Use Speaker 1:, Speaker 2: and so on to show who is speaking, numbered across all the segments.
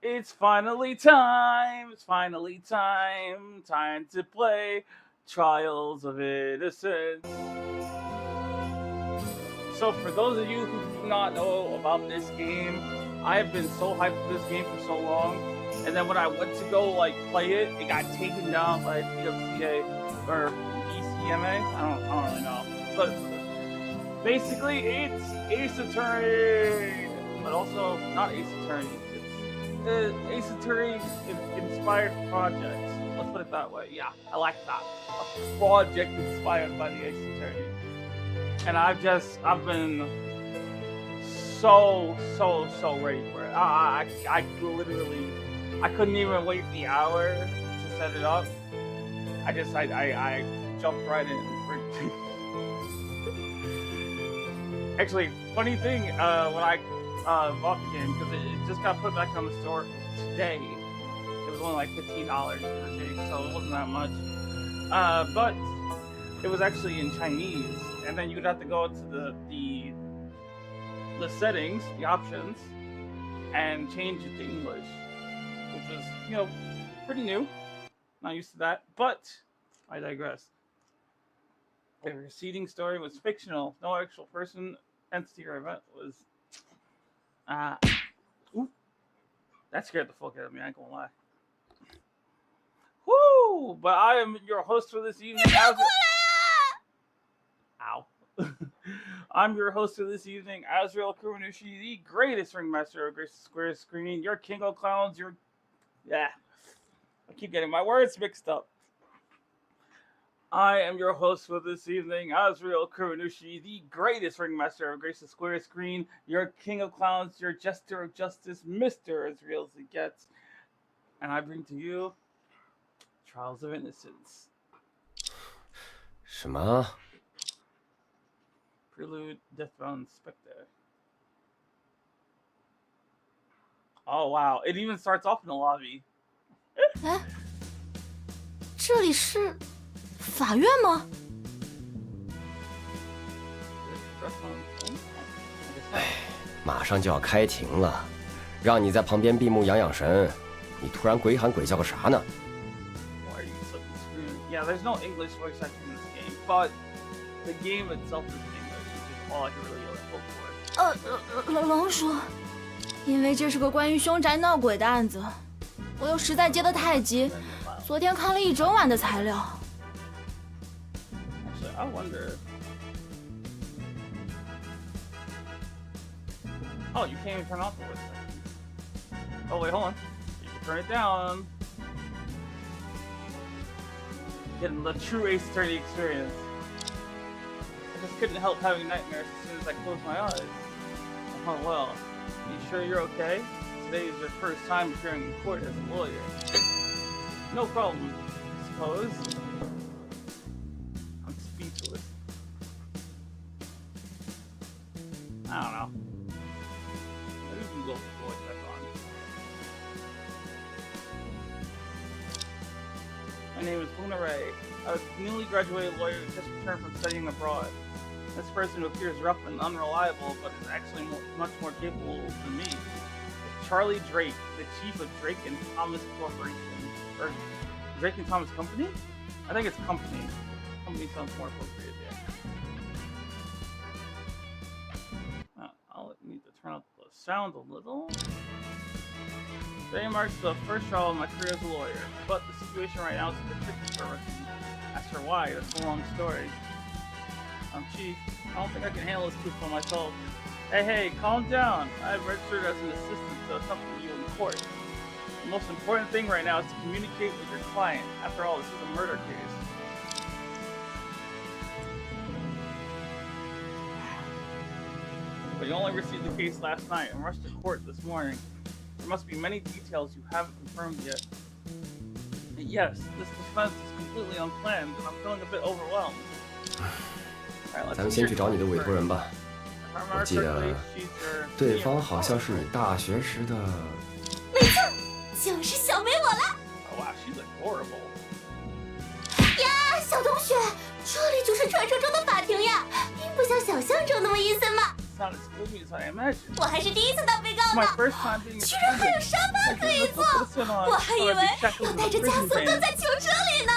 Speaker 1: It's finally time. It's finally time. Time to play Trials of Innocence. So, for those of you who do not know about this game, I have been so hyped for this game for so long. And then when I went to go play it, it got taken down by DMCA or ECMA. I don't really know, but basically it's Ace Attorney, but also not Ace Attorney. It's Ace Attorney inspired projects. Let's put it that way. Yeah, I like that. A project inspired by the Ace Attorney, and I've been so ready for it. I literally I couldn't even wait the hour to set it up. I jumped right in. Actually, funny thing, when I bought the game, because it just got put back on the store today. It was only like $15 per shake, so it wasn't that much. But it was actually in Chinese, and then you would have to go into the settings, the options, and change it to English, which was, pretty new. Not used to that, but I digress. The preceding story was fictional. No actual person, entity, or event was. Ooh, that scared the fuck out of me. I ain't gonna lie. Woo! But I am your host for this evening. Ow. I'm your host for this evening, Azrael Kurunushi, the greatest ringmaster of Grace Square Screen. Your king of clowns. I keep getting my words mixed up. I am your host for this evening, Azrael Kurunushi, the greatest ringmaster of Grace Square Screen, your king of clowns, your jester of justice, Mr. as real as it gets. And I bring to you Trials of Innocence.
Speaker 2: 什么?
Speaker 1: Prelude, Deathbound Spectre. Oh wow, it even starts off in the lobby.
Speaker 3: 哎，这里是法院吗？
Speaker 2: 马上就要开庭了，让你在旁边闭目养养神，你突然鬼喊鬼叫个啥呢？
Speaker 1: Why are you so screwed? Yeah, there's no English voice acting in this game, but the game itself is in English, which is all I can really hope for.
Speaker 3: 龙叔，因为这是个关于凶宅闹鬼的案子，我又实在接得太急，昨天看了一整晚的材料。
Speaker 1: Actually, I wonder. Oh, you can't even turn off the voice acting. Oh wait, hold on. You can turn it down. Getting the true Ace Attorney experience. I just couldn't help having nightmares as soon as I closed my eyes. Oh well. You sure you're okay? Today is your first time appearing in court as a lawyer. No problem, I suppose. I'm speechless. I don't know. Maybe we can go with the voice back on. My name is Luna Ray. I was a newly graduated lawyer who just returned from studying abroad. This person who appears rough and unreliable, but is actually much more capable than me, is Charlie Drake, the chief of Drake and Thomas Corporation. Or Drake and Thomas Company? I think it's Company. Company sounds more appropriate, yeah. I'll need to turn up the sound a little. Today marks the first trial of my career as a lawyer, but the situation right now is a bit tricky for us. As for why, that's a long story. Chief, I don't think I can handle this case by myself. Hey, calm down. I've registered as an assistant to accompany you in court. The most important thing right now is to communicate with your client. After all, this is a murder case. But you only received the case last night and rushed to court this morning. There must be many details you haven't confirmed yet. And yes, this defense is completely unplanned, and I'm feeling a bit overwhelmed.
Speaker 2: 咱们先去找你的委托人吧。我记得对方好像是你大学时的。
Speaker 3: 没错，就是小梅我了。
Speaker 1: Wow, she's adorable.
Speaker 3: 呀，小同学，这里就是传说中的法庭呀，并不像想象中那么阴森嘛。
Speaker 1: it's not as gloomy as I imagined.
Speaker 3: 我还是第一次当被告
Speaker 1: It's my
Speaker 3: 呢，
Speaker 1: first time being
Speaker 3: 居然还有沙发可以坐，我还以为我带着枷锁蹲在囚车里呢。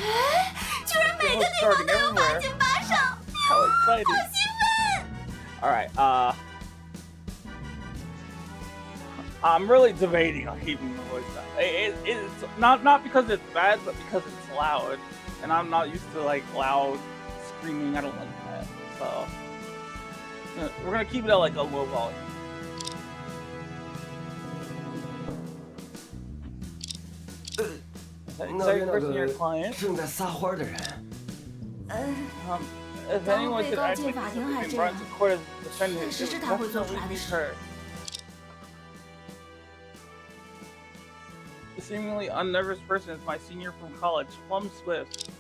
Speaker 3: 哎，居然每个地方都有马竞把手，
Speaker 1: How excited!
Speaker 3: 好兴奋！
Speaker 1: All right, I'm really debating on keeping the voice down. It's not because it's bad, but because it's loud, and I'm not used to like loud screaming. I don't like that, so we're gonna keep it at like a low volume. Is that person your client?
Speaker 2: 正在撒欢的人。
Speaker 1: If anyone could actually be brought to court as a defendant,
Speaker 3: 确实
Speaker 1: it
Speaker 3: 是
Speaker 1: would
Speaker 3: 他会做出
Speaker 1: definitely
Speaker 3: 来的
Speaker 1: be
Speaker 3: 事。
Speaker 1: her. The seemingly unnervous person is my senior from college, Plum Swift.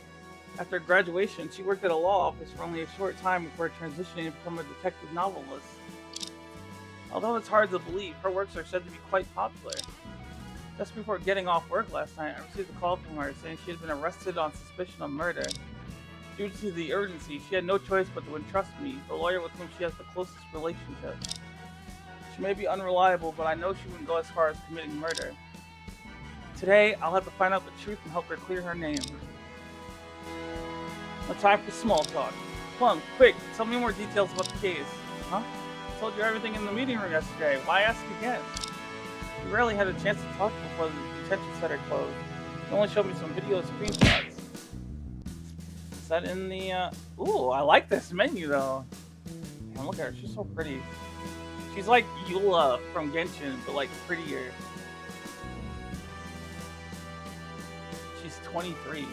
Speaker 1: After graduation, she worked at a law office for only a short time before transitioning to become a detective novelist. Although it's hard to believe, her works are said to be quite popular. Just before getting off work last night, I received a call from her saying she had been arrested on suspicion of murder. Due to the urgency, she had no choice but to entrust me, the lawyer with whom she has the closest relationship. She may be unreliable, but I know she wouldn't go as far as committing murder. Today, I'll have to find out the truth and help her clear her name. No time for small talk. Plum, quick, tell me more details about the case. Huh? I told you everything in the meeting room yesterday. Why ask again? We rarely had a chance to talk before the detention center closed. You only showed me some video screenshots. Is that in the, Ooh, I like this menu, though. Man, look at her. She's so pretty. She's like Eula from Genshin, but, like, prettier. She's 23.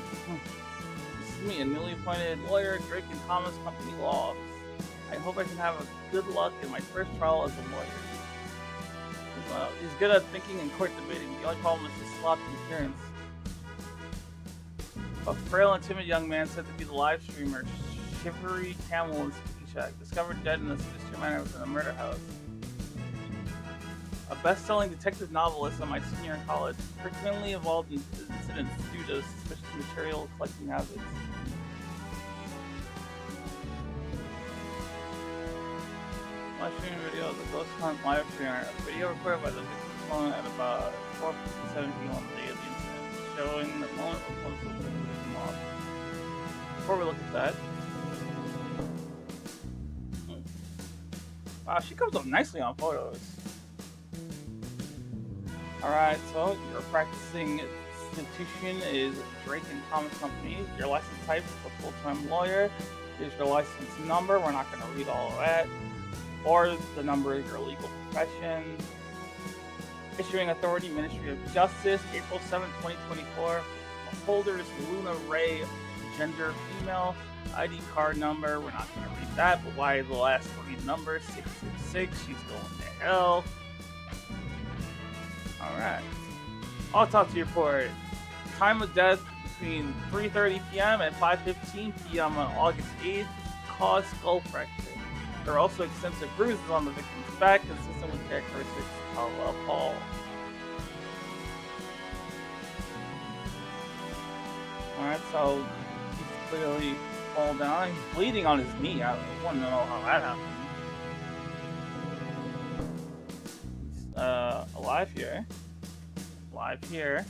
Speaker 1: This is me, a newly appointed lawyer, Drake and Thomas Company Law Office. I hope I can have a good luck in my first trial as a lawyer. He's good at thinking and court debating. The only problem is his sloppy appearance. A frail and timid young man said to be the live streamer, Shivery Camel in Ski Shack, discovered dead in a sinister manner within a murder house. A best-selling detective novelist at my senior in college, frequently involved in incidents due to suspicious material collecting habits. Live streaming video of the Ghost Hunt live streamer. A video recorded by the victim's phone at about 4:57 p.m. on the day of the incident, showing the moment when Plum was the victim off. Before we look at that, wow, she comes up nicely on photos. Alright, so your practicing institution is Drake and Thomas Company. Your license type is a full-time lawyer. Here's your license number. We're not going to read all of that. Or the number of your legal profession. Issuing authority, Ministry of Justice, April 7, 2024. Holder is Luna Ray, gender female. ID card number, we're not going to read that, but why the last 3 numbers? 666, she's going to hell. Alright. Autopsy report. Time of death between 3:30 p.m. and 5:15 p.m. on August 8th. Cause skull fracture. There are also extensive bruises on the victim's back, consistent with characteristics of Paul. Alright, so he's clearly fallen down. He's bleeding on his knee. I want to know how that happened. He's alive here. Alive here.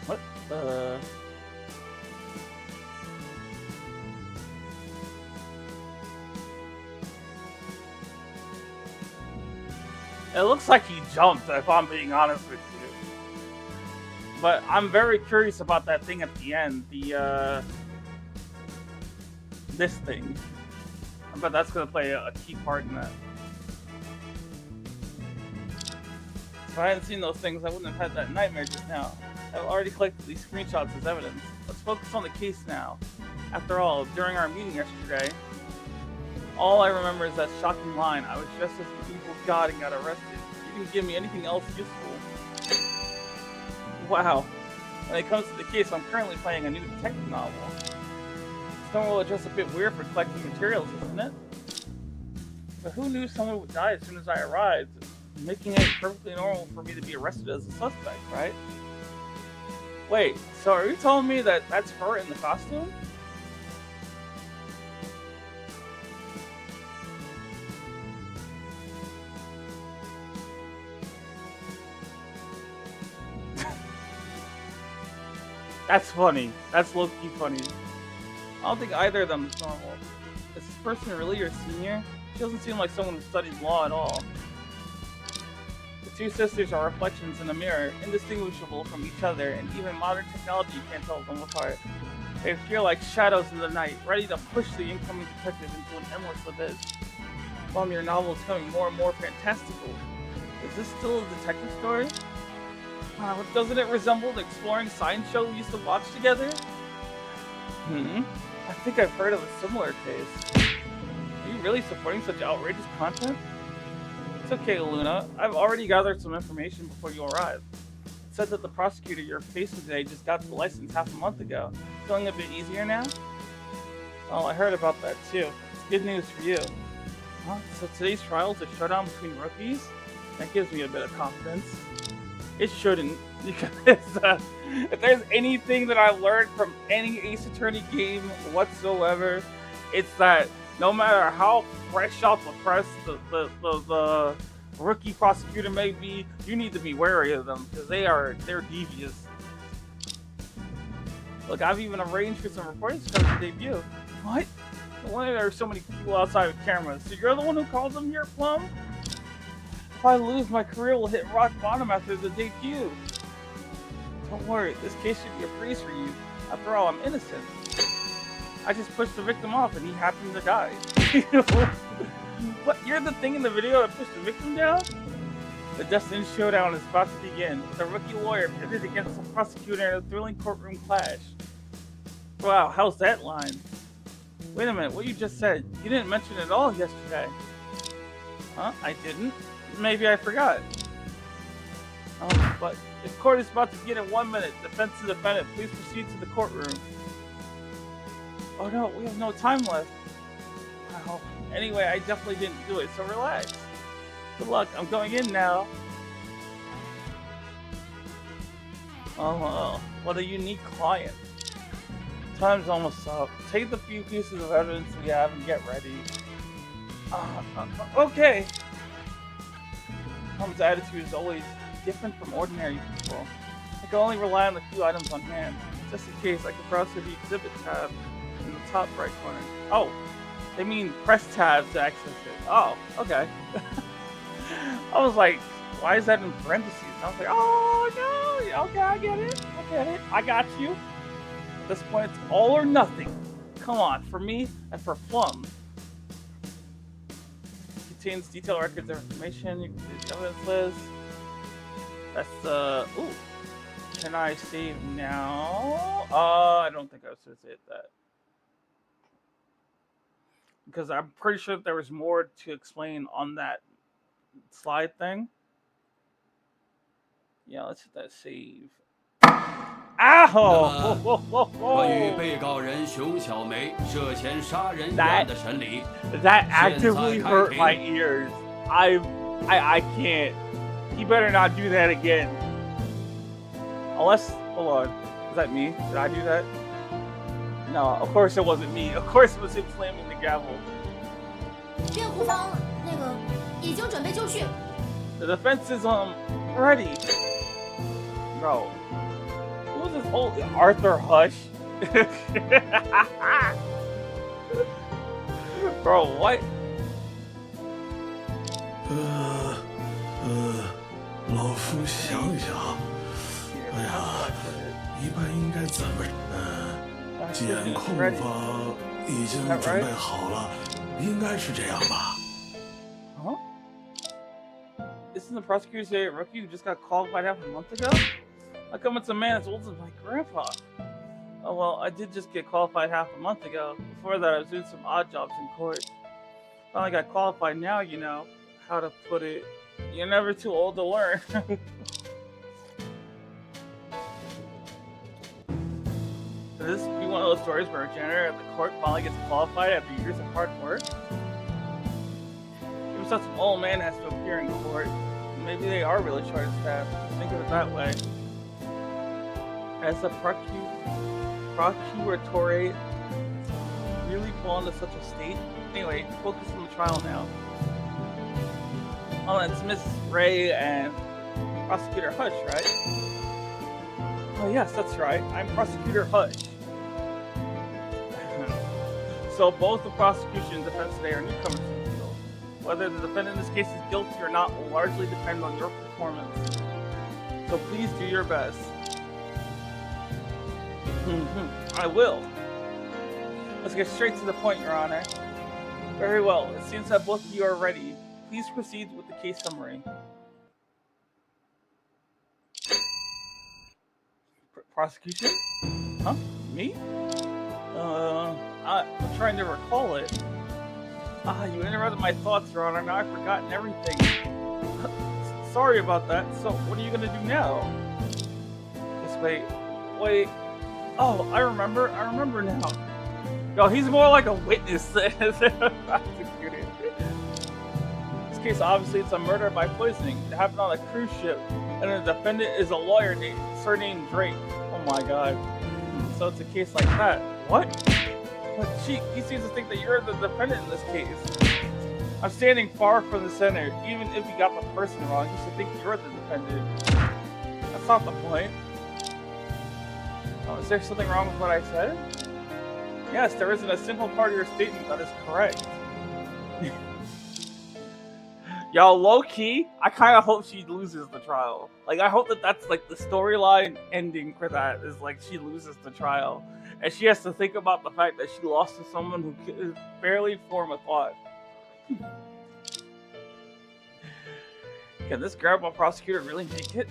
Speaker 1: What the? It looks like he jumped, if I'm being honest with you. But I'm very curious about that thing at the end. The, this thing. I bet that's going to play a key part in that. If I hadn't seen those things, I wouldn't have had that nightmare just now. I've already collected these screenshots as evidence. Let's focus on the case now. After all, during our meeting yesterday, all I remember is that shocking line. I was just as an evil god and got arrested. You didn't give me anything else useful. Wow. When it comes to the case, I'm currently playing a new detective novel. This novel is just a bit weird for collecting materials, isn't it? But who knew someone would die as soon as I arrived, making it perfectly normal for me to be arrested as a suspect, right? Wait, so are you telling me that that's her in the costume? That's funny. That's low-key funny. I don't think either of them is normal. Is this person really your senior? She doesn't seem like someone who studied law at all. The two sisters are reflections in a mirror, indistinguishable from each other, and even modern technology can't tell them apart. They appear like shadows in the night, ready to push the incoming detective into an endless abyss. Mom, your novel is becoming more and more fantastical. Is this still a detective story? Doesn't it resemble the exploring science show we used to watch together? I think I've heard of a similar case. Are you really supporting such outrageous content? It's okay, Luna. I've already gathered some information before you arrived. It said that the prosecutor you're facing today just got the license half a month ago. Feeling a bit easier now? Oh, I heard about that too. It's good news for you. Huh? So today's trial is a showdown between rookies? That gives me a bit of confidence. It shouldn't, because if there's anything that I've learned from any Ace Attorney game whatsoever, it's that no matter how fresh off the press the rookie prosecutor may be, you need to be wary of them, because they're devious. Look, I've even arranged for some reporting to cover the debut. What? No wonder there are so many people outside of cameras. So you're the one who called them here, Plum? If I lose, my career will hit rock bottom after the debut. Don't worry, this case should be a breeze for you. After all, I'm innocent. I just pushed the victim off and he happened to die. What? You're the thing in the video that pushed the victim down? The destined showdown is about to begin. The rookie lawyer pitted against the prosecutor in a thrilling courtroom clash. Wow, how's that line? Wait a minute, what you just said? You didn't mention it at all yesterday. Huh? I didn't? Maybe I forgot. But the court is about to begin in 1 minute. Defense and defendant, please proceed to the courtroom. Oh no, we have no time left. Wow. Anyway, I definitely didn't do it, so relax. Good luck, I'm going in now. Oh, what a unique client. Time's almost up. Take the few pieces of evidence we have and get ready. Okay. Tom's attitude is always different from ordinary people. I can only rely on the few items on hand. Just in case, I can browse through the exhibit tab in the top right corner. Oh, they mean press tab to access it. Oh, okay. I was like, why is that in parentheses? I was like, oh no, okay, I get it, I got you. At this point, it's all or nothing. Come on, for me and for Plum. Contains detailed records of information. You can see the evidence list. That's ooh. Can I save now? I don't think I was supposed to hit that. Because I'm pretty sure there was more to explain on that slide thing. Yeah, let's hit that save. Ow!
Speaker 4: 关于被告人熊小梅涉嫌杀人案的审理
Speaker 1: That actively hurt my ears. I can't. He better not do that again. Unless, hold on, is that me? Did I do that? No, of course it wasn't me. Of course it was him slamming the gavel.
Speaker 3: 辩护方那个已经准备就绪。
Speaker 1: The defense is ready. Bro, who is this old Arthur Hush? Bro, what?
Speaker 5: 老夫想想，哎呀，一般应该怎么？检控方已经准备好了，应该是这样吧？
Speaker 1: Huh? Isn't the prosecutor say a rookie who just got qualified half a month ago? How come it's a man as old as my grandpa? Oh well, I did just get qualified half a month ago. Before that, I was doing some odd jobs in court. Finally got qualified now, you know how to put it. You're never too old to learn. Could this be one of those stories where a janitor at the court finally gets qualified after years of hard work? Even such an old man has to appear in court. Maybe they are really short staffed. Think of it that way. As a procuratore really fall into such a state? Anyway, focus on the trial now. Oh, it's Miss Ray and Prosecutor Hush, right? Oh yes, that's right. I'm Prosecutor Hush. So both the prosecution and defense today are newcomers to the field. Whether the defendant in this case is guilty or not will largely depend on your performance. So please do your best. I will. Let's get straight to the point, Your Honor. Very well. It seems that both of you are ready. Please proceed with the case summary. Prosecution? Huh? Me? I'm trying to recall it. You interrupted my thoughts, Your Honor. Now I've forgotten everything. Sorry about that. So, what are you gonna do now? Just wait. Oh, I remember now. Yo, he's more like a witness than a prosecutor. In this case, obviously, it's a murder by poisoning. It happened on a cruise ship, and the defendant is a lawyer surnamed Drake. Oh my god. So it's a case like that. What? But he seems to think that you're the defendant in this case. I'm standing far from the center. Even if you got the person wrong, he should think you're the defendant. That's not the point. Oh, is there something wrong with what I said? Yes, there isn't a simple part of your statement that is correct. Yo, low-key, I kind of hope she loses the trial. Like, I hope that that's, like, the storyline ending for that is, like, she loses the trial. And she has to think about the fact that she lost to someone who could barely form a thought. Can this grandpa prosecutor really make it?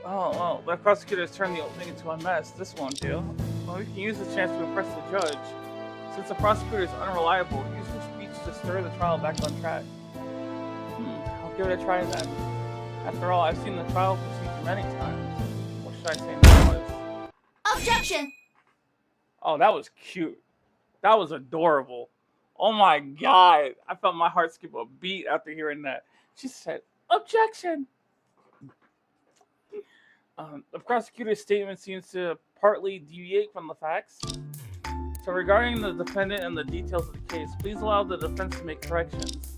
Speaker 1: Oh, well, that prosecutor has turned the whole thing into a mess. This won't do. Well, we can use this chance to impress the judge. Since the prosecutor is unreliable, use her speech to stir the trial back on track. I'll give it a try then. After all, I've seen the trial procedure many times. What should I say now is?
Speaker 3: Objection!
Speaker 1: Oh, that was cute. That was adorable. Oh my god. I felt my heart skip a beat after hearing that. She said, objection! The prosecutor's statement seems to partly deviate from the facts. So regarding the defendant and the details of the case, please allow the defense to make corrections.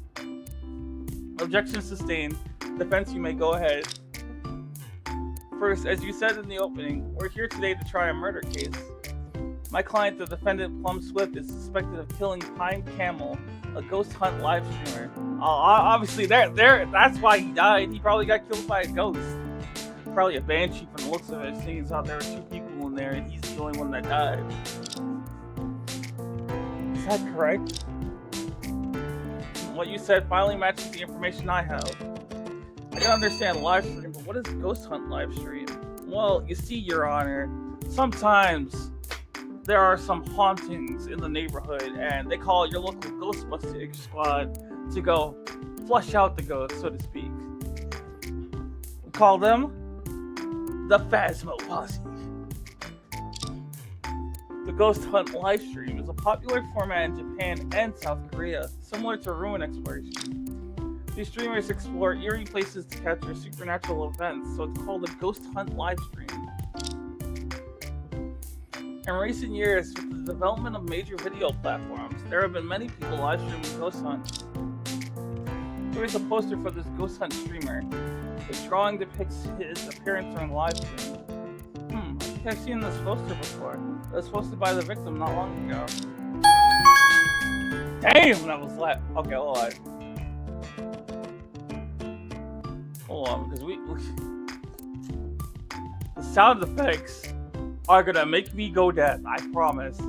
Speaker 1: Objection sustained. Defense, you may go ahead. First, as you said in the opening, we're here today to try a murder case. My client, the defendant Plum Swift, is suspected of killing Pine Camel, a ghost hunt live streamer. Obviously, that's why he died. He probably got killed by a ghost. Probably a banshee from the looks of it, seeing as how there were 2 people in there and he's the only one that died. Is that correct? What you said finally matches the information I have. I can understand live stream, but what is ghost hunt live stream? Well, you see, Your Honor, sometimes there are some hauntings in the neighborhood and they call your local Ghostbusting squad to go flush out the ghost, so to speak. We call them the Phasmo Posse. The Ghost Hunt livestream is a popular format in Japan and South Korea, similar to ruin exploration. These streamers explore eerie places to capture supernatural events, so it's called a Ghost Hunt livestream. In recent years, with the development of major video platforms, there have been many people live streaming ghost hunts. Here is a poster for this ghost hunt streamer. The drawing depicts his appearance during the live stream. I think I've seen this poster before. It was posted by the victim not long ago. Damn, that was loud. Okay, hold on, because the sound effects are gonna make me go deaf, I promise.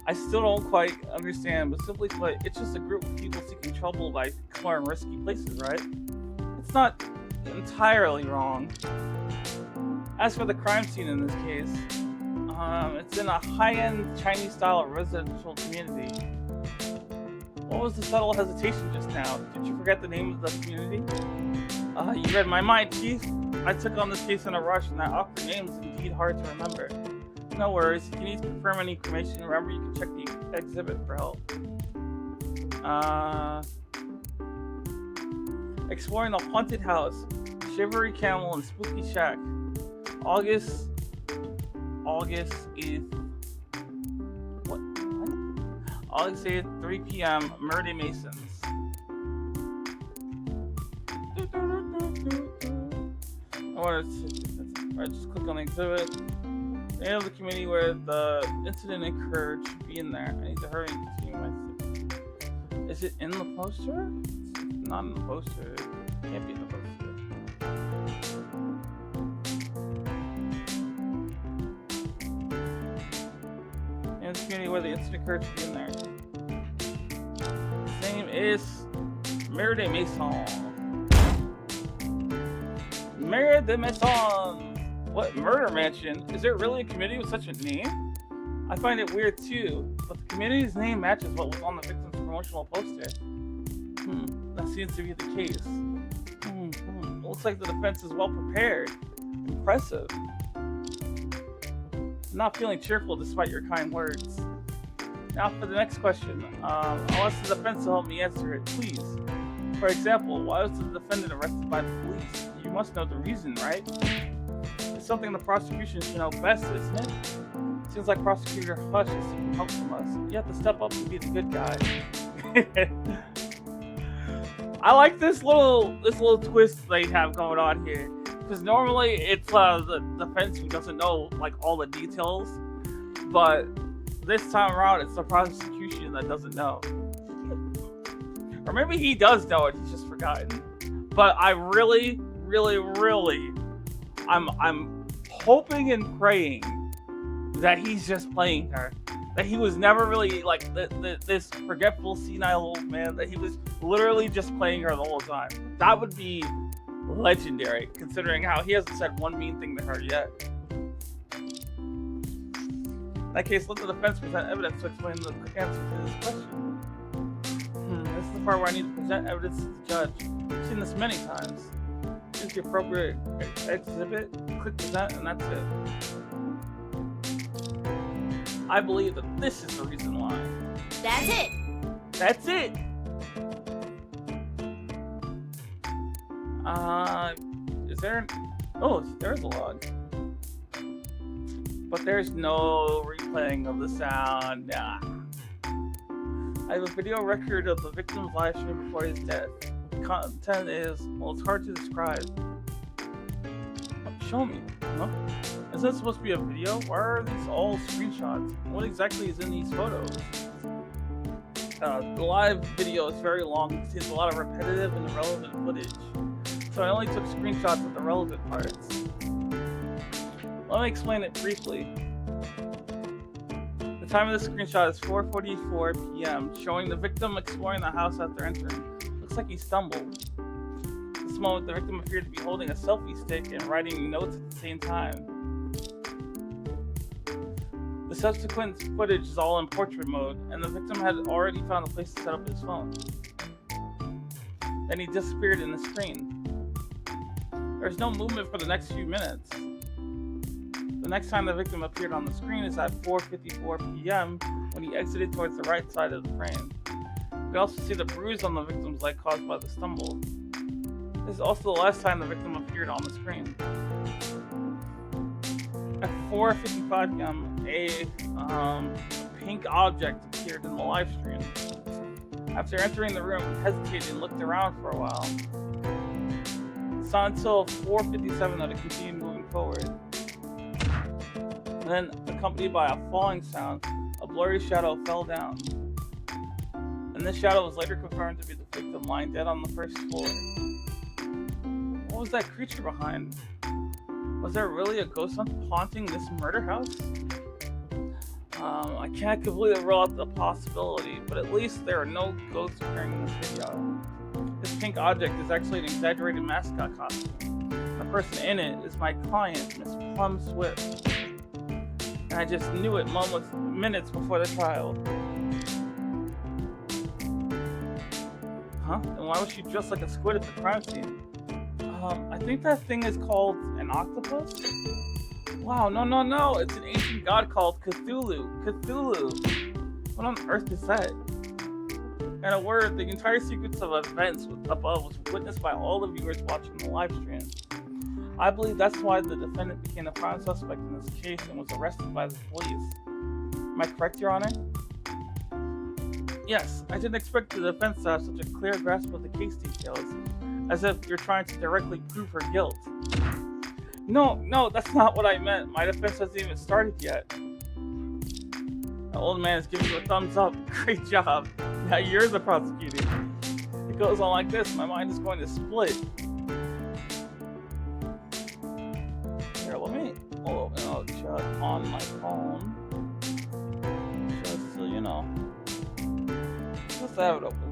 Speaker 1: I still don't quite understand, but simply put, it's just a group of people seeking trouble by exploring risky places, right? It's not entirely wrong. As for the crime scene in this case, it's in a high-end Chinese-style residential community. What was the subtle hesitation just now? Did you forget the name of the community? You read my mind, Chief. I took on this case in a rush, and that awkward name is indeed hard to remember. No worries. If you need to confirm any information, remember you can check the exhibit for help. Exploring the haunted house. Shivery Camel and Spooky Shack. August 8th. What? August 8th, 3 p.m. Murder Masons. Alright, just click on the exhibit. The name of the community where the incident occurred should be in there. I need to hurry and continue my thing. Is it in the poster? It's not in the poster. It can't be in the poster. The name of the community where the incident occurred should be in there. His name is Mare de Maison. Mare de Maison! What, Murder Mansion? Is there really a community with such a name? I find it weird too, but the community's name matches what was on the victim's promotional poster. That seems to be the case. Looks like the defense is well prepared. Impressive. Not feeling cheerful despite your kind words. Now for the next question. I'll ask the defense to help me answer it, please. For example, why was the defendant arrested by the police? You must know the reason, right? It's something the prosecution should know best, isn't it? Seems like Prosecutor Hush is seeking help from us. You have to step up and be the good guy. I like this little twist they have going on here, because normally it's the defense who doesn't know like all the details, but this time around it's the prosecution that doesn't know. Or maybe he does know it, he's just forgotten. But I really, I'm hoping and praying that he's just playing her. That he was never really like this forgetful, senile old man. That he was literally just playing her the whole time. That would be legendary, considering how he hasn't said one mean thing to her yet. In that case, let the defense present evidence to explain the answer to this question. This is the part where I need to present evidence to the judge. I've seen this many times. Choose the appropriate exhibit, click present, and that's it. I believe that this is the reason why.
Speaker 3: That's it!
Speaker 1: That's it! Is there... Oh, there's a log. But there's no replaying of the sound. Nah. I have a video record of the victim's live stream before his death. The content is, well, it's hard to describe. Show me. Huh? Is that supposed to be a video? Why are these all screenshots? What exactly is in these photos? The live video is very long. It contains a lot of repetitive and irrelevant footage. So I only took screenshots of the relevant parts. Let me explain it briefly. The time of the screenshot is 4:44 p.m., showing the victim exploring the house after entering. Looks like he stumbled. At this moment, the victim appeared to be holding a selfie stick and writing notes at the same time. The subsequent footage is all in portrait mode, and the victim had already found a place to set up his phone. Then he disappeared in the screen. There's no movement for the next few minutes. The next time the victim appeared on the screen is at 4:54 p.m. when he exited towards the right side of the frame. We also see the bruise on the victim's leg caused by the stumble. This is also the last time the victim appeared on the screen. At 4:55 p.m., a pink object appeared in the live stream. After entering the room, he hesitated and looked around for a while. It's not until 4:57 that it continued moving forward. And then, accompanied by a falling sound, a blurry shadow fell down. And this shadow was later confirmed to be the victim lying dead on the first floor. What was that creature behind? Was there really a ghost haunting this murder house? I can't completely rule out the possibility, but at least there are no ghosts appearing in this video. This pink object is actually an exaggerated mascot costume. The person in it is my client, Miss Plum Swift. And I just knew it minutes before the trial. Huh? And why was she dressed like a squid at the crime scene? I think that thing is called an octopus? Wow, no, it's an ancient god called Cthulhu. What on earth is that? And a word, the entire sequence of events above was witnessed by all the viewers watching the live stream. I believe that's why the defendant became a prime suspect in this case and was arrested by the police. Am I correct, Your Honor? Yes, I didn't expect the defense to have such a clear grasp of the case details, as if you're trying to directly prove her guilt. No, that's not what I meant. My defense hasn't even started yet. The old man is giving you a thumbs up. Great job. Now you're the prosecutor. It goes on like this. My mind is going to split. Here, let me open up chat on my phone. Just so you know. Let's have it open.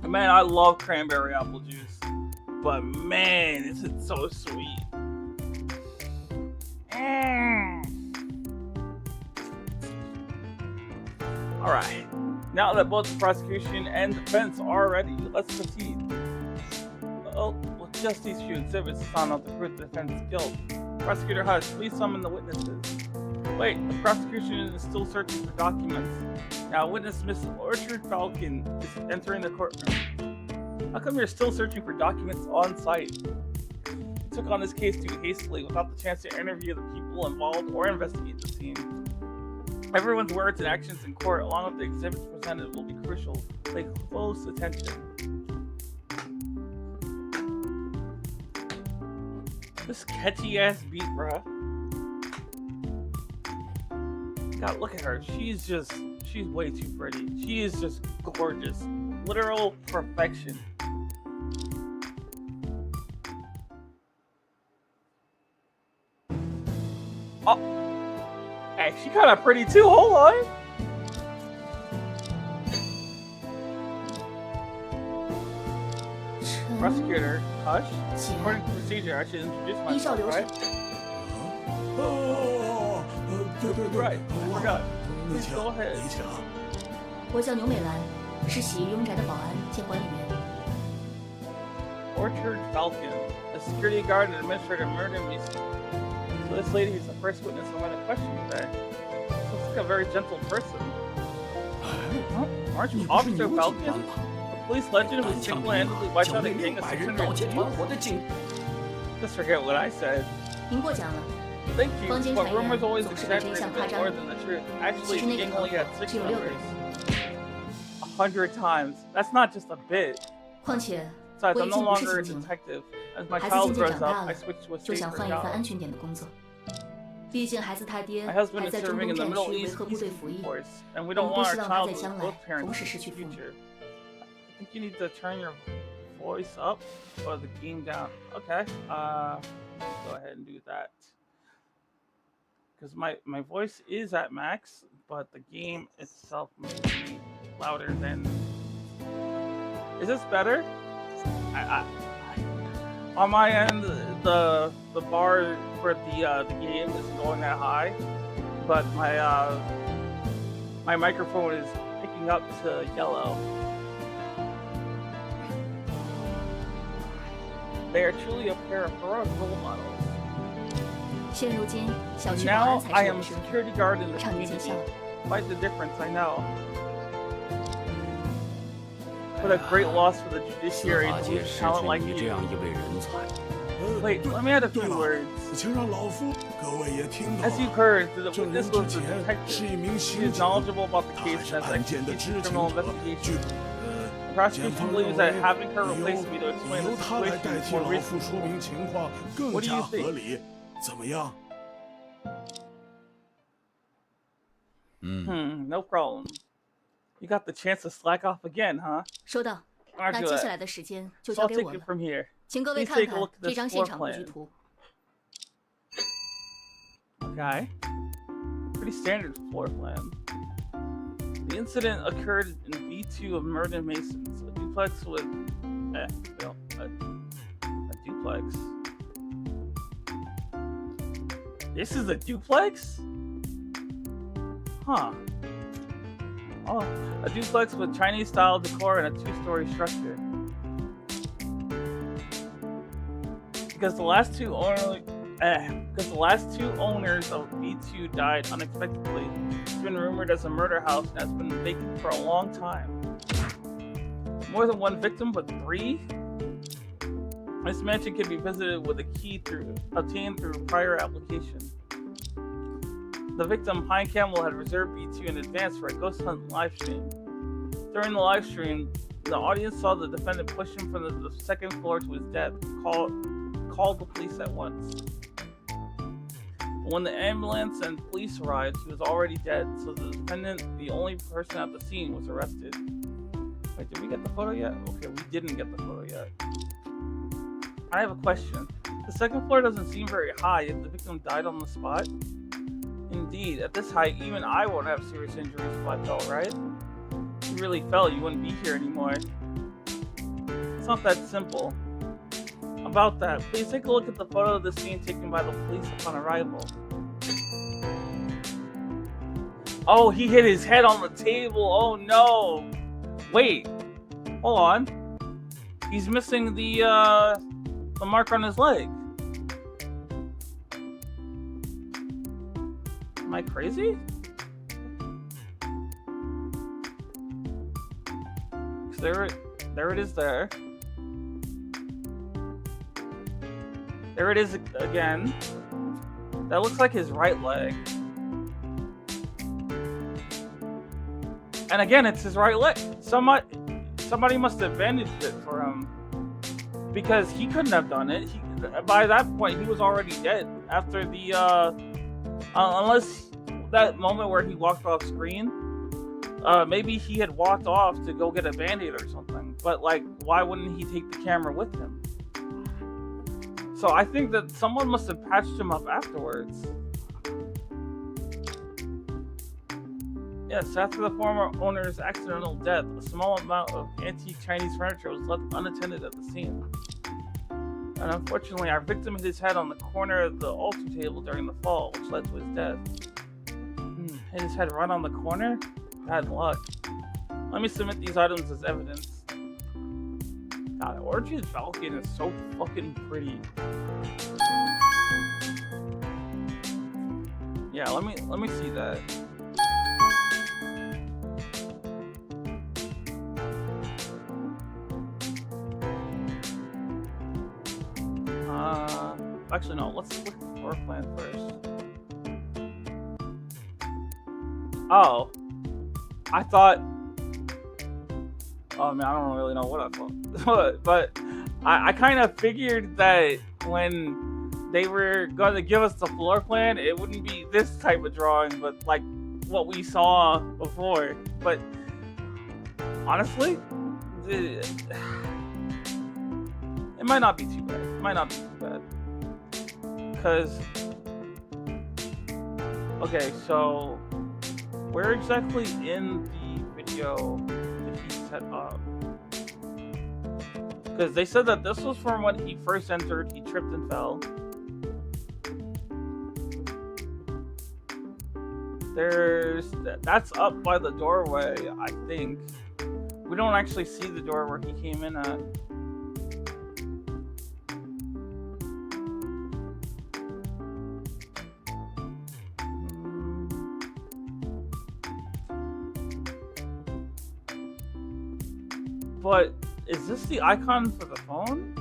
Speaker 1: Man, I love cranberry apple juice, but man, is it so sweet. Alright, now that both the prosecution and defense are ready, let's proceed. Well, with just these few exhibits to sound out the proof of the defendant's guilt, Prosecutor Hush, please summon the witnesses. Wait, the prosecution is still searching for documents. Now, witness Miss Orchard Falcon is entering the courtroom. How come you're still searching for documents on site? You took on this case too hastily without the chance to interview the people involved or investigate the scene. Everyone's words and actions in court, along with the exhibits presented, will be crucial. Pay close attention. This catchy ass beat, bruh. God, look at her. She's way too pretty. She is just gorgeous. Literal perfection. Oh. Hey, she kind of pretty too. Hold on. Prosecutor, Hush. According to procedure, I should introduce myself, right? Right, I forgot. Please go ahead.
Speaker 3: 我叫牛美兰，是洗浴庸宅的保安兼管理员。
Speaker 1: Orchard Falcon, a security guard and administrator murder mystery. So this lady is the first witness I'm going to question today. Looks like a very gentle person. Huh? Aren't you Officer Falcon? The police legend who single-handedly wiped out a gang of 600 thieves? Just forget what I said.
Speaker 3: 您过奖了。
Speaker 1: Thank you, but rumors always exaggerate a bit more than the truth. Actually, the gang only had 6 members. 100 times. That's not just a bit.
Speaker 3: 况且，
Speaker 1: Besides,
Speaker 3: 我
Speaker 1: I'm
Speaker 3: 已
Speaker 1: no
Speaker 3: 经不是
Speaker 1: longer a
Speaker 3: 刑警了，
Speaker 1: detective. As my
Speaker 3: 孩子
Speaker 1: child
Speaker 3: 渐渐
Speaker 1: grows
Speaker 3: 长大
Speaker 1: up,
Speaker 3: 了
Speaker 1: I switch to a
Speaker 3: 就想
Speaker 1: safer
Speaker 3: 换一份
Speaker 1: job.
Speaker 3: 安全点的工作。毕竟孩子他爹
Speaker 1: My
Speaker 3: 还
Speaker 1: husband is
Speaker 3: 在中
Speaker 1: serving
Speaker 3: 东
Speaker 1: in the
Speaker 3: 战
Speaker 1: Middle
Speaker 3: 区维
Speaker 1: East
Speaker 3: 和部队服
Speaker 1: Peacekeeping
Speaker 3: 役，
Speaker 1: Force, and we
Speaker 3: 我
Speaker 1: don't
Speaker 3: 们不
Speaker 1: want
Speaker 3: 希
Speaker 1: our
Speaker 3: 望他
Speaker 1: child
Speaker 3: 在
Speaker 1: to
Speaker 3: 将
Speaker 1: lose
Speaker 3: 来
Speaker 1: parents
Speaker 3: 同
Speaker 1: in
Speaker 3: 时
Speaker 1: the
Speaker 3: 失去父母。
Speaker 1: future. I think you need to turn your voice up or the game down. Okay, go ahead and do that. Because my voice is at max, but the game itself may be louder than... Is this better? On my end, the bar for the game is going that high, but my microphone is picking up to yellow. They are truly a pair of heroic role models.
Speaker 3: 现如今，小区保
Speaker 1: Now
Speaker 3: 安才
Speaker 1: I
Speaker 3: 是
Speaker 1: am
Speaker 3: 我
Speaker 1: a
Speaker 3: 的身份，
Speaker 1: security guard in the
Speaker 3: 让你见笑
Speaker 1: community.
Speaker 3: 了。
Speaker 1: Quite the difference, I know. What a great loss for the
Speaker 4: 司
Speaker 1: judiciary
Speaker 4: 法
Speaker 1: to
Speaker 4: 界
Speaker 1: lose
Speaker 4: 失
Speaker 1: talent
Speaker 4: 去
Speaker 1: like
Speaker 4: 你这
Speaker 1: you.
Speaker 4: 样一位人才。
Speaker 1: Wait, let me add a
Speaker 5: 对
Speaker 1: few
Speaker 5: 了，
Speaker 1: words.
Speaker 5: 请让老夫各位也听到
Speaker 1: As you've
Speaker 5: 了。
Speaker 1: heard, the
Speaker 5: 证
Speaker 1: witness
Speaker 5: 人
Speaker 1: was
Speaker 5: 之
Speaker 1: the
Speaker 5: 前
Speaker 1: detective.
Speaker 5: 是一名
Speaker 1: He
Speaker 5: 刑
Speaker 1: is
Speaker 5: 警，
Speaker 1: knowledgeable about the
Speaker 5: 他
Speaker 1: case
Speaker 5: 还
Speaker 1: and
Speaker 5: 是
Speaker 1: has
Speaker 5: 案件的
Speaker 1: expertise
Speaker 5: 知
Speaker 1: in
Speaker 5: 情
Speaker 1: criminal
Speaker 5: 者。
Speaker 1: investigation.
Speaker 5: 据
Speaker 1: The
Speaker 5: 检
Speaker 1: prosecution
Speaker 5: 方认
Speaker 1: believes
Speaker 5: 为
Speaker 1: that having her
Speaker 5: 由
Speaker 1: replace me to explain
Speaker 5: 由
Speaker 1: the
Speaker 5: 他来
Speaker 1: situation
Speaker 5: 代
Speaker 1: is
Speaker 5: 替
Speaker 1: more
Speaker 5: 老夫说
Speaker 1: reasonable.
Speaker 5: 明情况，更
Speaker 1: What do you
Speaker 5: 加
Speaker 1: think?
Speaker 5: 合理。怎么样？
Speaker 1: No problem. You got the chance to slack off again, huh?
Speaker 3: 收到。那
Speaker 1: Roger
Speaker 3: 接下
Speaker 1: that.
Speaker 3: 来的时间就
Speaker 1: So
Speaker 3: 交
Speaker 1: I'll
Speaker 3: 给
Speaker 1: take
Speaker 3: 我
Speaker 1: it
Speaker 3: 了，
Speaker 1: from here.
Speaker 3: 请各位
Speaker 1: Please
Speaker 3: 看
Speaker 1: take a
Speaker 3: 看
Speaker 1: look at
Speaker 3: 这
Speaker 1: this
Speaker 3: 张现
Speaker 1: floor
Speaker 3: 场布局
Speaker 1: plan.
Speaker 3: 图。
Speaker 1: Okay. Pretty standard floor plan. The incident occurred in B2 of Merton Masons, a duplex with a duplex. This is a duplex? Huh. Oh, a duplex with Chinese-style decor and a 2-story structure. Because the last two because the last 2 owners of B2 died unexpectedly. It's been rumored as a murder house and has been vacant for a long time. More than 1 victim, but 3? This mansion can be visited with a key obtained through prior application. The victim, Pine Campbell, had reserved B2 in advance for a ghost hunt live stream. During the live stream, the audience saw the defendant push him from the 2nd floor to his death and called the police at once. But when the ambulance and police arrived, he was already dead, so the defendant, the only person at the scene, was arrested. Wait, did we get the photo yet? Okay, we didn't get the photo yet. I have a question. The 2nd floor doesn't seem very high, yet the victim died on the spot? Indeed, at this height, even I won't have serious injuries if I fell, right? If you really fell, you wouldn't be here anymore. It's not that simple. About that, please take a look at the photo of the scene taken by the police upon arrival. Oh, he hit his head on the table. Oh no! Wait, hold on. He's missing the mark on his leg. Am I crazy? There it is there. There it is again. That looks like his right leg. And again, it's his right leg. Somebody must have bandaged it for him. Because he couldn't have done it. By that point, he was already dead. After the, unless that moment where he walked off screen, maybe he had walked off to go get a band-aid or something. But, like, why wouldn't he take the camera with him? So I think that someone must have patched him up afterwards. Yes, after the former owner's accidental death, a small amount of antique Chinese furniture was left unattended at the scene. And unfortunately, our victim hit his head on the corner of the altar table during the fall, which led to his death. Hit his head right on the corner? Bad luck. Let me submit these items as evidence. God, Orchid Falcon is so fucking pretty. Yeah, let me see that. Actually no, let's look at the floor plan first. Oh. I thought... Oh man, I don't really know what I thought. But I kind of figured that when they were going to give us the floor plan, it wouldn't be this type of drawing, but like what we saw before. But honestly, it might not be too bad. It might not be too bad. Because... Okay, so... Where exactly in the video did he set up? Because they said that this was from when he first entered, he tripped and fell. That's up by the doorway, I think. We don't actually see the door where he came in at. But is this the icon for the phone?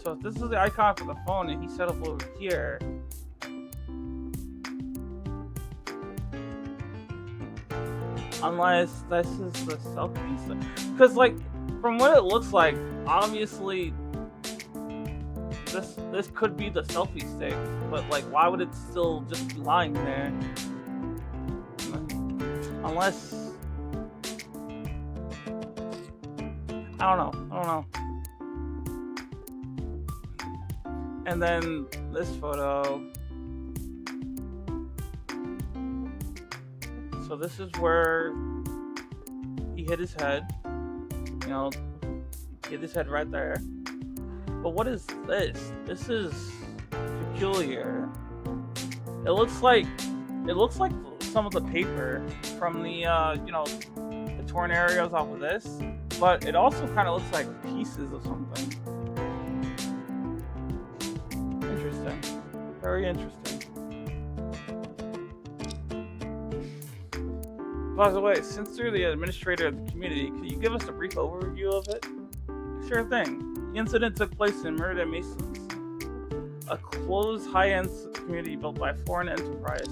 Speaker 1: So if this is the icon for the phone and he set up over here, unless this is the selfie stick, because like from what it looks like, obviously this could be the selfie stick, but like why would it still just be lying there? Unless I don't know. And then this photo. So this is where he hit his head. You know, hit his head right there. But what is this? This is peculiar. It looks like some of the paper from the you know, the torn areas off of this. But it also kind of looks like pieces of something. Very interesting. By the way, since you're the administrator of the community, could you give us a brief overview of it? Sure thing. The incident took place in Murder Masons, a closed high-end community built by a foreign enterprise.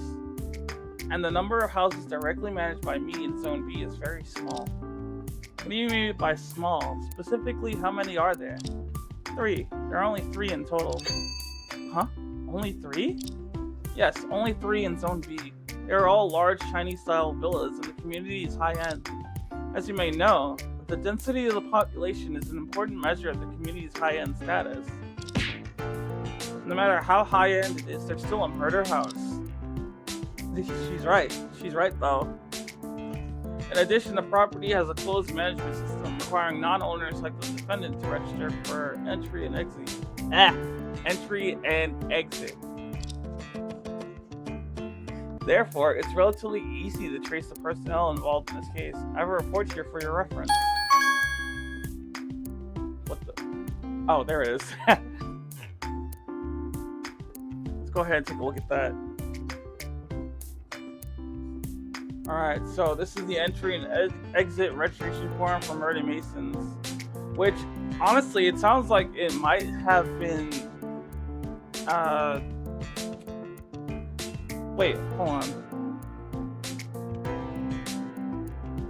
Speaker 1: And the number of houses directly managed by me in Zone B is very small. What do you mean by small? Specifically, how many are there? 3. There are only 3 in total. Huh? Only 3? Yes, only 3 in Zone B. They are all large Chinese-style villas, and the community is high-end. As you may know, the density of the population is an important measure of the community's high-end status. No matter how high-end it is, there's still a murder house. She's right. She's right, though. In addition, the property has a closed management system requiring non-owners like the defendant to register for entry and exit. Entry and exit. Therefore, it's relatively easy to trace the personnel involved in this case. I have a report here for your reference. What the? Oh, there it is. Let's go ahead and take a look at that. Alright, so this is the entry and exit registration form for Murder Masons, which, honestly, it sounds like it might have been, wait, hold on.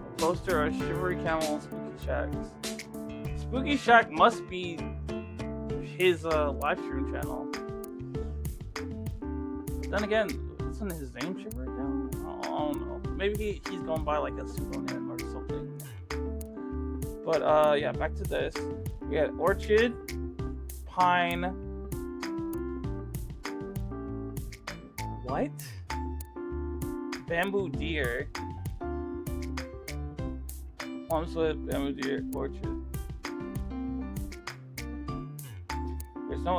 Speaker 1: A poster of Shivery Camel and Spooky Shacks. Spooky Shack must be his live stream channel. But then again, isn't his name Shivery Camel? I don't know. Maybe he's going by like a pseudonym or something. But yeah, back to this. We got Orchid, Pine. What? Bamboo Deer. Plumswood, Bamboo Deer, Orchard. There's no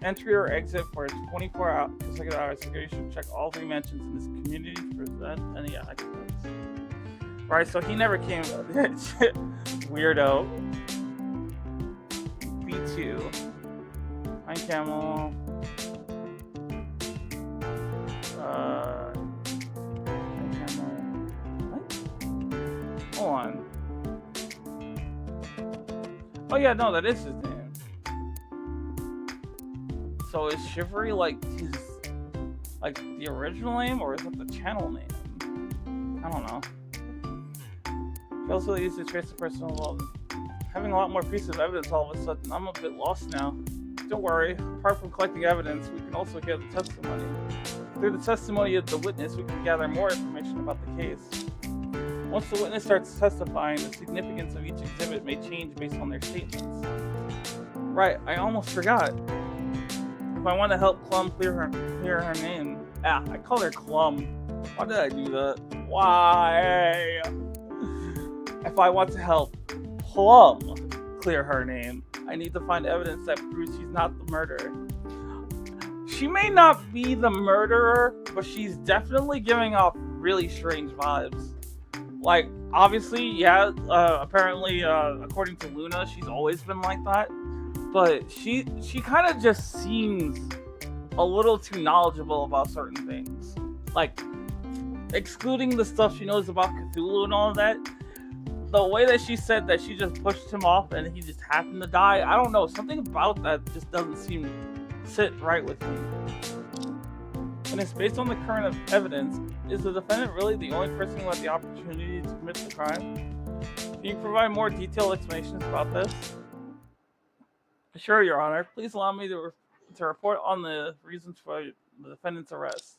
Speaker 1: entry or exit for 24 consecutive hours. So you should check all 3 mentions in this community to present. And yeah, I can do this. Right, so he never came. Weirdo. B2. Pine Camel. Pine Camel. What? Hold on. Oh yeah, no, that is his name. So is Shivery like his, like the original name, or is it the channel name? I don't know. She also used to trace the person involved. Having a lot more pieces of evidence all of a sudden, I'm a bit lost now. Don't worry, apart from collecting evidence, we can also hear the testimony. Through the testimony of the witness, we can gather more information about the case. Once the witness starts testifying, the significance of each exhibit may change based on their statements. Right, I almost forgot. If I want to help Clum clear her name. I called her Clum. Why did I do that? Why? If I want to help Plum clear her name, I need to find evidence that proves she's not the murderer. She may not be the murderer, but she's definitely giving off really strange vibes. Like, obviously, yeah, apparently, according to Luna, she's always been like that. But she kind of just seems a little too knowledgeable about certain things. Like, excluding the stuff she knows about Cthulhu and all of that, the way that she said that she just pushed him off and he just happened to die, I don't know, something about that just doesn't seem sit right with me. And it's based on the current evidence. Is the defendant really the only person who had the opportunity to commit the crime? Can you provide more detailed explanations about this? Sure, Your Honor. Please allow me to report on the reasons for the defendant's arrest.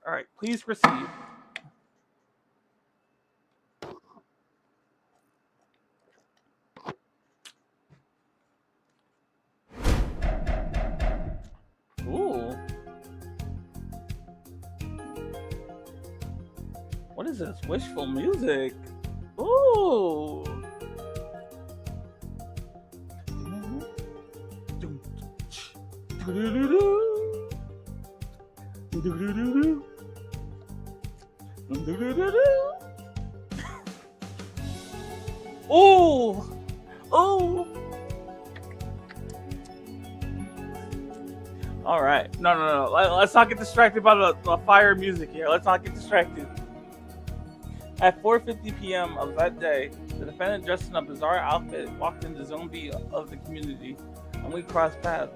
Speaker 1: All right, please proceed. Ooh. What is this? Wishful music. Ooh. Oh, oh, All right. No. Let's not get distracted by the fire music here. Let's not get distracted. At 4:50 p.m. of that day, the defendant, dressed in a bizarre outfit, walked into Zone B of the community, and we crossed paths.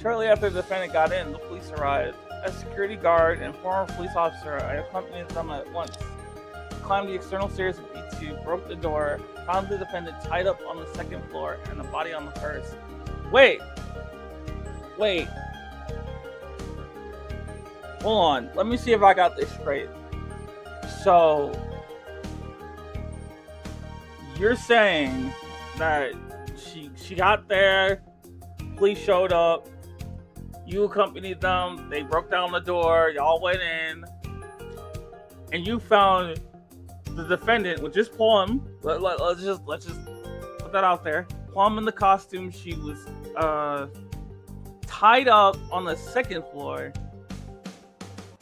Speaker 1: Shortly after the defendant got in, the police arrived. A security guard and former police officer, I accompanied them at once. Climbed the external stairs of B2, broke the door, found the defendant tied up on the second floor and the body on the first. Wait. Hold on. Let me see if I got this straight. So, you're saying that she got there, police showed up, you accompanied them, they broke down the door, y'all went in, and you found the defendant with just Plum. Let's just put that out there. Plum in the costume. She was tied up on the second floor,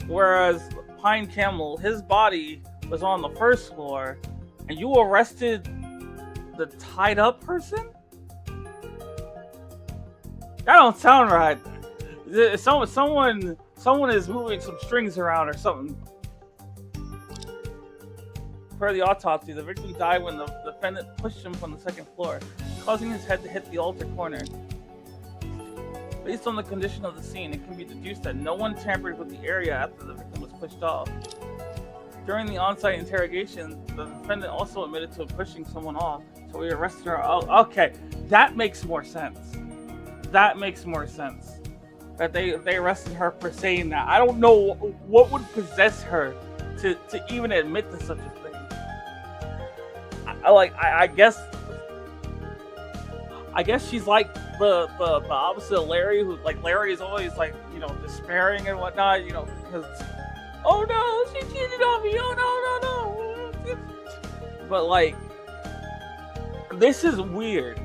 Speaker 1: whereas Pine Camel, his body was on the first floor, and you arrested the tied up person? That don't sound right. Someone is moving some strings around or something. Per the autopsy, the victim died when the defendant pushed him from the second floor, causing his head to hit the altar corner. Based on the condition of the scene, it can be deduced that no one tampered with the area after the victim was pushed off. During the on-site interrogation, the defendant also admitted to pushing someone off, so we arrested her. Oh, okay, that makes more sense. That they arrested her for saying that. I don't know what would possess her to even admit to such a thing. I guess she's like the opposite of Larry, who, like, Larry is always, like, you know, despairing and whatnot, you know, because, oh no, she cheated on me, oh no. But, like, this is weird,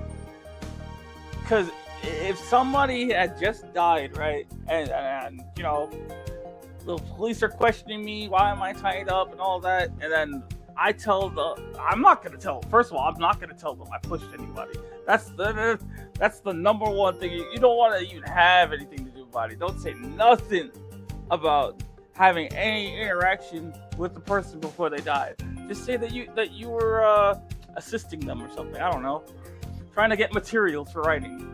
Speaker 1: because if somebody had just died, right, and you know, the police are questioning me, why am I tied up and all that, and then I'm not gonna tell them I pushed anybody. That's the number one thing. You don't want to even have anything to do about it. Don't say nothing about having any interaction with the person before they died. Just say that you were assisting them or something. I don't know, trying to get materials for writing.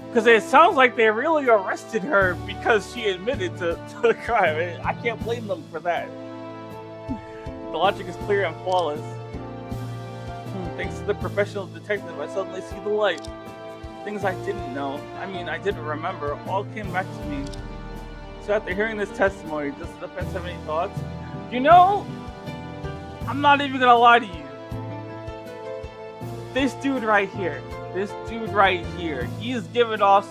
Speaker 1: Because it sounds like they really arrested her because she admitted to the crime. And I can't blame them for that. The logic is clear and flawless. Thanks to the professional detective, I suddenly see the light. Things I didn't know, I didn't remember, all came back to me. So after hearing this testimony, does the defense have any thoughts? You know, I'm not even gonna lie to you. This dude right here, he is giving off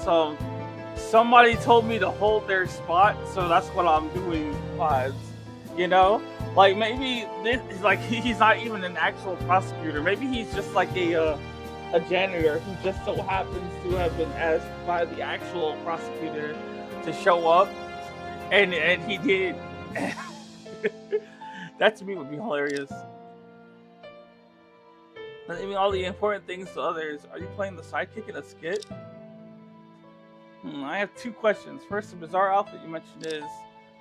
Speaker 1: somebody told me to hold their spot, so that's what I'm doing vibes. You know? Like, maybe he's not even an actual prosecutor. Maybe he's just like a janitor who just so happens to have been asked by the actual prosecutor to show up, and he did. That to me would be hilarious. Naming all the important things to others. Are you playing the sidekick in a skit? I have two questions. First, the bizarre outfit you mentioned is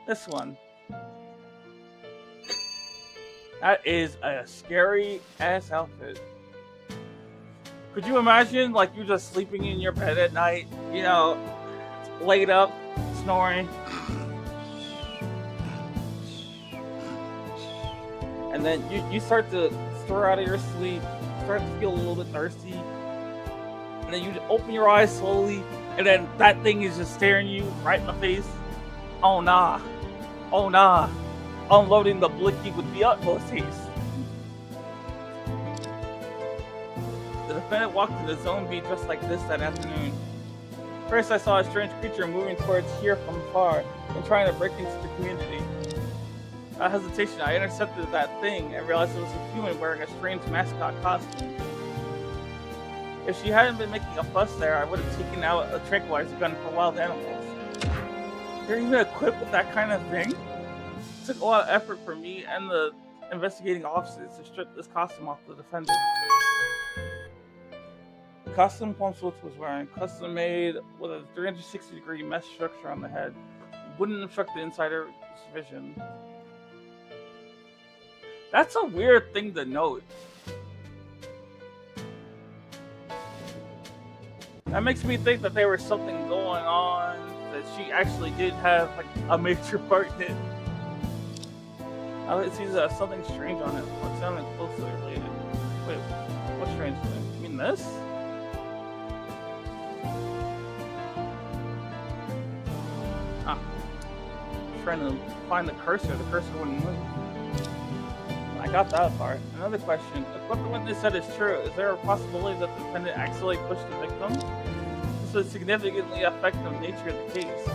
Speaker 1: this one. That is a scary ass outfit. Could you imagine, like, you're just sleeping in your bed at night, you know, laid up, snoring, and then you start to stir out of your sleep, start to feel a little bit thirsty, and then you open your eyes slowly, and then that thing is just staring you right in the face. Oh nah. Unloading the blicky with the utmost haste. The defendant walked into Zone B just like this that afternoon. First, I saw a strange creature moving towards here from far and trying to break into the community. Without hesitation, I intercepted that thing and realized it was a human wearing a strange mascot costume. If she hadn't been making a fuss there, I would have taken out a tranquilizer gun for wild animals. You're even equipped with that kind of thing? It took a lot of effort for me and the investigating officers to strip this costume off the defendant. costume Plum Switch was wearing, custom made with a 360-degree mesh structure on the head, wouldn't obstruct the insider's vision. That's a weird thing to note. That makes me think that there was something going on, that she actually did have like a major part in it. It seems to have something strange on it. What's sounding closely related? Wait, what strange thing? You mean this? Ah. I'm trying to find the cursor. The cursor wouldn't move. I got that part. Another question. If what the witness said is true, is there a possibility that the defendant accidentally pushed the victim? This would significantly affect the nature of the case.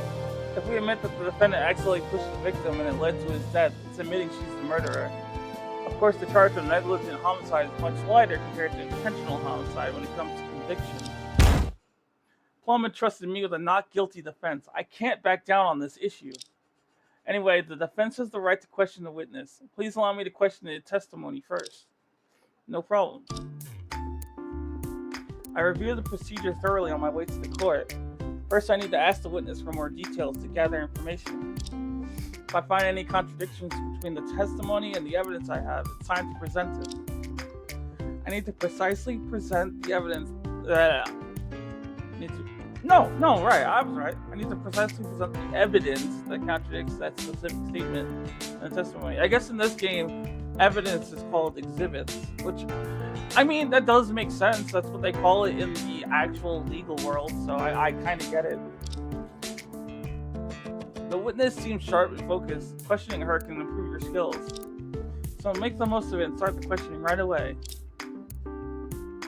Speaker 1: If we admit that the defendant accidentally pushed the victim and it led to his death, it's admitting she's the murderer. Of course, the charge of negligent homicide is much lighter compared to intentional homicide when it comes to conviction. Plum entrusted me with a not guilty defense. I can't back down on this issue. Anyway, the defense has the right to question the witness. Please allow me to question the testimony first. No problem. I reviewed the procedure thoroughly on my way to the court. First, I need to ask the witness for more details to gather information. If I find any contradictions between the testimony and the evidence I have, it's time to present it. I need to precisely present the evidence. Right, I was right. I need to precisely present the evidence that contradicts that specific statement in the testimony. I guess in this game, evidence is called exhibits, which, I mean, that does make sense. That's what they call it in the actual legal world, so I kind of get it. The witness seems sharp and focused. Questioning her can improve your skills. So make the most of it and start the questioning right away.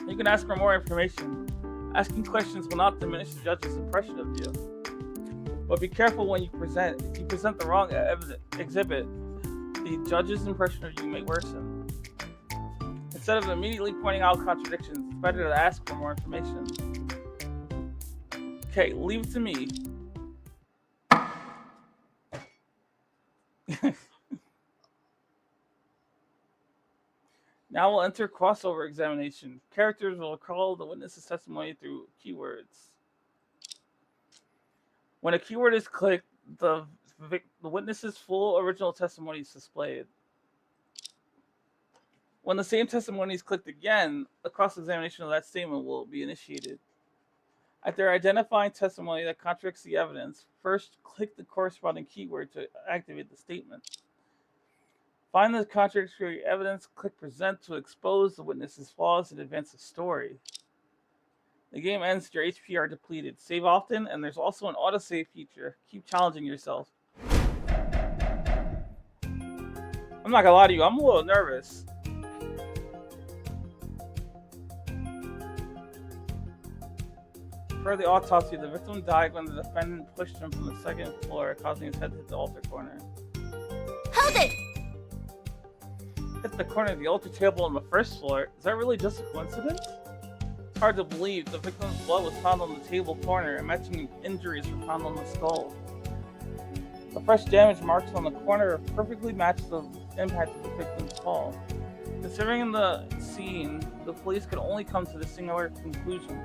Speaker 1: You can ask for more information. Asking questions will not diminish the judge's impression of you. But be careful when you present. If you present the wrong exhibit, the judge's impression of you may worsen. Instead of immediately pointing out contradictions, it's better to ask for more information. Okay, leave it to me. Now we'll enter crossover examination. Characters will recall the witness's testimony through keywords. When a keyword is clicked, the witness's full original testimony is displayed. When the same testimony is clicked again, a cross-examination of that statement will be initiated. After identifying testimony that contradicts the evidence, first click the corresponding keyword to activate the statement. Find the contradictory evidence, click present to expose the witness's flaws and advance the story. The game ends, your HP are depleted. Save often, and there's also an autosave feature. Keep challenging yourself. I'm not gonna lie to you, I'm a little nervous. For the autopsy, the victim died when the defendant pushed him from the second floor, causing his head to hit the altar corner.
Speaker 3: Hold it!
Speaker 1: Hit the corner of the altar table on the first floor. Is that really just a coincidence? It's hard to believe. The victim's blood was found on the table corner, and matching injuries were found on the skull. The fresh damage marks on the corner perfectly match the impact of the victim's fall. Considering the scene, the police could only come to the singular conclusion.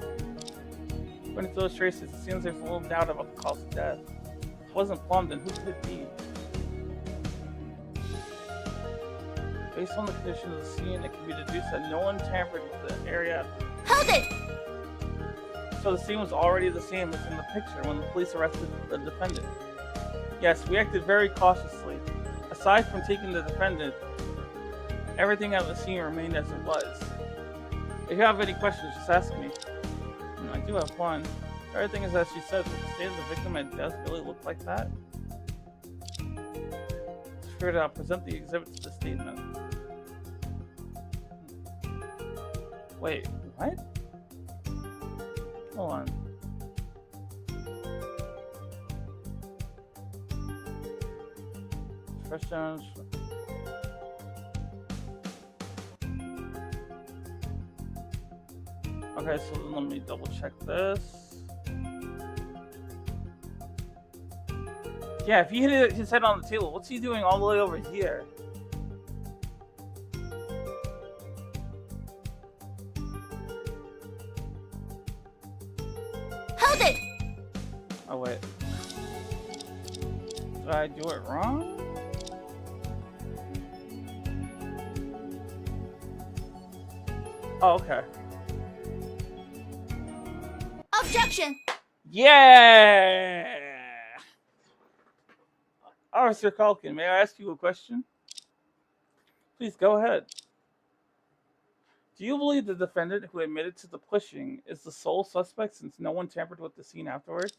Speaker 1: According to those traces, it seems there's little doubt about the cause of death. If it wasn't Plum, then who could it be? Based on the condition of the scene, it can be deduced that no one tampered with the area.
Speaker 3: Hold it!
Speaker 1: So the scene was already the same as in the picture when the police arrested the defendant. Yes, we acted very cautiously. Aside from taking the defendant, everything at the scene remained as it was. If you have any questions, just ask me. I do have one. Everything is as she said, but the state of the victim at death really looked like that. It's fair to present the exhibit to the statement. Wait, what? Hold on. First damage. Okay, so let me double check this. Yeah, if he hit his head on the table, what's he doing all the way over here? Did I do it wrong? Oh, okay.
Speaker 3: Objection!
Speaker 1: Yeah! Officer Culkin, may I ask you a question? Please go ahead. Do you believe the defendant who admitted to the pushing is the sole suspect since no one tampered with the scene afterwards?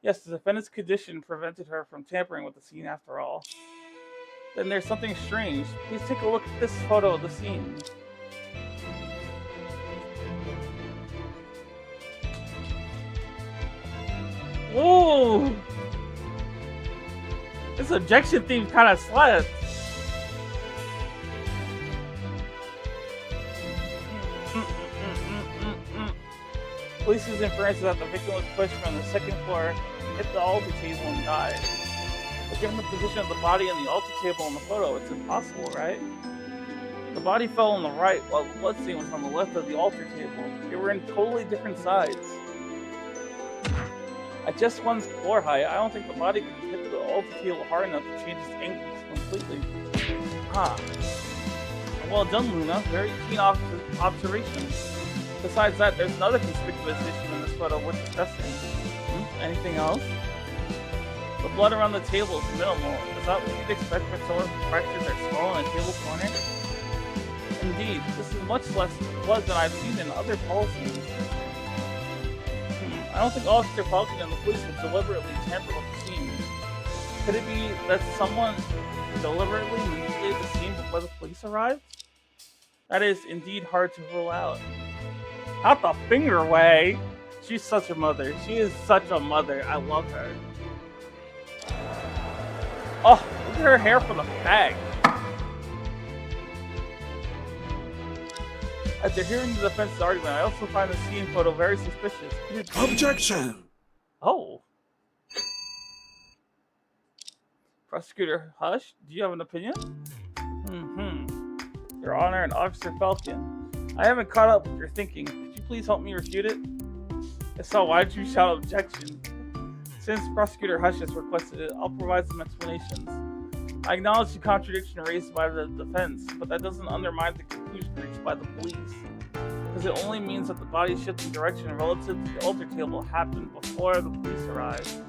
Speaker 1: Yes, the defendant's condition prevented her from tampering with the scene after all. Then there's something strange. Please take a look at this photo of the scene. Whoa! This objection theme kind of slaps. Police's inference is that the victim was pushed from the second floor, hit the altar table, and died. But given the position of the body and the altar table in the photo, it's impossible, right? The body fell on the right, while the blood stain was on the left of the altar table. They were in totally different sides. At just one's floor height, I don't think the body could hit the altar table hard enough to change its angles completely. Ah. Well done, Luna. Very keen observation. Besides that, there's another conspicuous issue in this photo worth discussing. Anything else? The blood around the table is minimal. Is that what you'd expect for sword fractures that swirl in a table corner? Indeed, this is much less blood than I've seen in other fall scenes. I don't think Officer Falcon and the police would deliberately tamper with the scene. Could it be that someone deliberately manipulated the scene before the police arrived? That is indeed hard to rule out. Out the finger way! She's such a mother. She is such a mother. I love her. Oh, look at her hair from the back. After hearing the defense's argument, I also find the scene photo very suspicious.
Speaker 5: Objection!
Speaker 1: Oh. Prosecutor Hush, do you have an opinion? Your Honor and Officer Falcon, I haven't caught up with your thinking. Could you please help me refute it? If so, why did you shout objection? Since Prosecutor Hush has requested it, I'll provide some explanations. I acknowledge the contradiction raised by the defense, but that doesn't undermine the conclusion reached by the police, because it only means that the body's shifting direction relative to the altar table happened before the police arrived.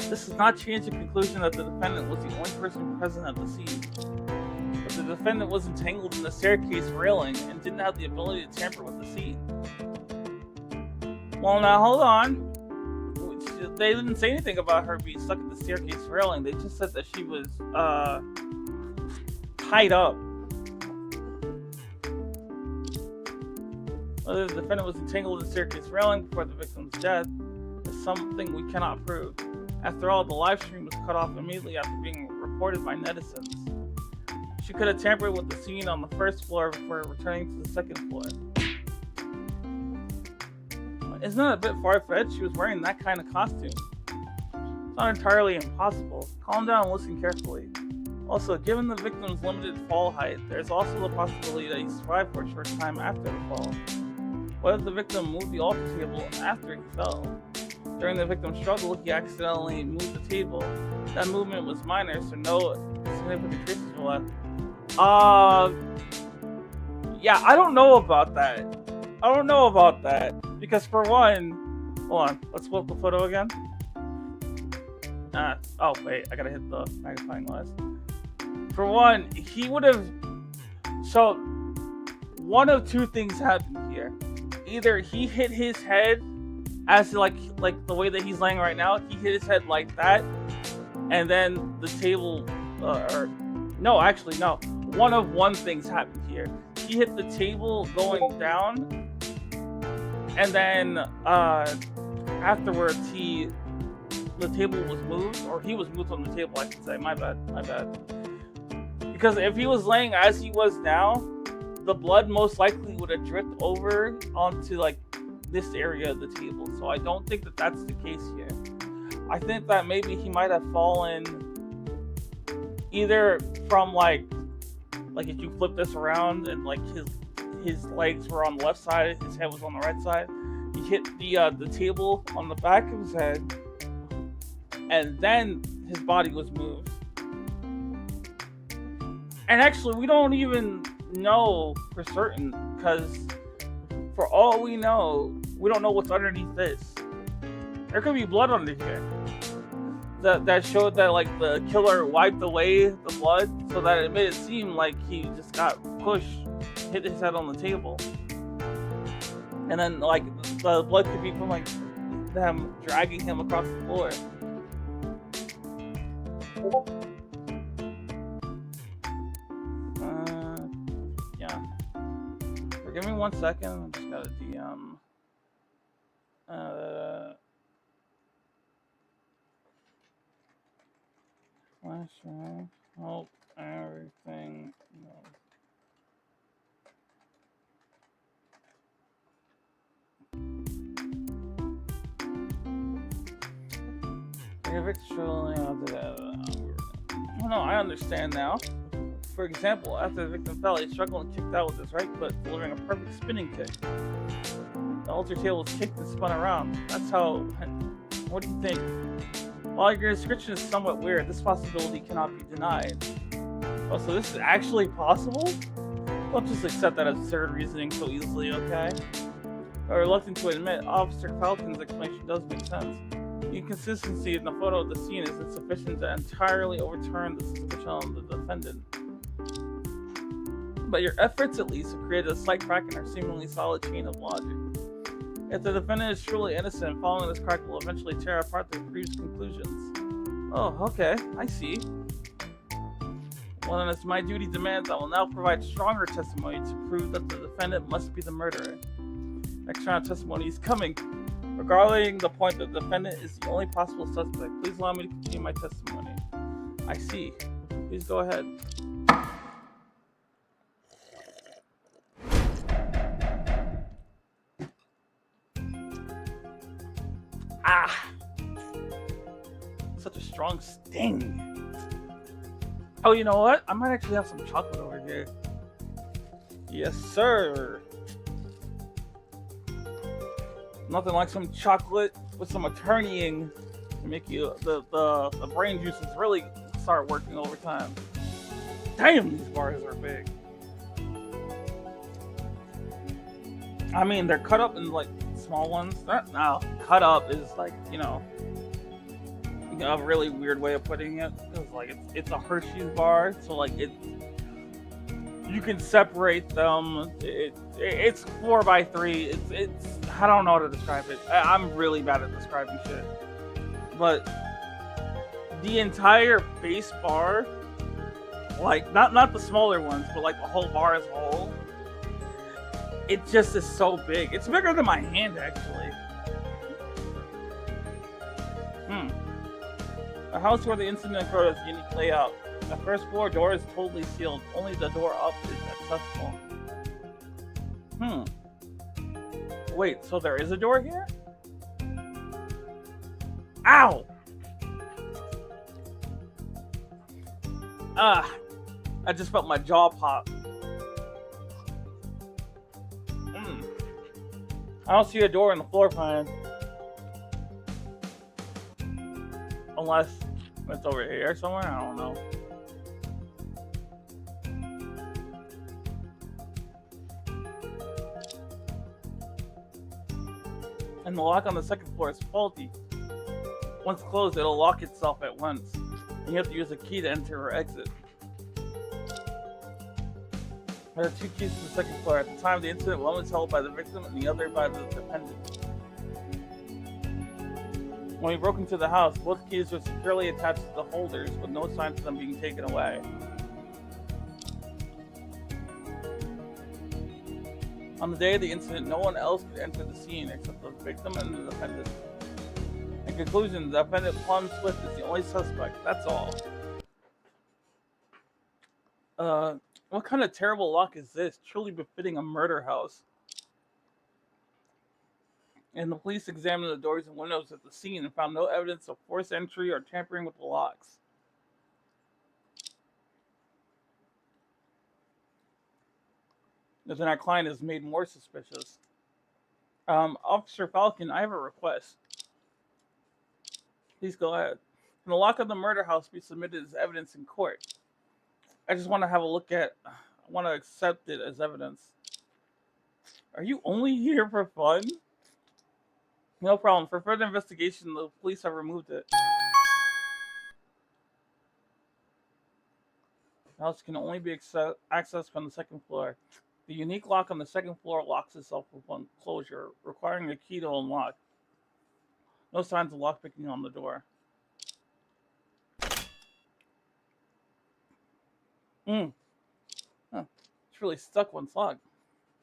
Speaker 1: This does not change the conclusion that the defendant was the only person present at the scene. But the defendant was entangled in the staircase railing and didn't have the ability to tamper with the scene. Well, now hold on. They didn't say anything about her being stuck at the staircase railing. They just said that she was tied up. Whether the defendant was entangled in the staircase railing before the victim's death is something we cannot prove. After all, the live stream was cut off immediately after being reported by netizens. She could have tampered with the scene on the first floor before returning to the second floor. Isn't that a bit far-fetched? She was wearing that kind of costume. It's not entirely impossible. Calm down and listen carefully. Also, given the victim's limited fall height, there's also the possibility that he survived for a short time after the fall. What if the victim moved the altar table after he fell? During the victim's struggle, he accidentally moved the table. That movement was minor, so no significant traces were left. Yeah, I don't know about that. Because for one, hold on, let's flip the photo again. Oh wait, I gotta hit the magnifying glass. For one, he would have. So, one of two things happened here. Either he hit his head as like the way that he's laying right now. He hit his head like that, and then the table. No, actually no. One things happened here. He hit the table going down. And then afterwards, the table was moved, or he was moved on the table, I should say. My bad. Because if he was laying as he was now, the blood most likely would have dripped over onto like this area of the table. So I don't think that that's the case here. I think that maybe he might have fallen either from like if you flip this around and like his legs were on the left side, his head was on the right side. He hit the table on the back of his head, and then his body was moved. And actually, we don't even know for certain, because for all we know, we don't know what's underneath this. There could be blood under here. That showed that like the killer wiped away the blood, so that it made it seem like he just got pushed, hit his head on the table, and then like the blood could be from like them dragging him across the floor. Yeah. Give me 1 second. I just got a DM. Flashlight. Hope everything. No. If it's truly no, I understand now. For example, after the victim fell, he struggled and kicked out with his right foot, delivering a perfect spinning kick. The altar table was kicked and spun around. That's how. What do you think? While your description is somewhat weird, this possibility cannot be denied. Oh, so this is actually possible? Don't just accept that absurd reasoning so easily, okay? I'm reluctant to admit, Officer Falcon's explanation does make sense. The inconsistency in the photo of the scene is insufficient to entirely overturn the suspicion on the defendant. But your efforts, at least, have created a slight crack in our seemingly solid chain of logic. If the defendant is truly innocent, following this crack will eventually tear apart their previous conclusions. Oh, okay, I see. Well, then, as my duty demands, I will now provide stronger testimony to prove that the defendant must be the murderer. Next round of testimony is coming. Regarding the point that the defendant is the only possible suspect, please allow me to continue my testimony. I see. Please go ahead. Ah! Such a strong sting. Oh, you know what? I might actually have some chocolate over here. Yes, sir. Nothing like some chocolate with some attorneying to make you the brain juices really start working over time. Damn, these bars are big. I mean, they're cut up in like small ones. No, cut up is like, you know, a really weird way of putting it. It's like it's a Hershey's bar, so like you can separate them. It's 4x3. It's I don't know how to describe it. I'm really bad at describing shit. But the entire base bar, like not the smaller ones, but like the whole bar as a whole, it just is so big. It's bigger than my hand, actually. The house where the incident occurred has unique layout. The first floor door is totally sealed. Only the door up is accessible. Wait, so there is a door here? Ow! I just felt my jaw pop. I don't see a door in the floor plan. Unless it's over here somewhere, I don't know. And the lock on the second floor is faulty. Once closed, it'll lock itself at once. And you have to use a key to enter or exit. There are 2 keys to the second floor. At the time of the incident, one was held by the victim and the other by the defendant. When we broke into the house, both keys were securely attached to the holders with no signs of them being taken away. On the day of the incident, no one else could enter the scene except the victim and the defendant. In conclusion, the defendant, Plum Swift, is the only suspect. That's all. What kind of terrible lock is this? Truly befitting a murder house. And the police examined the doors and windows at the scene and found no evidence of forced entry or tampering with the locks. Then our client is made more suspicious. Officer Falcon, I have a request. Please go ahead. Can the lock of the murder house be submitted as evidence in court? I just want to have a look at. I want to accept it as evidence. Are you only here for fun? No problem. For further investigation, the police have removed it. The house can only be accessed from the second floor. The unique lock on the second floor locks itself upon closure, requiring a key to unlock. No signs of lockpicking on the door. Huh. It's really stuck when it's locked.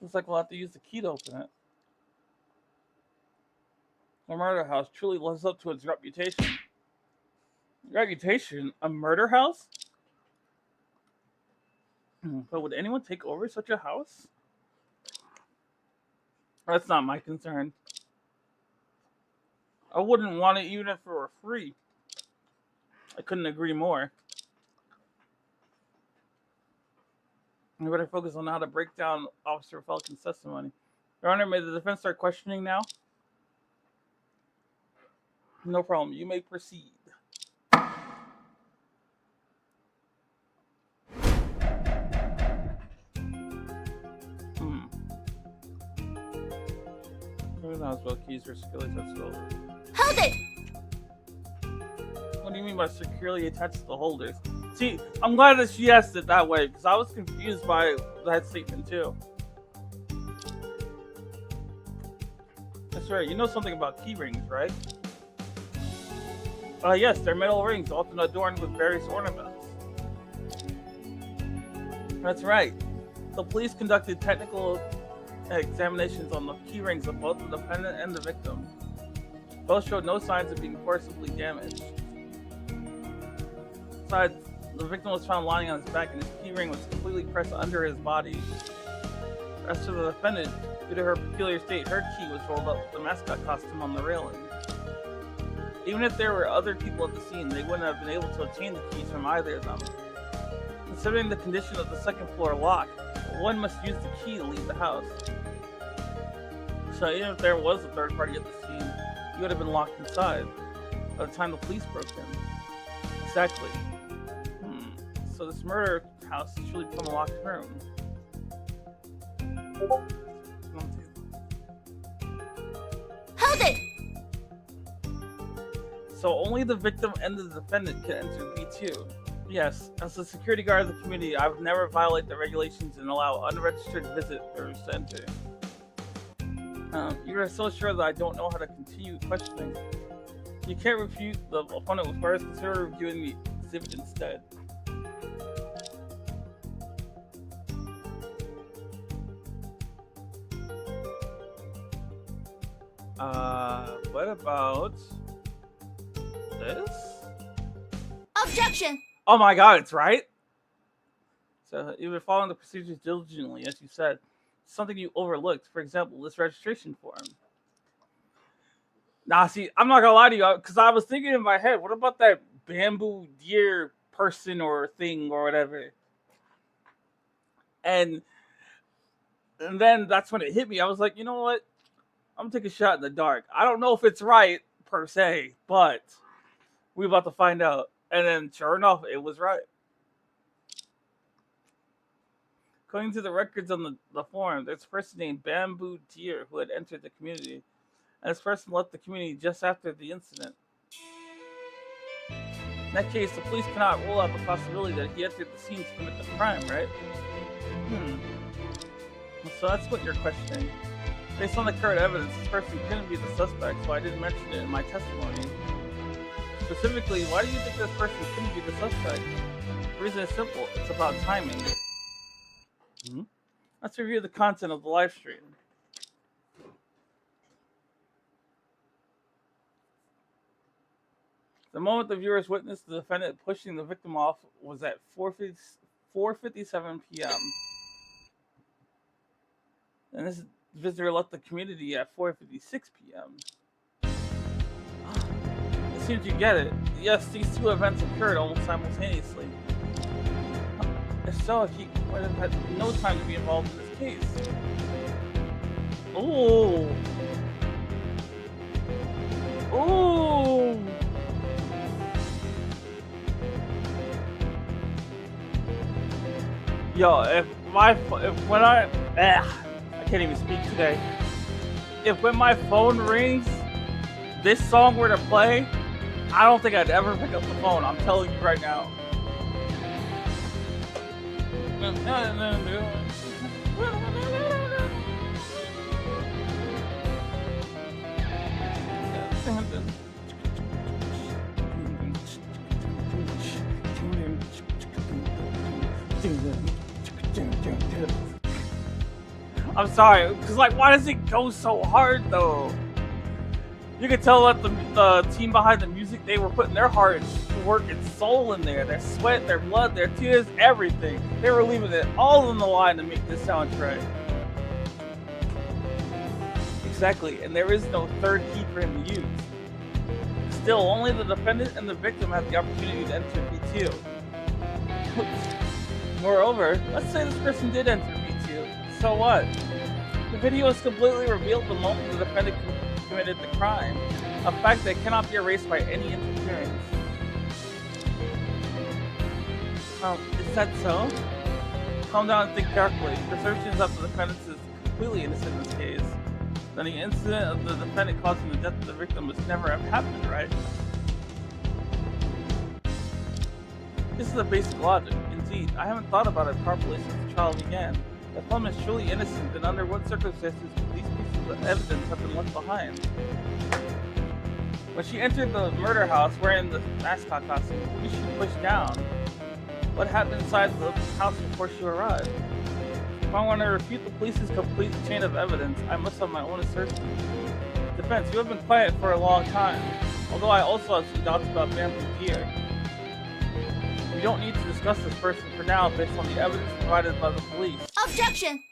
Speaker 1: Looks like we'll have to use the key to open it. The murder house truly lives up to its reputation. Reputation? A murder house? But would anyone take over such a house? That's not my concern. I wouldn't want it even if it were free. I couldn't agree more. We better focus on how to break down Officer Falcon's testimony. Your Honor, may the defense start questioning now? No problem. You may proceed. Keys are securely attached to the holders.
Speaker 3: Hold it!
Speaker 1: What do you mean by securely attached to the holders? See, I'm glad that she asked it that way, because I was confused by that statement too. That's right, you know something about key rings, right? Yes, they're metal rings, often adorned with various ornaments. That's right. The police conducted technical examinations on the key rings of both the defendant and the victim. Both showed no signs of being forcibly damaged. Besides, the victim was found lying on his back and his key ring was completely pressed under his body. As to the defendant, due to her peculiar state, her key was rolled up with the mascot costume on the railing. Even if there were other people at the scene, they wouldn't have been able to obtain the keys from either of them. Considering the condition of the second floor lock, one must use the key to leave the house. So even if there was a third party at the scene, he would have been locked inside by the time the police broke in. Exactly. So this murder house has truly become a locked room.
Speaker 3: Hold it!
Speaker 1: So only the victim and the defendant can enter B2. Yes, as a security guard of the community, I would never violate the regulations and allow unregistered visitors to enter. You are so sure that I don't know how to continue questioning. You can't refute the opponent with first consider reviewing the exhibit instead. What about this?
Speaker 3: Objection!
Speaker 1: Oh my god, it's right? So you've been following the procedures diligently, as you said. Something you overlooked, for example, this registration form. Nah, see, I'm not gonna lie to you, because I was thinking in my head, what about that bamboo deer person or thing or whatever? And then that's when it hit me. I was like, you know what? I'm gonna take a shot in the dark. I don't know if it's right, per se, but we're about to find out. And then, sure enough, it was right. According to the records on the form, there's a person named Bamboo Deer who had entered the community. And this person left the community just after the incident. In that case, the police cannot rule out the possibility that he entered the scene to commit the crime, right? So that's what you're questioning. Based on the current evidence, this person couldn't be the suspect, so I didn't mention it in my testimony. Specifically, why do you think this person couldn't be the suspect? The reason is simple. It's about timing. Let's review the content of the live stream. The moment the viewers witnessed the defendant pushing the victim off was at 4:57 p.m. And this visitor left the community at 4:56 p.m. It seems you get it. Yes, these two events occurred almost simultaneously. If so, he would have had no time to be involved in this case. Ooh. Ooh. Yo, when I can't even speak today. If when my phone rings, this song were to play, I don't think I'd ever pick up the phone. I'm telling you right now. I'm sorry, because like, why does it go so hard though? You could tell that the team behind the music, they were putting their heart and work and soul in there, their sweat, their blood, their tears, everything. They were leaving it all on the line to make this soundtrack. Exactly, and there is no third key for him to use. Still, only the defendant and the victim have the opportunity to enter B2. Moreover, let's say this person did enter B2. So what? The video is completely revealed the moment the defendant committed the crime, a fact that cannot be erased by any interference. Is that so? Calm down and think carefully. Presumptions of the defendant is completely innocent in this case. Then the incident of the defendant causing the death of the victim must never have happened, right? This is a basic logic. Indeed, I haven't thought about it properly since the trial began. If one is truly innocent, then under what circumstances would these pieces of evidence have been left behind? When she entered the murder house wearing the mascot costume, who did she push down? What happened inside the house before she arrived? If I want to refute the police's complete chain of evidence, I must have my own assertion. Defense, you have been quiet for a long time, although I also have some doubts about Bamboo Gear. We don't need to discuss this person for now based on the evidence provided by the police.
Speaker 3: Objection!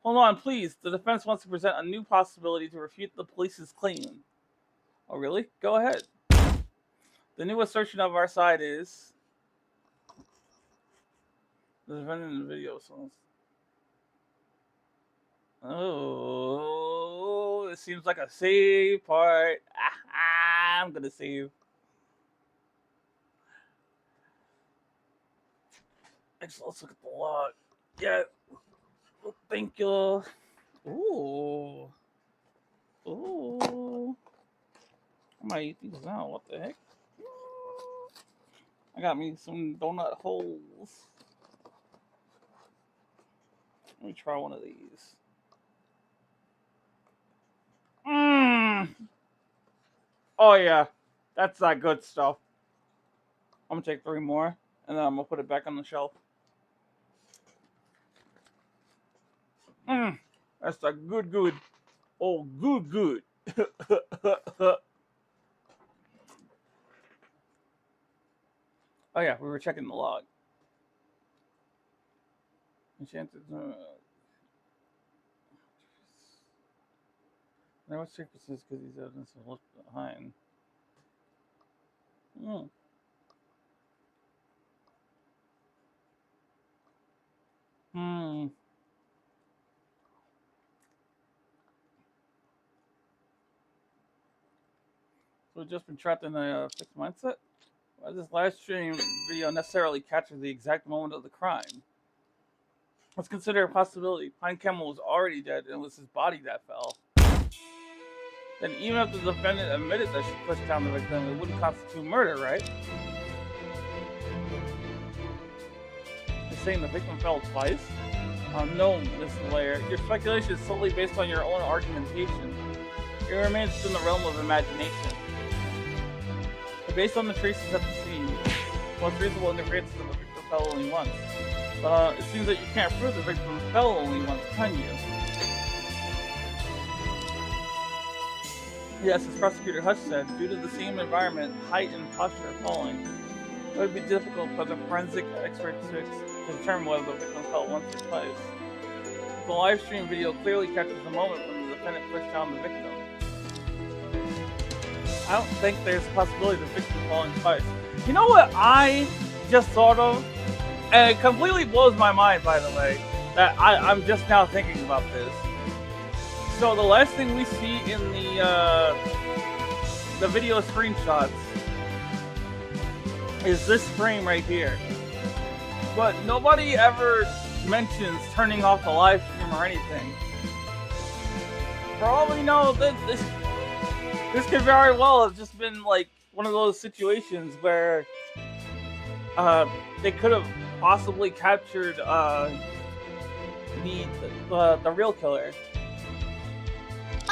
Speaker 1: Hold on, please. The defense wants to present a new possibility to refute the police's claim. Oh, really? Go ahead. The new assertion of our side is... the defendant in the video songs. Oh, it seems like a save part. I'm gonna save. Actually, let's look at the log. Yeah. Well, thank you. Ooh. Ooh. I might eat these now. What the heck? I got me some donut holes. Let me try one of these. Oh yeah, that's that good stuff. I'm gonna take 3 more, and then I'm gonna put it back on the shelf. That's a good. Oh, good. Oh yeah, we were checking the log. Enchanted. There was surfaces because these evidence was left behind. So we've just been trapped in a fixed mindset? Why does this live stream video necessarily capture the exact moment of the crime? Let's consider a possibility. Pine Camel was already dead and it was his body that fell. Then even if the defendant admitted that she pushed down the victim, it wouldn't constitute murder, right? You're saying the victim fell twice? No, Mr. Lair. Your speculation is solely based on your own argumentation. It remains in the realm of imagination. But based on the traces at the scene, the most reasonable inference is that the victim fell only once. But it seems that you can't prove the victim fell only once, can you? Yes, as Prosecutor Hush said, due to the same environment, height, and posture of falling, it would be difficult for the forensic experts to determine whether the victim fell once or twice. The live stream video clearly captures the moment when the defendant pushed down the victim. I don't think there's a possibility of the victim falling twice. You know what I just thought of? And it completely blows my mind, by the way, that I'm just now thinking about this. So the last thing we see in the video screenshots is this frame right here. But nobody ever mentions turning off the live stream or anything. For all we know, this could very well have just been like one of those situations where they could have possibly captured the real killer.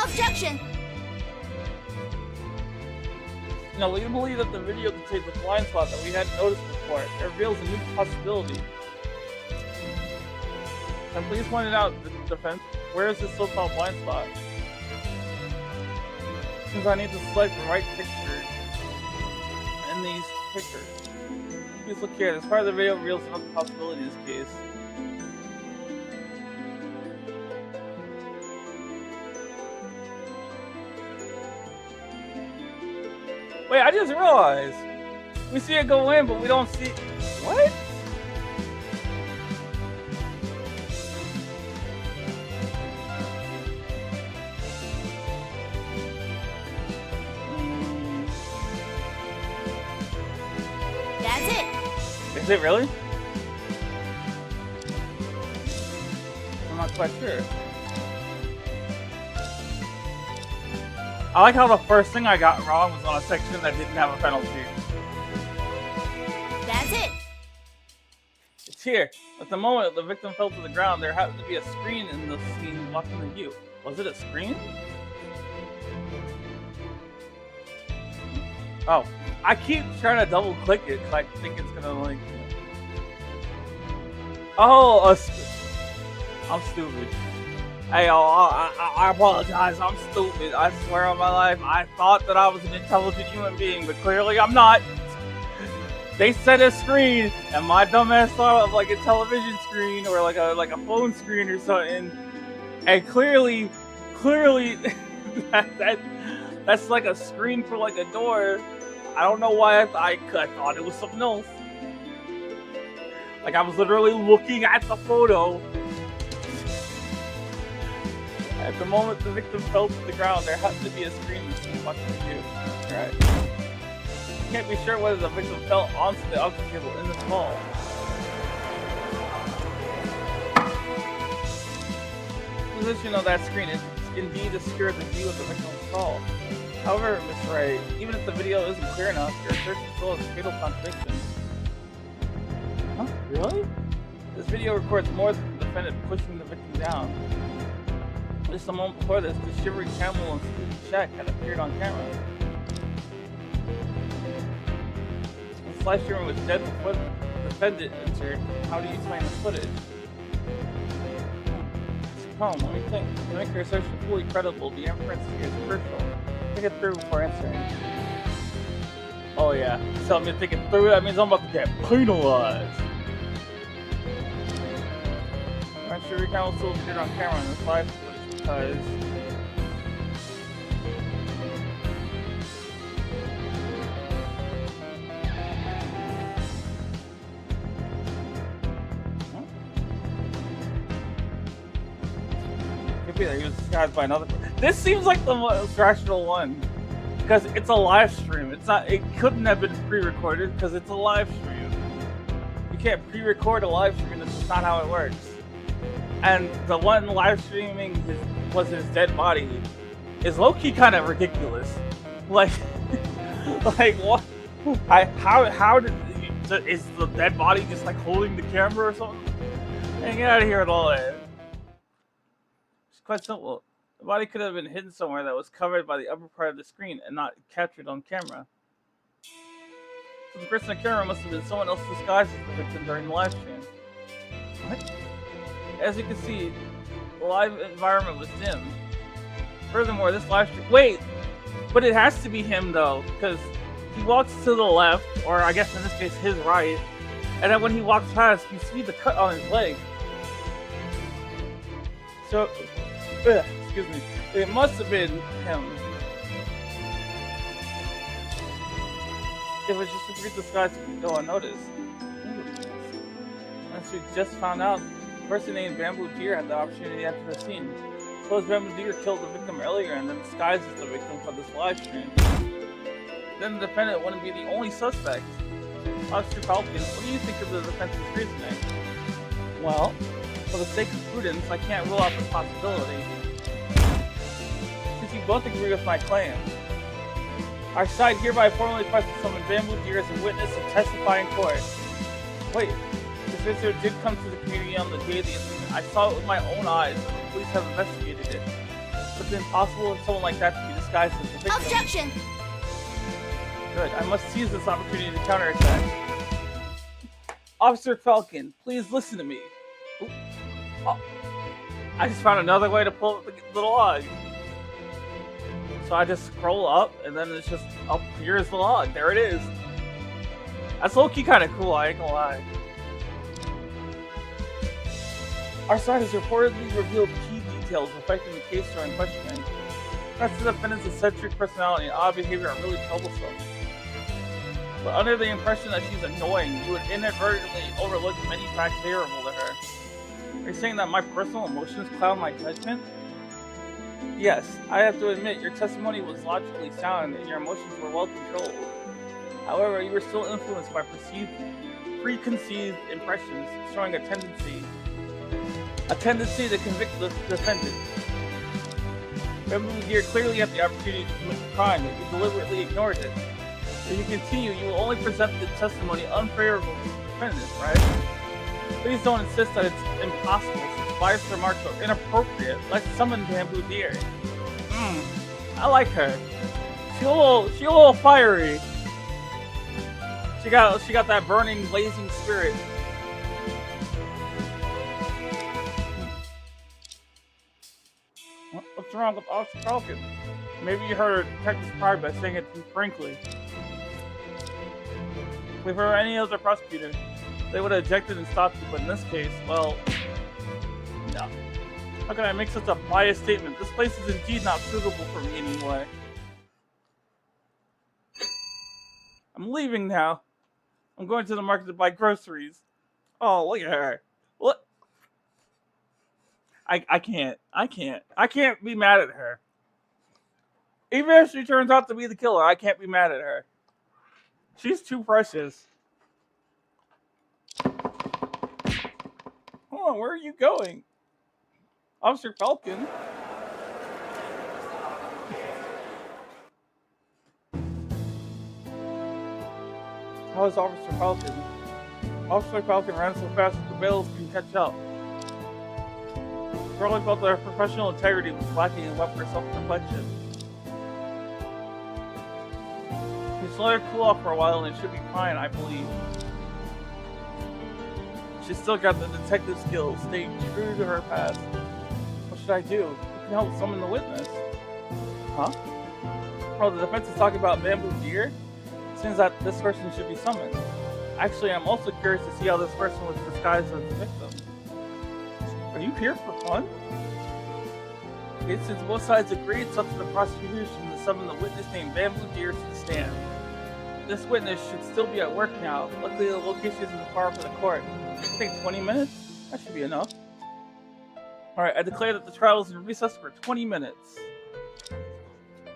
Speaker 3: Objection!
Speaker 1: No, we believe that the video contains a blind spot that we hadn't noticed before. It reveals a new possibility. And please point it out, the defense. Where is this so-called blind spot? Since I need to select the right picture in these pictures. Please look here. This part of the video reveals another possibility in this case. Wait, I just realized. We see it go in, but we don't see... What?
Speaker 3: That's it.
Speaker 1: Is it really? I'm not quite sure. I like how the first thing I got wrong was on a section that didn't have a penalty.
Speaker 3: That's it.
Speaker 1: It's here. At the moment the victim fell to the ground, there happened to be a screen in the scene blocking the view. Was it a screen? Oh. I keep trying to double click it because I think it's gonna like... Oh, I'm stupid. Hey, I apologize. I'm stupid. I swear on my life, I thought that I was an intelligent human being, but clearly I'm not. They said a screen, and my dumbass thought of like a television screen or like a phone screen or something. And clearly, that's like a screen for like a door. I don't know why I thought it was something else. Like I was literally looking at the photo. At the moment the victim fell to the ground, there had to be a screen that was watching the view. Right. I can't be sure whether the victim fell onto the object table in this fall. The position of that screen is indeed obscured the view of the victim's fall. However, Miss Ray, even if the video isn't clear enough, your assertion still has a fatal contradiction. Huh? Really? This video records more than the defendant pushing the victim down. Just a moment before this, the shivering camel and Stevie Shack had appeared on camera. The live streamer was dead before the defendant entered. How do you explain the footage? It's a problem. Let me think. To make your assertion fully credible, the inference here is crucial. Think it through before answering. Oh yeah. Tell me to think it through, that means I'm about to get penalized. I'm sure your camel still appeared on camera in this live footage. Because could be that he was disguised by another person. This seems like the most rational one. Because it's a live stream. It couldn't have been pre-recorded because it's a live stream. You can't pre-record a live stream, that's just not how it works. And the one live streaming was his dead body is low-key kind of ridiculous. Like, like what? How did is the dead body just like holding the camera or something? Man, get out of here with all that. It's quite simple. The body could have been hidden somewhere that was covered by the upper part of the screen and not captured on camera. So the person on camera must have been someone else disguised as the victim during the live stream. What? As you can see, the live environment was dim. Furthermore, this live stream... Wait! But it has to be him, though, because he walks to the left, or I guess in this case, his right, and then when he walks past, you see the cut on his leg. So... excuse me. It must have been him. It was just a brief disguise to go unnoticed. As we just found out, a person named Bamboo Deer had the opportunity to enter the scene. Suppose Bamboo Deer killed the victim earlier and then disguised as the victim for this live stream. Then the defendant wouldn't be the only suspect. Officer Falcon, what do you think of the defense's reasoning? Well, for the sake of prudence, I can't rule out this possibility. Since you both agree with my claim, our side hereby formally requests to summon Bamboo Deer as a witness and testify in court. Wait, this visitor did come to the community on the day of the incident. I saw it with my own eyes, and the police have investigated it. But it's impossible for someone like that to be disguised as the victim.
Speaker 3: Objection!
Speaker 1: Good, I must seize this opportunity to counterattack. Officer Falcon, please listen to me. Oh, I just found another way to pull up the log. So I just scroll up, and then it's just, oh, here's the log. There it is. That's low-key kind of cool, I ain't gonna lie. Our side has reportedly revealed key details affecting the case during questioning. That's the defendant's eccentric personality and odd behavior are really troublesome. But under the impression that she's annoying, you would inadvertently overlook many facts favorable to her. Are you saying that my personal emotions cloud my judgment? Yes, I have to admit your testimony was logically sound and your emotions were well controlled. However, you were still influenced by preconceived impressions, showing a tendency to convict the defendant. Bamboo Deer clearly had the opportunity to commit the crime, but you deliberately ignored it. If you continue, you will only present the testimony unfavorable to the defendant, right? Please don't insist that it's impossible, since biased remarks are inappropriate. Let's summon Bamboo Deer. I like her. She's a little fiery. She got that burning, blazing spirit. What's wrong with Officer Falcon? Maybe you hurt her detective's pride by saying it too frankly. If we were any other prosecutor, they would have objected and stopped you, but in this case, well, no. How can I make such a biased statement? This place is indeed not suitable for me anyway. I'm leaving now. I'm going to the market to buy groceries. Oh, look at her. What? I can't be mad at her. Even if she turns out to be the killer, I can't be mad at her. She's too precious. Hold on, where are you going? Officer Falcon? How is Officer Falcon? Officer Falcon ran so fast that the bailiffs can catch up. Probably felt that her professional integrity was lacking and left for self-reflection. Just let her cool off for a while and it should be fine, I believe. She's still got the detective skills, staying true to her past. What should I do? You can help summon the witness. Huh? Oh, the defense is talking about Bamboo Deer? It seems that this person should be summoned. Actually, I'm also curious to see how this person was disguised as the victim. Are you here for fun? Okay, since both sides agreed, it's up to the prosecution to summon the witness named Bamboo Deer to the stand. This witness should still be at work now. Luckily, the location isn't far from the court. It'll take 20 minutes? That should be enough. Alright, I declare that the trial is in recess for 20 minutes.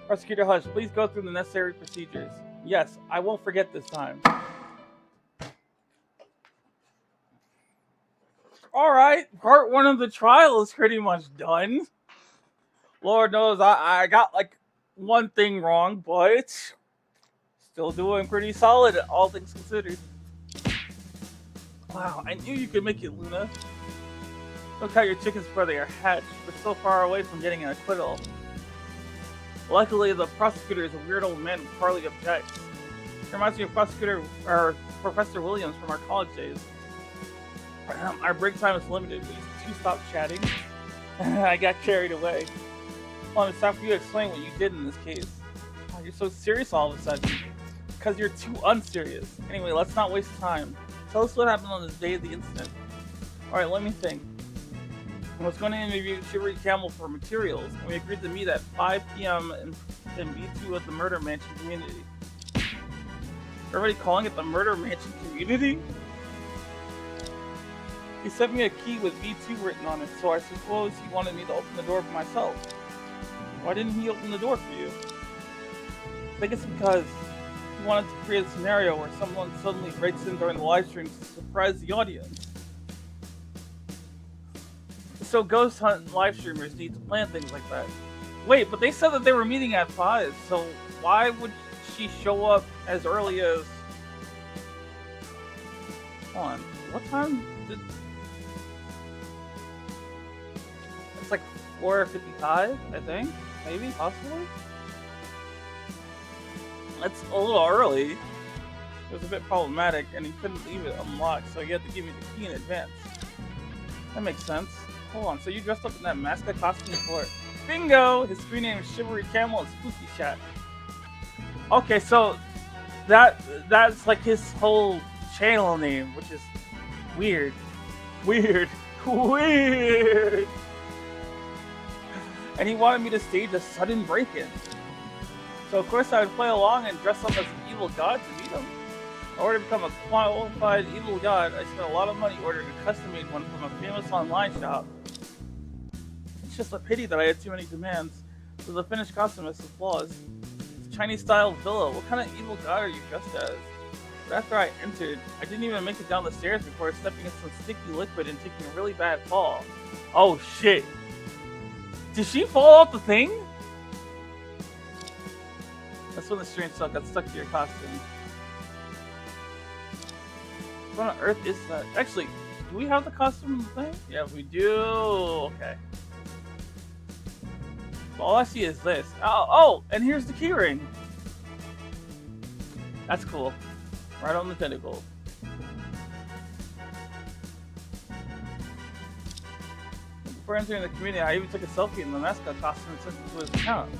Speaker 1: Prosecutor Hush, please go through the necessary procedures. Yes, I won't forget this time. Alright, part 1 of the trial is pretty much done. Lord knows I got like one thing wrong, but still doing pretty solid, all things considered. Wow, I knew you could make it, Luna. Look how your chickens before they are hatched. We're so far away from getting an acquittal. Luckily, the prosecutor is a weird old man who hardly objects. He reminds me of Professor Williams from our college days. Our break time is limited. Will you two stop chatting? I got carried away. Well, it's time for you to explain what you did in this case. Oh, you're so serious all of a sudden. Because you're too unserious. Anyway, let's not waste time. Tell us what happened on this day of the incident. Alright, let me think. I was going to interview Shivery Camel for materials, and we agreed to meet at 5 p.m. in B2 at the Murder Mansion community. Everybody calling it the Murder Mansion community? He sent me a key with B2 written on it, so I suppose he wanted me to open the door for myself. Why didn't he open the door for you? I think it's because he wanted to create a scenario where someone suddenly breaks in during the live stream to surprise the audience. So ghost hunt live streamers need to plan things like that. Wait, but they said that they were meeting at 5, so why would she show up as early as... Hold on, what time did... It's like 4:55, I think? Maybe, possibly? That's a little early. It was a bit problematic, and he couldn't leave it unlocked, so he had to give me the key in advance. That makes sense. Hold on, so you dressed up in that mascot costume for it? Bingo! His screen name is Shivery Camel and Spooky Chat. Okay, so that's like his whole channel name, which is weird. Weird. Weird! And he wanted me to stage a sudden break-in. So of course I would play along and dress up as an evil god to meet him. In order to become a qualified evil god, I spent a lot of money ordering a custom-made one from a famous online shop. It's just a pity that I had too many demands, so the finished costume has some flaws. It's a Chinese-style villa. What kind of evil god are you dressed as? But after I entered, I didn't even make it down the stairs before stepping in some sticky liquid and taking a really bad fall. Oh shit! Did she fall off the thing? That's when the strange stuff got stuck to your costume. What on earth is that? Actually, do we have the costume thing? Yeah, we do. Okay. Well, all I see is this. Oh, and here's the keyring. That's cool. Right on the tentacle. Before entering the community, I even took a selfie in the mascot costume and sent it to his account.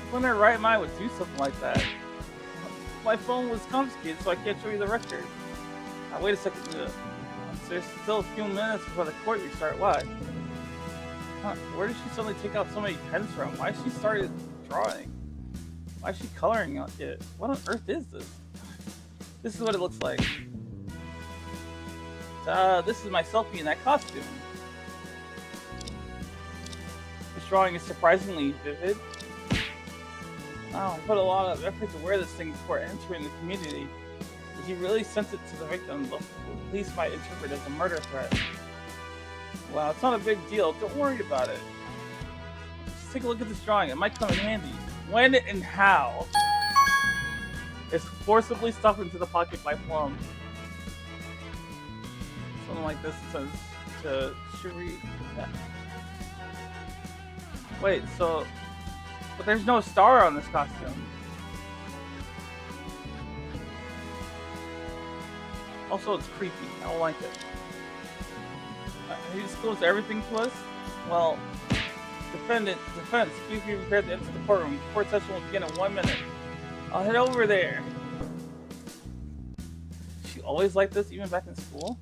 Speaker 1: When their right mind would do something like that. My phone was confiscated, so I can't show you the record. Now, wait a second. There's still a few minutes before the court restart. Why? Huh, where did she suddenly take out so many pens from? Why she started drawing? Why is she coloring it? What on earth is this? This is what it looks like. This is my selfie in that costume. This drawing is surprisingly vivid. Wow, I put a lot of effort to wear this thing before entering the community. He really sent it to the victim. The police might interpret it as a murder threat. Wow, it's not a big deal. Don't worry about it. Just take a look at this drawing. It might come in handy. When and how? It's forcibly stuffed into the pocket by Plum. Something like this says to Cherie. Yeah. Wait, so... But there's no star on this costume. Also, it's creepy. I don't like it. He disclosed everything to us? Well, defense, please be prepared to enter the courtroom. Court session will begin in 1 minute. I'll head over there. She always like this, even back in school?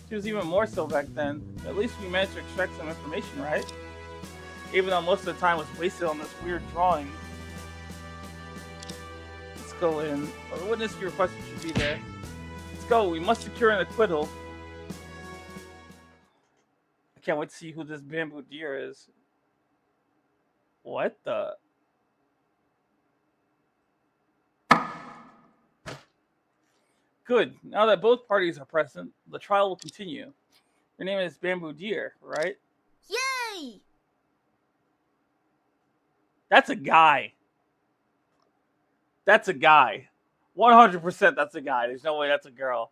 Speaker 1: She was even more so back then. At least we managed to extract some information, right? Even though most of the time was wasted on this weird drawing. Let's go in. Well, the witness you requested should be there. Let's go. We must secure an acquittal. I can't wait to see who this bamboo deer is. What the? Good. Now that both parties are present, the trial will continue. Your name is Bamboo Deer, right?
Speaker 3: Yay!
Speaker 1: That's a guy. That's a guy. 100% that's a guy. There's no way that's a girl.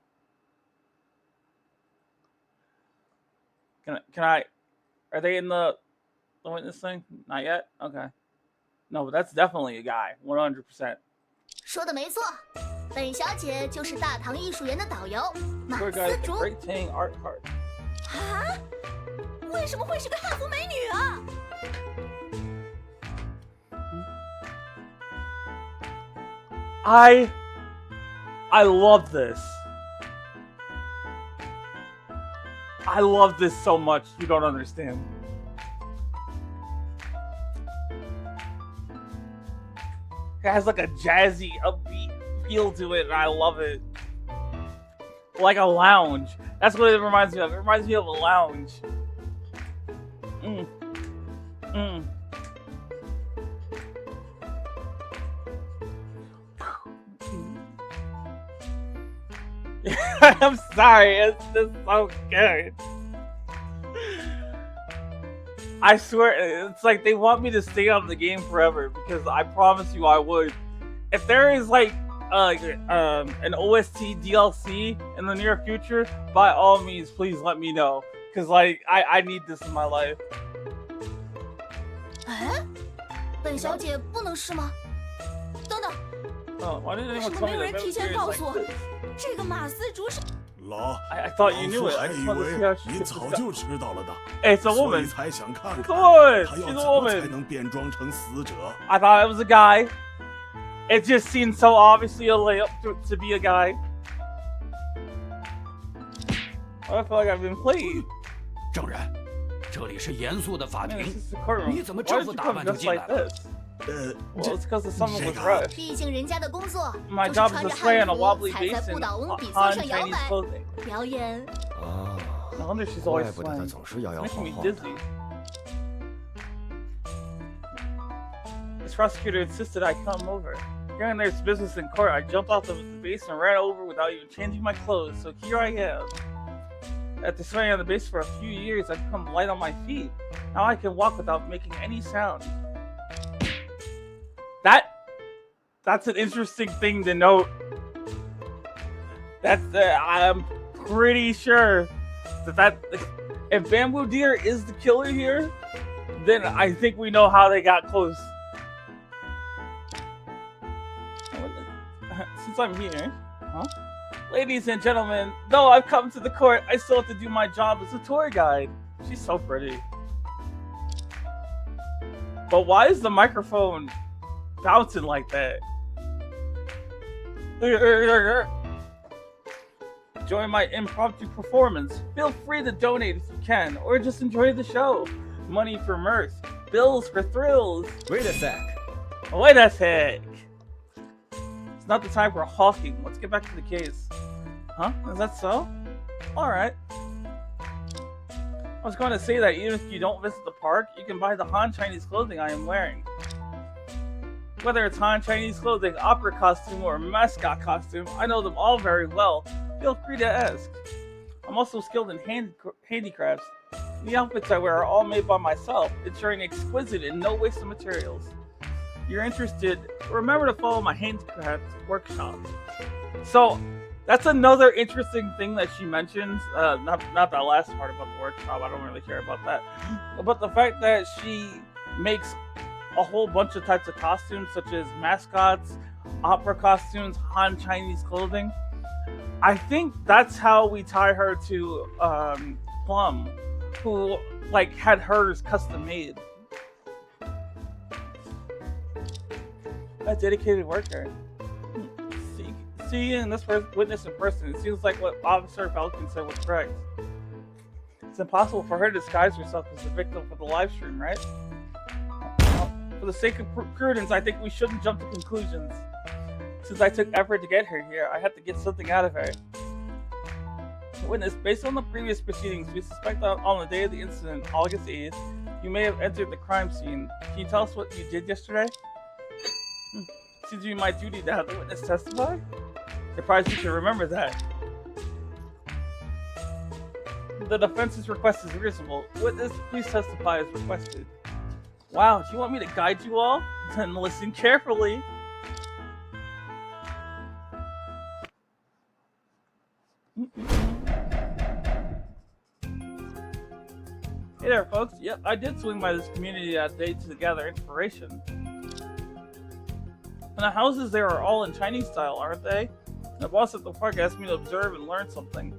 Speaker 1: Can I... Are they in the witness thing? Not yet? Okay. No, but that's definitely a guy. 100%.
Speaker 3: 说的没错，本小姐就是大唐艺术园的导游马思竹。
Speaker 1: Great Tang Art Card.
Speaker 3: 啊？为什么会是个汉服美女啊？
Speaker 1: I love this. I love this so much. You don't understand. It has like a jazzy, upbeat feel to it, and I love it. Like a lounge. That's what it reminds me of. It reminds me of a lounge. I'm sorry, it's just so good. I swear, it's like they want me to stay on the game forever because I promise you I would. If there is like an OST DLC in the near future, by all means, please let me know. Because like I need this in my life.
Speaker 3: 哎，本小姐不能试吗？等等，为什么没有人提前告诉我？这个马斯竹是？
Speaker 5: 老，
Speaker 1: I thought you knew it.
Speaker 5: 还以为你早就知道了的。
Speaker 1: It's a
Speaker 5: 所以
Speaker 1: woman.
Speaker 5: 才想看看
Speaker 1: Good.
Speaker 5: 他
Speaker 1: She's
Speaker 5: 要
Speaker 1: a
Speaker 5: 怎么才
Speaker 1: woman.
Speaker 5: 能变装成死者。
Speaker 1: I thought it was a guy. It just seemed so obviously a layup to be a guy. I feel like I've been played.
Speaker 4: 证人，这里是严肃的法
Speaker 1: Man,
Speaker 4: 庭，
Speaker 1: this is the courtroom.
Speaker 4: 你怎么
Speaker 1: Why
Speaker 4: 这
Speaker 1: did
Speaker 4: 副
Speaker 1: you
Speaker 4: 打
Speaker 1: come
Speaker 4: 扮就
Speaker 1: just
Speaker 4: 进来
Speaker 1: like
Speaker 4: 了？
Speaker 1: this? Well, it's because the summer was rushed.
Speaker 3: 毕竟人家的工作
Speaker 1: My
Speaker 3: 就是
Speaker 1: job
Speaker 3: 穿
Speaker 1: is
Speaker 3: 着
Speaker 1: to sway
Speaker 3: 汉
Speaker 1: on a
Speaker 3: 服
Speaker 1: wobbly
Speaker 3: 踩在
Speaker 1: bass
Speaker 3: 不
Speaker 1: in
Speaker 3: 倒翁比
Speaker 1: Han
Speaker 3: 赛上摇
Speaker 1: Chinese
Speaker 3: 摆
Speaker 1: clothing.
Speaker 3: 表演。
Speaker 2: 啊，
Speaker 1: No wonder she's
Speaker 2: 怪
Speaker 1: always
Speaker 2: 不得他
Speaker 1: flying.
Speaker 2: 总是摇摇
Speaker 1: Making
Speaker 2: 晃
Speaker 1: me
Speaker 2: 晃的。
Speaker 1: dizzy. This prosecutor insisted I come over. Hearing there's business in court, I jumped off the base and ran over without even changing my clothes, so here I am. After swaying on the base for a few years, I've become light on my feet. Now I can walk without making any sound. That's an interesting thing to note. I'm pretty sure that if Bamboo Deer is the killer here, then I think we know how they got close. Since I'm here, huh? Ladies and gentlemen, though I've come to the court, I still have to do my job as a tour guide. She's so pretty. But why is the microphone bouncing like that? Join my impromptu performance. Feel free to donate if you can, or just enjoy the show. Money for mirth, bills for thrills.
Speaker 2: Wait a sec.
Speaker 1: Wait a sec. It's not the time for hawking. Let's get back to the case. Huh? Is that so? Alright. I was going to say that even if you don't visit the park, you can buy the Han Chinese clothing I am wearing. Whether it's Han Chinese clothing, opera costume, or mascot costume, I know them all very well. Feel free to ask. I'm also skilled in handicrafts. The outfits I wear are all made by myself, ensuring exquisite and no waste of materials. If you're interested, remember to follow my handicraft workshop. So, that's another interesting thing that she mentions. Not that last part about the workshop, I don't really care about that. But the fact that she makes a whole bunch of types of costumes, such as mascots, opera costumes, Han Chinese clothing. I think that's how we tie her to Plum, who like had hers custom made. A dedicated worker. Seeing this witness in person, it seems like what Officer Falcon said was correct. It's impossible for her to disguise herself as the victim for the live stream, right? Well, for the sake of prudence, I think we shouldn't jump to conclusions. Since I took effort to get her here, I had to get something out of her. Witness, based on the previous proceedings, we suspect that on the day of the incident, August 8th, you may have entered the crime scene. Can you tell us what you did yesterday? Seems to be my duty to have the witness testify? Surprised you can remember that. The defense's request is reasonable. Witness, please testify as requested. Wow, do you want me to guide you all? Then listen carefully. Hey there, folks. Yep, I did swing by this community that day to gather inspiration. And the houses there are all in Chinese style, aren't they? The boss at the park asked me to observe and learn something.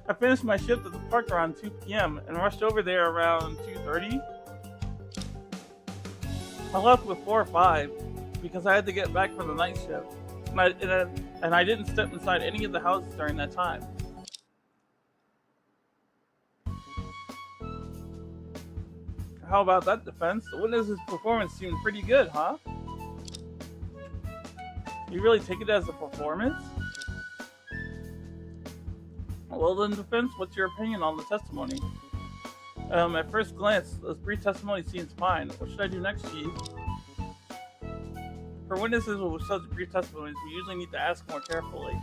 Speaker 1: I finished my shift at the park around 2 p.m. and rushed over there around 2:30. I left with 4 or 5 because I had to get back for the night shift. And I didn't step inside any of the houses during that time. How about that defense? The witness's performance seemed pretty good, huh? You really take it as a performance? Well then, defense, what's your opinion on the testimony? At first glance, this brief testimony seems fine. What should I do next, Chief? For witnesses with such brief testimonies, we usually need to ask more carefully.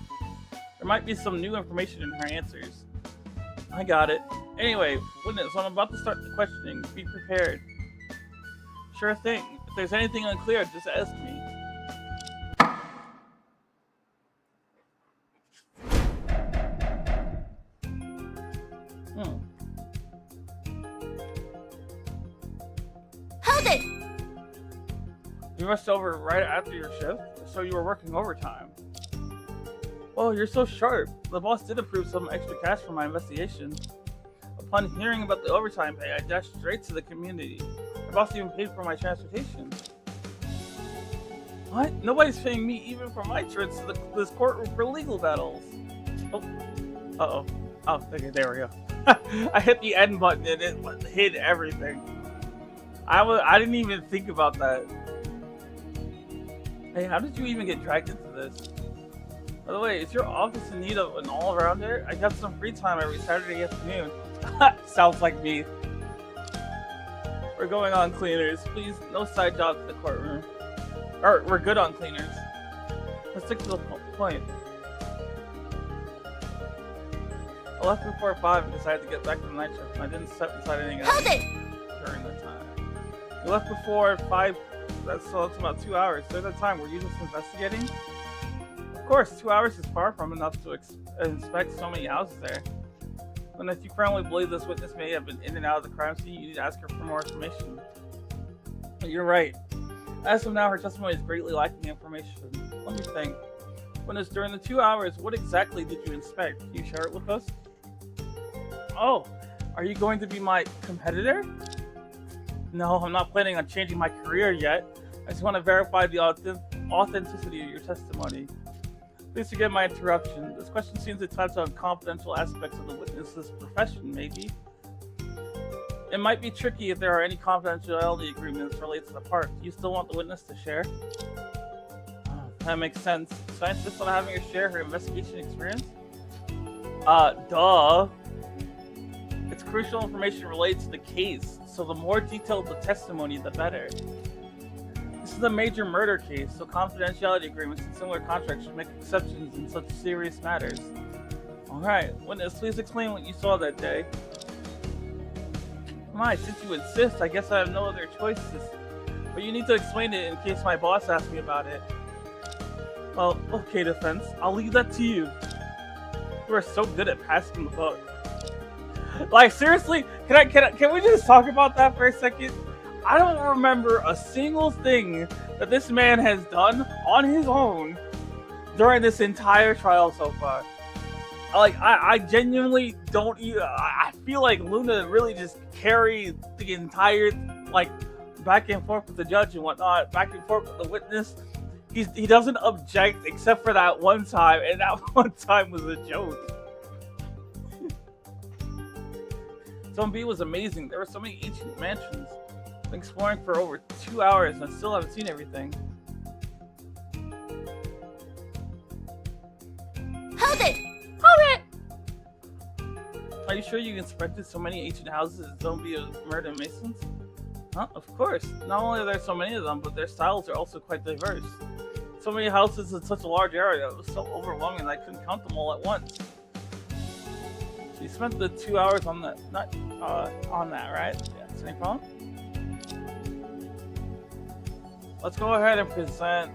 Speaker 1: There might be some new information in her answers. I got it. Anyway, witness, I'm about to start the questioning. Be prepared. Sure thing. If there's anything unclear, just ask me.
Speaker 3: Hold it!
Speaker 1: You rushed over right after your shift, so you were working overtime. Oh, you're so sharp. The boss did approve some extra cash for my investigation. Upon hearing about the overtime pay, I dashed straight to the community. My boss even paid for my transportation. What? Nobody's paying me even for my trips to this courtroom for legal battles. Oh. Uh-oh. Oh, okay, there we go. I hit the end button and it hid everything. I didn't even think about that. Hey, how did you even get dragged into this? By the way, is your office in need of an all-arounder? I got some free time every Saturday afternoon. Sounds like me. We're going on cleaners. Please, no side jobs in the courtroom. Or, we're good on cleaners. Let's stick to the point. I left before 5 and decided to get back to the night shift. I didn't step inside anything else during that time. You left before 5, that's about 2 hours. During that time, were you just investigating? Of course, 2 hours is far from enough to inspect so many houses there. And if you firmly believe this witness may have been in and out of the crime scene, you need to ask her for more information. But you're right. As of now, her testimony is greatly lacking information. Let me think. Witness, during the 2 hours, what exactly did you inspect? Can you share it with us? Oh, are you going to be my competitor? No, I'm not planning on changing my career yet. I just want to verify the authenticity of your testimony. Please forgive my interruption. This question seems to touch on confidential aspects of the witness's profession, maybe. It might be tricky if there are any confidentiality agreements related to the part. Do you still want the witness to share? Oh, that makes sense. So I insist on having her share her investigation experience? Duh. It's crucial information related to the case, so the more detailed the testimony, the better. This is a major murder case, so confidentiality agreements and similar contracts should make exceptions in such serious matters. Alright, witness, please explain what you saw that day. Since you insist, I guess I have no other choices. But you need to explain it in case my boss asks me about it. Well, okay, defense. I'll leave that to you. You are so good at passing the buck. Like, seriously, can we just talk about that for a second? I don't remember a single thing that this man has done on his own during this entire trial so far. Like, I genuinely don't even, I feel like Luna really just carried the entire, like, back and forth with the judge and whatnot, back and forth with the witness. He doesn't object except for that one time, and that one time was a joke. Zone B was amazing. There were so many ancient mansions. I've been exploring for over 2 hours and I still haven't seen everything.
Speaker 3: Hold it!
Speaker 1: Are you sure you inspected so many ancient houses in Zone B of Murder Masons? Huh? Of course. Not only are there so many of them, but their styles are also quite diverse. So many houses in such a large area, it was so overwhelming that I couldn't count them all at once. So you spent the 2 hours on that, on that, right? Yeah, is there any problem? Let's go ahead and present...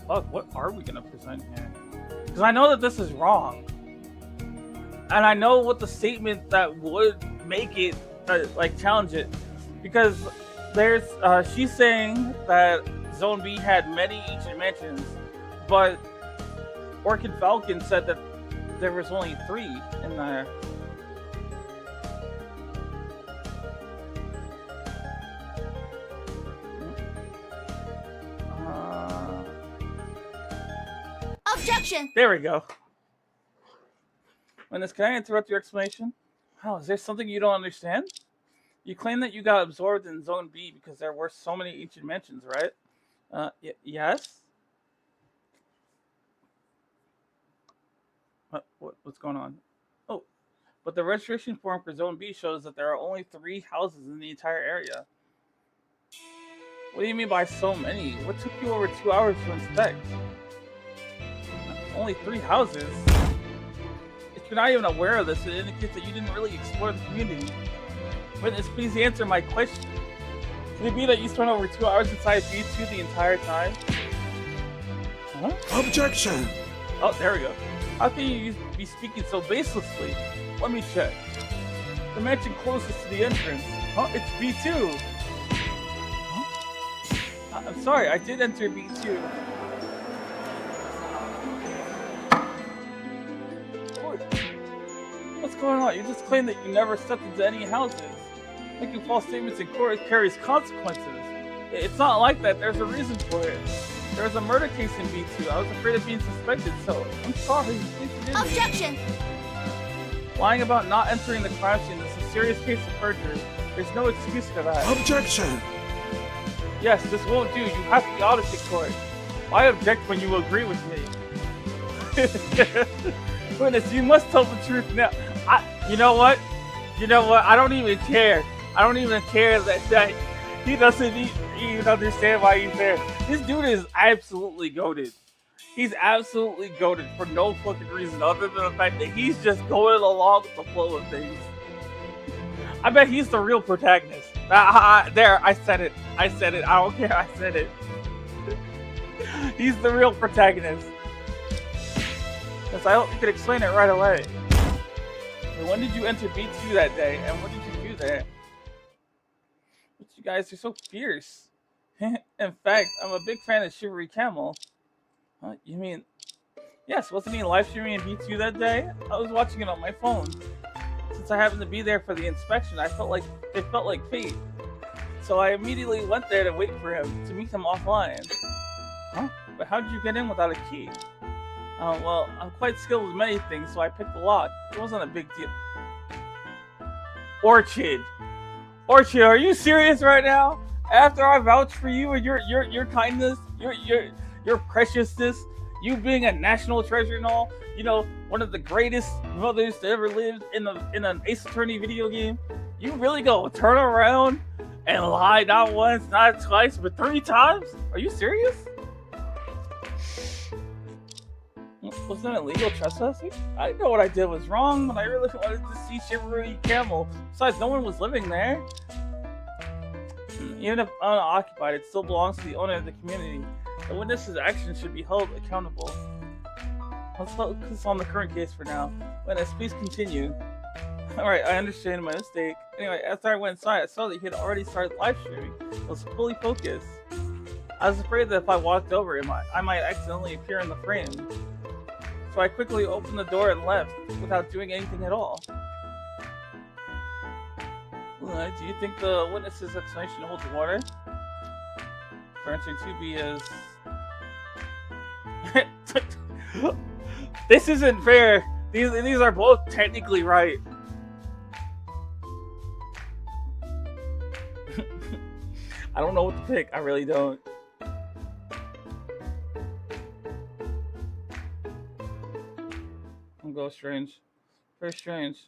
Speaker 1: Fuck, what are we gonna present here? Because I know that this is wrong. And I know what the statement that would make it, like, challenge it. Because there's, she's saying that Zone B had many ancient mansions, but Orchid Falcon said that there was only 3 in there.
Speaker 3: Objection!
Speaker 1: There we go. Witness, can I interrupt your explanation? How, is there something you don't understand? You claim that you got absorbed in Zone B because there were so many ancient mansions, right? Yes? What's going on? Oh, but the registration form for Zone B shows that there are only 3 houses in the entire area. What do you mean by so many? What took you over 2 hours to inspect? Only 3 houses? If you're not even aware of this, it indicates that you didn't really explore the community. Witness, please answer my question. Could it be that you spent over 2 hours inside B2 the entire time? Huh?
Speaker 5: Objection!
Speaker 1: Oh, there we go. How can you be speaking so baselessly? Let me check. The mansion closest to the entrance. Huh? It's B2! Huh? I'm sorry, I did enter B2. What's going on? You just claimed that you never stepped into any houses. Making false statements in court carries consequences. It's not like that. There's a reason for it. There was a murder case in B2. I was afraid of being suspected, so I'm sorry. Please forgive me.
Speaker 3: Objection!
Speaker 1: Lying about not entering the crime scene is a serious case of perjury. There's no excuse for that.
Speaker 5: Objection!
Speaker 1: Yes, this won't do. You have to be honest in court. Why object when you agree with me? Witness, you must tell the truth now. You know what? I don't even care. I don't even care that he doesn't even understand why he's there. This dude is absolutely goated. He's absolutely goated for no fucking reason other than the fact that he's just going along with the flow of things. I bet he's the real protagonist. There, I said it. I don't care. I said it. He's the real protagonist. Yes, I hope you could explain it right away. When did you enter B2 that day, and what did you do there? But you guys are so fierce. In fact, I'm a big fan of Shivery Camel. Huh? You mean... Yes, wasn't he live streaming in B2 that day? I was watching it on my phone. Since I happened to be there for the inspection, it felt like fate. So I immediately went there to wait for him, to meet him offline. Huh? But how did you get in without a key? Well, I'm quite skilled with many things, so I picked the lock. It wasn't a big deal. Orchid, are you serious right now? After I vouched for you and your kindness, your preciousness, you being a national treasure and all, you know, one of the greatest mothers to ever live in an Ace Attorney video game, you really go turn around and lie not once, not twice, but 3 times? Are you serious? Wasn't it illegal trespassing? I know what I did was wrong, but I really wanted to see Shivery Camel. Besides, no one was living there. Even if unoccupied, it still belongs to the owner of the community. The witness's actions should be held accountable. Let's focus on the current case for now. Witness, please continue. Alright, I understand my mistake. Anyway, after I went inside, I saw that he had already started live streaming. I was fully focused. I was afraid that if I walked over him, I might accidentally appear in the frame. So I quickly opened the door and left without doing anything at all. Do you think the witness's explanation holds water? For answer 2B is... This isn't fair. These are both technically right. I don't know what to pick. I really don't. Go strange. Very strange.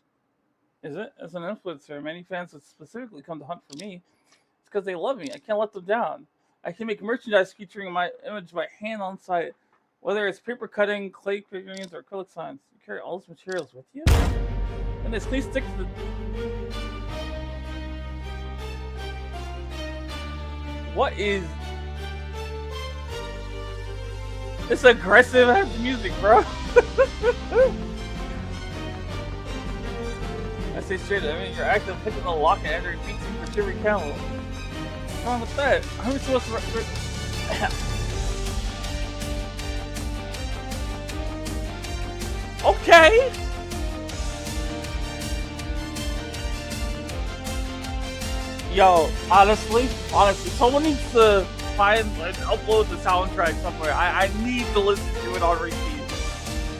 Speaker 1: Is it? As an influencer, many fans would specifically come to hunt for me. It's because they love me. I can't let them down. I can make merchandise featuring my image by hand on site. Whether it's paper cutting, clay figurines, or acrylic signs. You carry all those materials with you? And this, please stick to the... What is... It's aggressive ass music, bro. I say straight, I mean, you're active hitting the lock and entering B2 for Shivery Camel. What's wrong with that? How are we supposed to... Okay! Yo, honestly, someone needs to find and upload the soundtrack somewhere. I need to listen to it on repeat.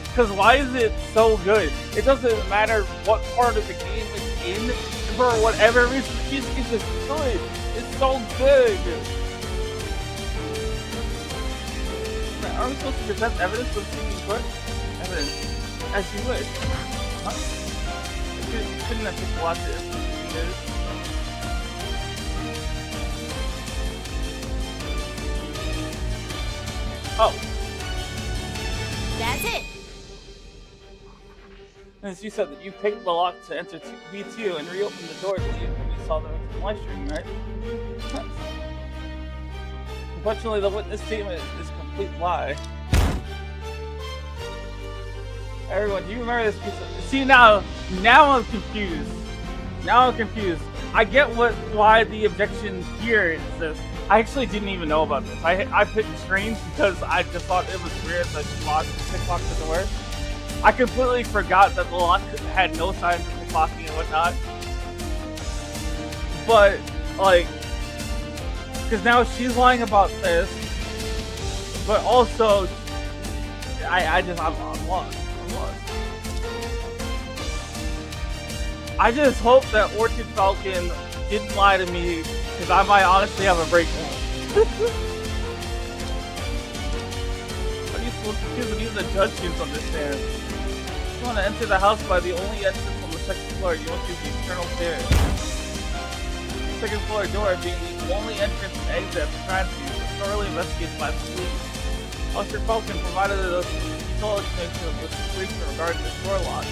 Speaker 1: Because why is it so good? It doesn't matter what part of the game it's in. For whatever reason, the music is just good. It's so good. Are we supposed to present evidence of seeking court? Evidence. As you wish. Huh? You couldn't have just watched it. Oh.
Speaker 3: That's it.
Speaker 1: As you said that you picked the lock to enter B2 and reopened the door to leave when you saw the live stream, right? Yes. Unfortunately, the witness statement is a complete lie. Everyone, do you remember this piece of... See, now I'm confused. Now I'm confused. I get why the objection here is this. I actually didn't even know about this. I picked strange because I just thought it was weird that she picklocked the door. I completely forgot that the lock had no signs of pickpocketing and whatnot. But, like, because now she's lying about this, but also, I'm lost. I just hope that Orchid Falcon didn't lie to me, because I might honestly have a breakdown. Are you so confused when even the judge seems to understand? You want to enter the house by the only entrance on the second floor. You won't use the external stairs. The second floor door being the only entrance and exit at the crime scene was thoroughly investigated by the police. Officer Falcon provided us with detailed explanation of the situation regarding the door lock.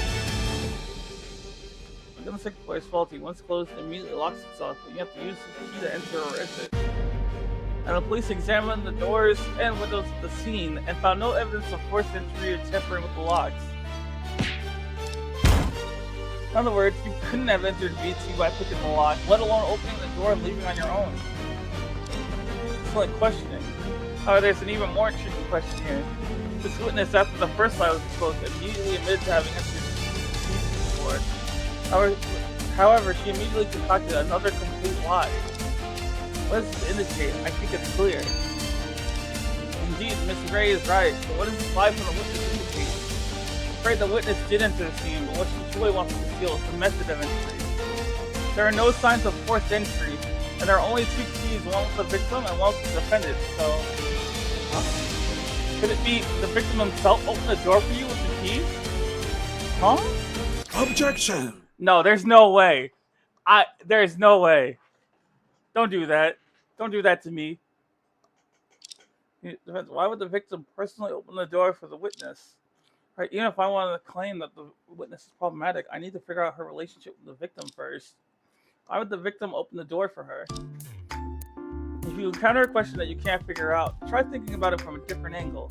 Speaker 1: The second floor is faulty. Once closed, it immediately locks itself, but you have to use the key to enter or exit. And the police examined the doors and windows of the scene and found no evidence of forced entry or tampering with the locks. In other words, you couldn't have entered B2 by picking the lock, let alone opening the door and leaving on your own. It's like questioning. However, there's an even more tricky question here. This witness, after the first lie was exposed, immediately admitted to having entered B2 before. However, she immediately concocted another complete lie. What does this indicate? I think it's clear. Indeed, Miss Gray is right, but what does this lie from the witness indicate? I'm afraid the witness did enter the scene, but what she truly wants to conceal is the method of entry. There are no signs of forced entry, and there are only two keys, one with the victim and one with the defendant, so... Could it be the victim himself opened the door for you with the key? Huh?
Speaker 5: Objection!
Speaker 1: No, there's no way. There's no way. Don't do that. Don't do that to me. Why would the victim personally open the door for the witness? Right, even if I wanted to claim that the witness is problematic, I need to figure out her relationship with the victim first. Why would the victim open the door for her? If you encounter a question that you can't figure out, try thinking about it from a different angle.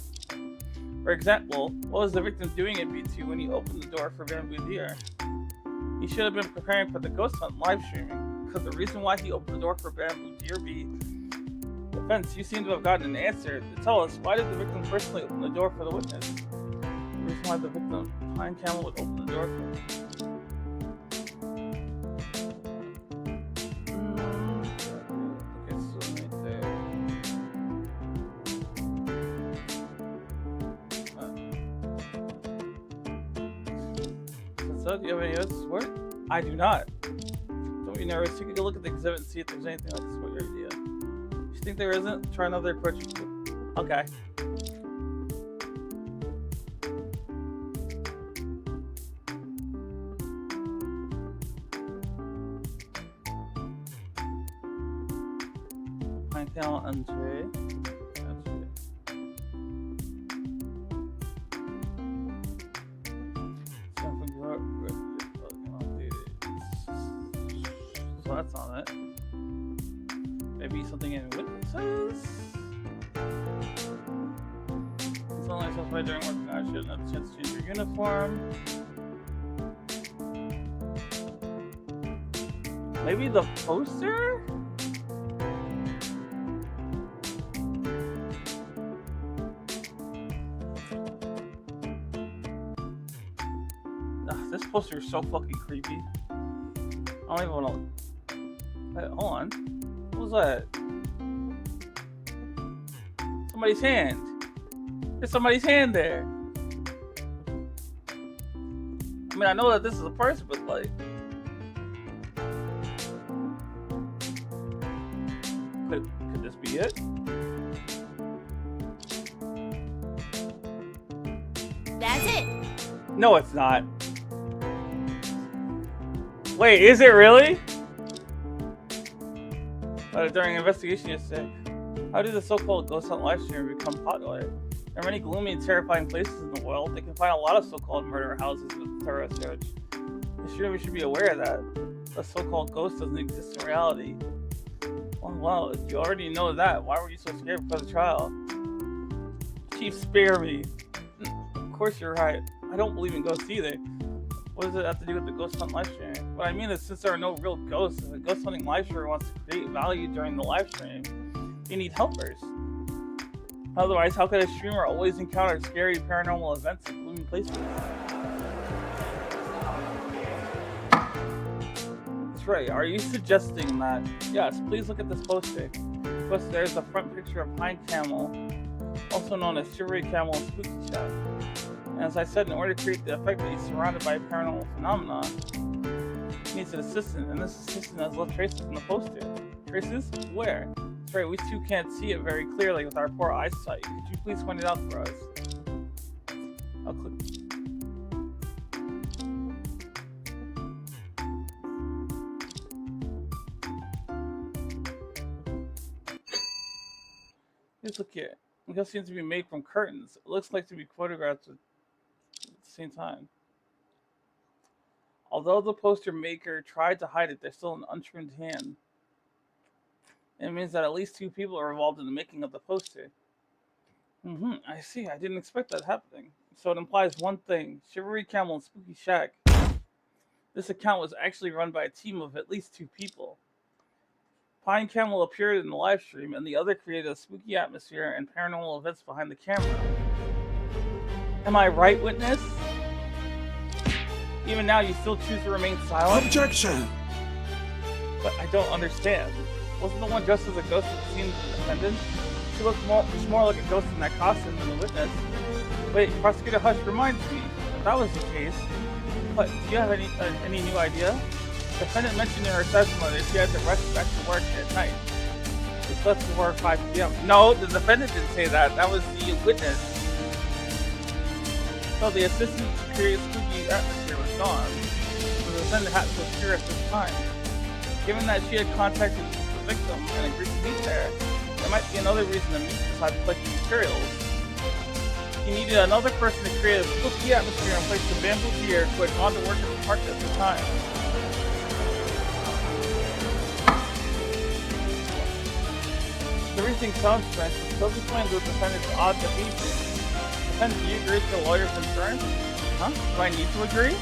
Speaker 1: For example, what was the victim doing at B2 when he opened the door for Bamboo Deer? He should have been preparing for the ghost hunt live streaming. Could the reason why he opened the door for Bamboo Deer be? Defense, you seem to have gotten an answer. To tell us, why did the victim personally open the door for the witness? The reason why the victim, Pine Camel, would open the door for him. So, do you have any others work? I do not. Don't be nervous. Take a look at the exhibit and see if there's anything like this with your idea. If you think there isn't, try another approach. Okay. Pinetail Andre. So that's on it. Maybe something in witnesses? It's only specified during work. I shouldn't have the chance to change your uniform. Maybe the poster? This poster is so fucking creepy. I don't even want to. Wait, hold on. What was that? Somebody's hand. There's somebody's hand there. I mean, I know that this is a person, but like. Could this be it?
Speaker 3: That's it.
Speaker 1: No, it's not. Wait, is it really? During an investigation yesterday, How did the so-called ghost hunt live stream become popular? There are many gloomy and terrifying places in the world. They can find a lot of so-called murder houses with a thorough search. We should be aware of that. The so-called ghost doesn't exist in reality. Well, you already know that. Why were you so scared before the trial? Chief, spare me. Of course you're right. I don't believe in ghosts either. What does it have to do with the ghost hunt live stream? What I mean is, since there are no real ghosts, if a ghost hunting live streamer wants to create value during the live stream, you need helpers. Otherwise, how could a streamer always encounter scary paranormal events in gloomy places? That's right. Are you suggesting that? Yes, please look at this poster. Plus, there's a front picture of Pine Camel, also known as Shivery Camel and Spooky Shack. And as I said, in order to create the effect that he's surrounded by paranormal phenomena, he needs an assistant, and this assistant has left traces in the poster. Traces? Where? That's right, we too can't see it very clearly with our poor eyesight. Could you please point it out for us? I'll click. Please look here. It just seems to be made from curtains. It looks like to be photographed at the same time. Although the poster maker tried to hide it, there's still an untrimmed hand. It means that at least 2 people are involved in the making of the poster. I see. I didn't expect that happening. So it implies one thing. Shivery Camel and Spooky Shack. This account was actually run by a team of at least 2 people. Pine Camel appeared in the live stream, and the other created a spooky atmosphere and paranormal events behind the camera. Am I right, witness? Even now, you still choose to remain silent?
Speaker 5: Objection!
Speaker 1: But I don't understand. Wasn't the one dressed as a ghost at the scene of the defendant? She looks more like a ghost in that costume than the witness. Wait, Prosecutor Hush reminds me. If that was the case, what, do you have any new idea? The defendant mentioned in her testimony that she had to rush back to work at night. It's left before 5 p.m. No, the defendant didn't say that. That was the witness. So the assistant to create a spooky atmosphere was gone. So the defendant had to appear at this time. Given that she had contacted the victim and agreed to meet there might be another reason to meet besides collecting materials. He needed another person to create a spooky atmosphere and place the bamboo deer who had gone to work at the park at the time. Everything sounds strange, but still explains the defendant's odd behavior. Defendant, do you agree with the lawyer's concerns? Huh? Do I need to agree?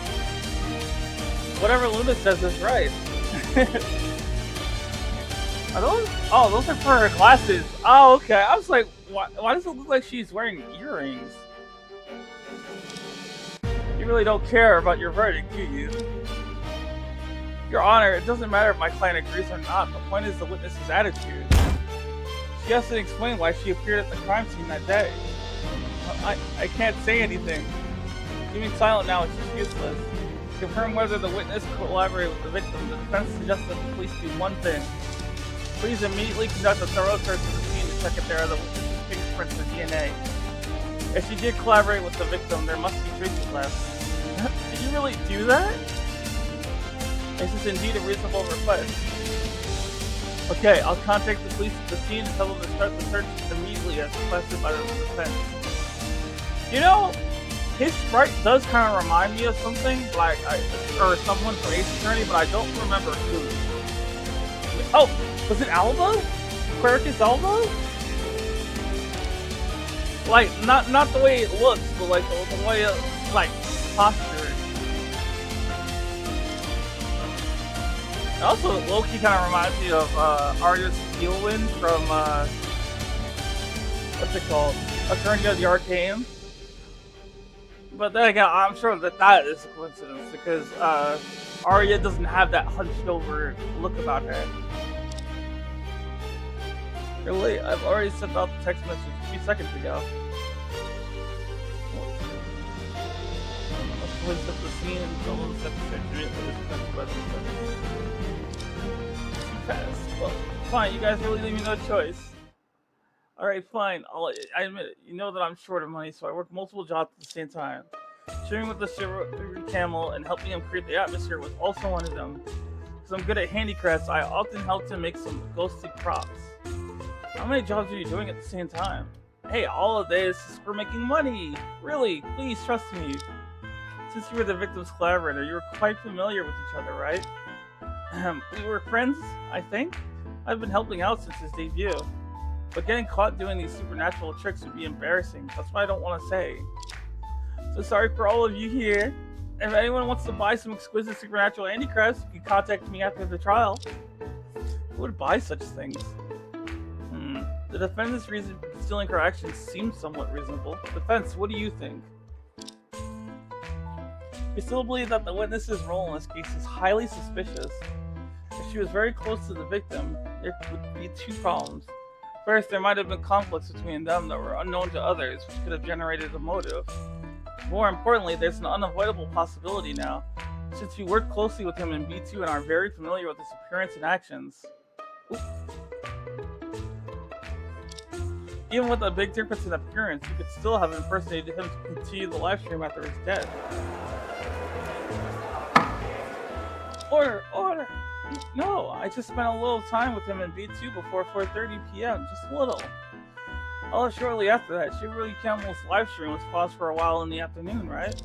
Speaker 1: Whatever Luna says is right. Are those? Oh, those are for her glasses. Oh, okay. I was like, why does it look like she's wearing earrings? You really don't care about your verdict, do you? Your Honor, it doesn't matter if my client agrees or not. The point is the witness's attitude. She has to explain why she appeared at the crime scene that day. I can't say anything. Being silent now is just useless. To confirm whether the witness collaborated with the victim, the defense suggests that the police do one thing. Please immediately conduct a thorough search of the scene to check if there are the witness's fingerprints or DNA. If she did collaborate with the victim, there must be traces left. Did you really do that? This is indeed a reasonable request. Okay, I'll contact the police at the scene and tell them to start the search immediately as requested by the defense. You know, his sprite does kind of remind me of something, like, or someone from Ace Attorney, but I don't remember who. Oh, was it Alva? Quercus Alva? Like, not the way it looks, but like the way it, like, posture. Also, Loki kind of reminds me of Arya Steelwind from, what's it called? Attorney of the Arcane. But then again, I'm sure that is a coincidence, because Arya doesn't have that hunched over look about her. Really? I've already sent out the text message a few seconds ago. Let's police up the scene and tell them to set the search immediately. Well, fine, you guys really leave me no choice. Alright, fine. I admit it. You know that I'm short of money, so I work multiple jobs at the same time. Sharing with the Shivery Camel and helping him create the atmosphere was also one of them. Because I'm good at handicrafts, I often helped him make some ghostly props. How many jobs are you doing at the same time? Hey, all of this is for making money! Really, please trust me. Since you were the victim's collaborator, you were quite familiar with each other, right? We were friends, I think? I've been helping out since his debut. But getting caught doing these supernatural tricks would be embarrassing. That's why I don't want to say. So sorry for all of you here. If anyone wants to buy some exquisite supernatural handicrafts, you can contact me after the trial. Who would buy such things? The defendant's reason for stealing her actions seems somewhat reasonable. Defense, what do you think? We still believe that the witness's role in this case is highly suspicious. If she was very close to the victim, there would be two problems. First, there might have been conflicts between them that were unknown to others, which could have generated a motive. More importantly, there's an unavoidable possibility now, since we work closely with him in B2 and are very familiar with his appearance and actions. Ooh. Even with a big difference in appearance, you could still have impersonated him to continue the live stream after his death. Order! Order! No, I just spent a little time with him in B2 before 4:30 p.m., just a little. Although shortly after that, Shivery Camel's live stream was paused for a while in the afternoon, right?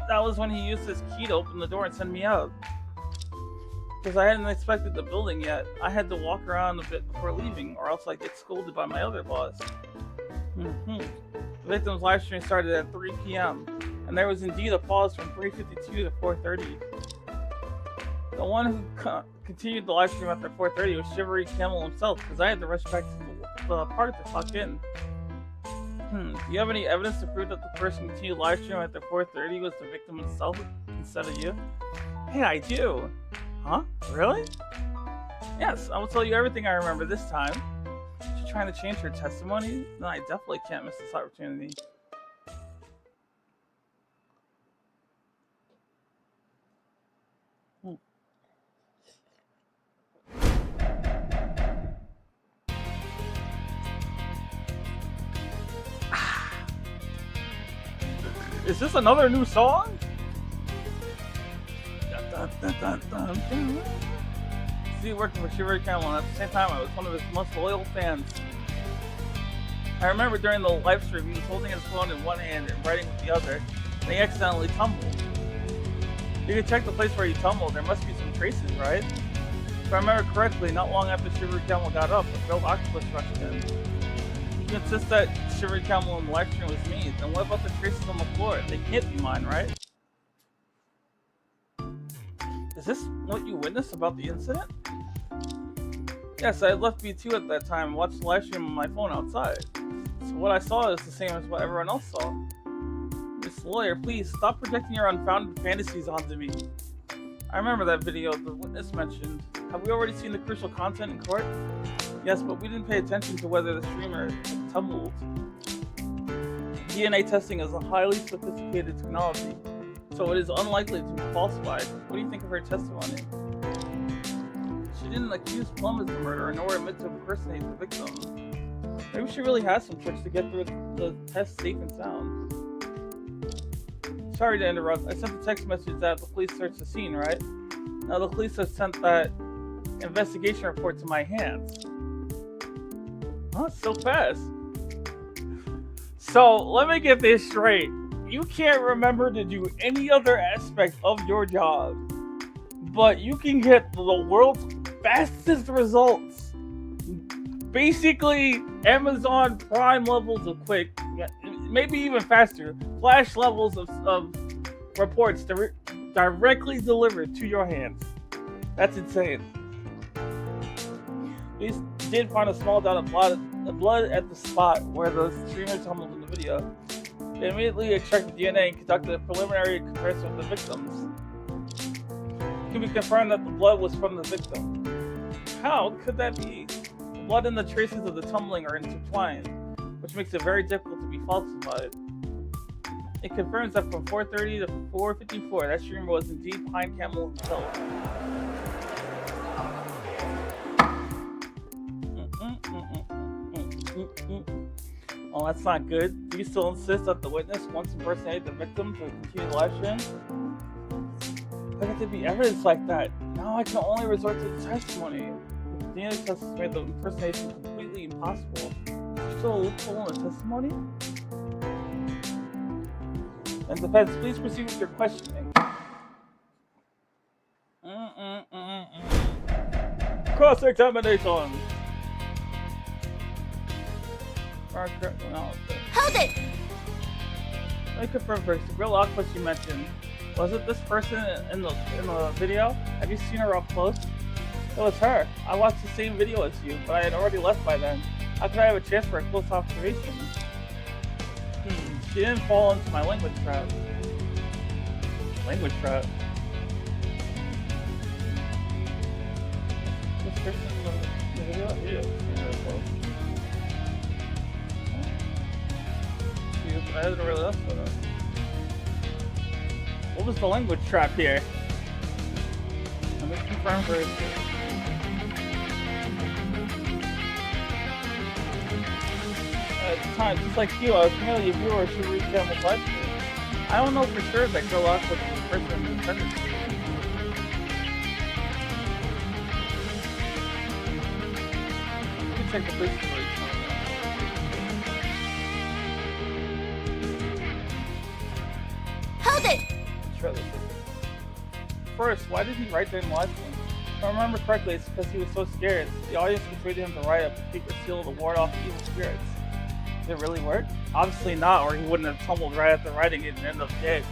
Speaker 1: That was when he used his key to open the door and send me out. Because I hadn't inspected the building yet, I had to walk around a bit before leaving, or else I'd get scolded by my other boss. The victim's live stream started at 3 p.m., and there was indeed a pause from 3:52 to 4:30. The one who continued the live stream after 4:30 was Shivery Camel himself, because I had to rush back to the park to clock in. Do you have any evidence to prove that the person who continued live stream after 4:30 was the victim himself instead of you? Hey, I do. Huh? Really? Yes, I will tell you everything I remember this time. She's trying to change her testimony? No, I definitely can't miss this opportunity. Is this another new song? See, working for Shivery Camel, and at the same time, I was one of his most loyal fans. I remember during the live stream, he was holding his phone in one hand and writing with the other, and he accidentally tumbled. You can check the place where he tumbled. There must be some traces, right? If I remember correctly, not long after Shivery Camel got up, a failed octopus rushed in. You insist that Shivery Camel in the live stream was me, then what about the traces on the floor? They can't be mine, right? Is this what you witnessed about the incident? Yes, I had left B2 at that time and watched the live stream on my phone outside. So what I saw is the same as what everyone else saw. Miss Lawyer, please stop projecting your unfounded fantasies onto me. I remember that video the witness mentioned. Have we already seen the crucial content in court? Yes, but we didn't pay attention to whether the streamer tumbled. DNA testing is a highly sophisticated technology, so it is unlikely to be falsified. What do you think of her testimony? She didn't accuse Plum of the murderer, nor admit to impersonate the victim. Maybe she really has some tricks to get through the test safe and sound. Sorry to interrupt. I sent a text message that the police searched the scene, right? Now the police have sent that investigation report to my hands. Huh? So fast. So, let me get this straight. You can't remember to do any other aspect of your job, but you can get the world's fastest results. Basically, Amazon Prime levels of quick, maybe even faster, flash levels of reports directly delivered to your hands. That's insane. We did find a small dot of blood at the spot where the streamer tumbled in the video. They immediately extracted DNA and conducted a preliminary comparison with the victims. It can be confirmed that the blood was from the victim. How could that be? The blood and the traces of the tumbling are intertwined, which makes it very difficult to be falsified. It confirms that from 4:30 to 4:54, that streamer was indeed Pine Camel himself. Oh, that's not good. Do you still insist that the witness once impersonated the victim to continue the live stream? There had to be evidence like that. Now I can only resort to the testimony. DNA test has made the impersonation completely impossible. Still a loophole in the testimony? And defense, please proceed with your questioning. Cross-examination!
Speaker 3: Hold it!
Speaker 1: Let me confirm first. The real octopus you mentioned, was it this person in the video? Have you seen her up close? It was her. I watched the same video as you, but I had already left by then. How could I have a chance for a close observation? She didn't fall into my language trap. Language trap? This person in the video? Yeah, seen her up close. I didn't really listen to that. What was the language trap here? Let me confirm first. At the time, just like you, I was familiar viewer should reach down the question. I don't know for sure that Girl Octopus was the person in the defendant's case. You can check the police report.
Speaker 3: Hold it!
Speaker 1: First, why did he write during the live stream? If I remember correctly, it's because he was so scared. The audience persuaded him to write a secret seal to ward off evil spirits. Did it really work? Obviously not, or he wouldn't have tumbled right after writing it and ended up dead.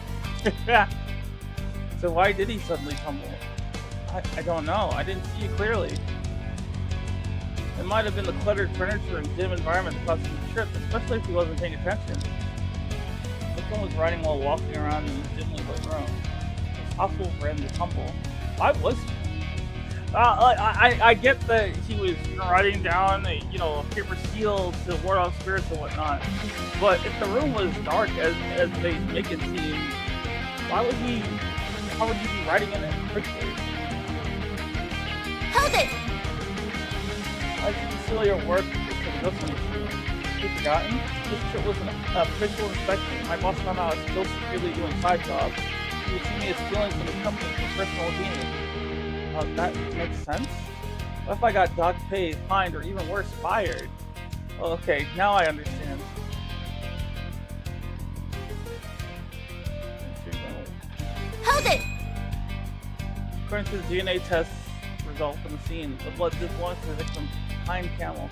Speaker 1: So why did he suddenly tumble? I don't know. I didn't see it clearly. It might have been the cluttered furniture and dim environment that caused him to trip, especially if he wasn't paying attention. Someone was writing while walking around in the dimly lit room. It's possible for him to tumble. Why was he? I get that he was writing down a paper seal to ward off spirits and whatnot, but if the room was dark as they make it seem, how would he be writing in it quickly?
Speaker 3: Hold it!
Speaker 1: I should conceal your work for the ghost hunting. You've forgotten? This trip was an official inspection. My boss found out I was still secretly doing side jobs. He would see me as stealing from the company for personal gain. That makes sense? What if I got docked pay, fined, or even worse, fired? Okay, now I understand.
Speaker 3: Hold it!
Speaker 1: According to the DNA test result from the scene, the blood did belong to the victim's hind camel.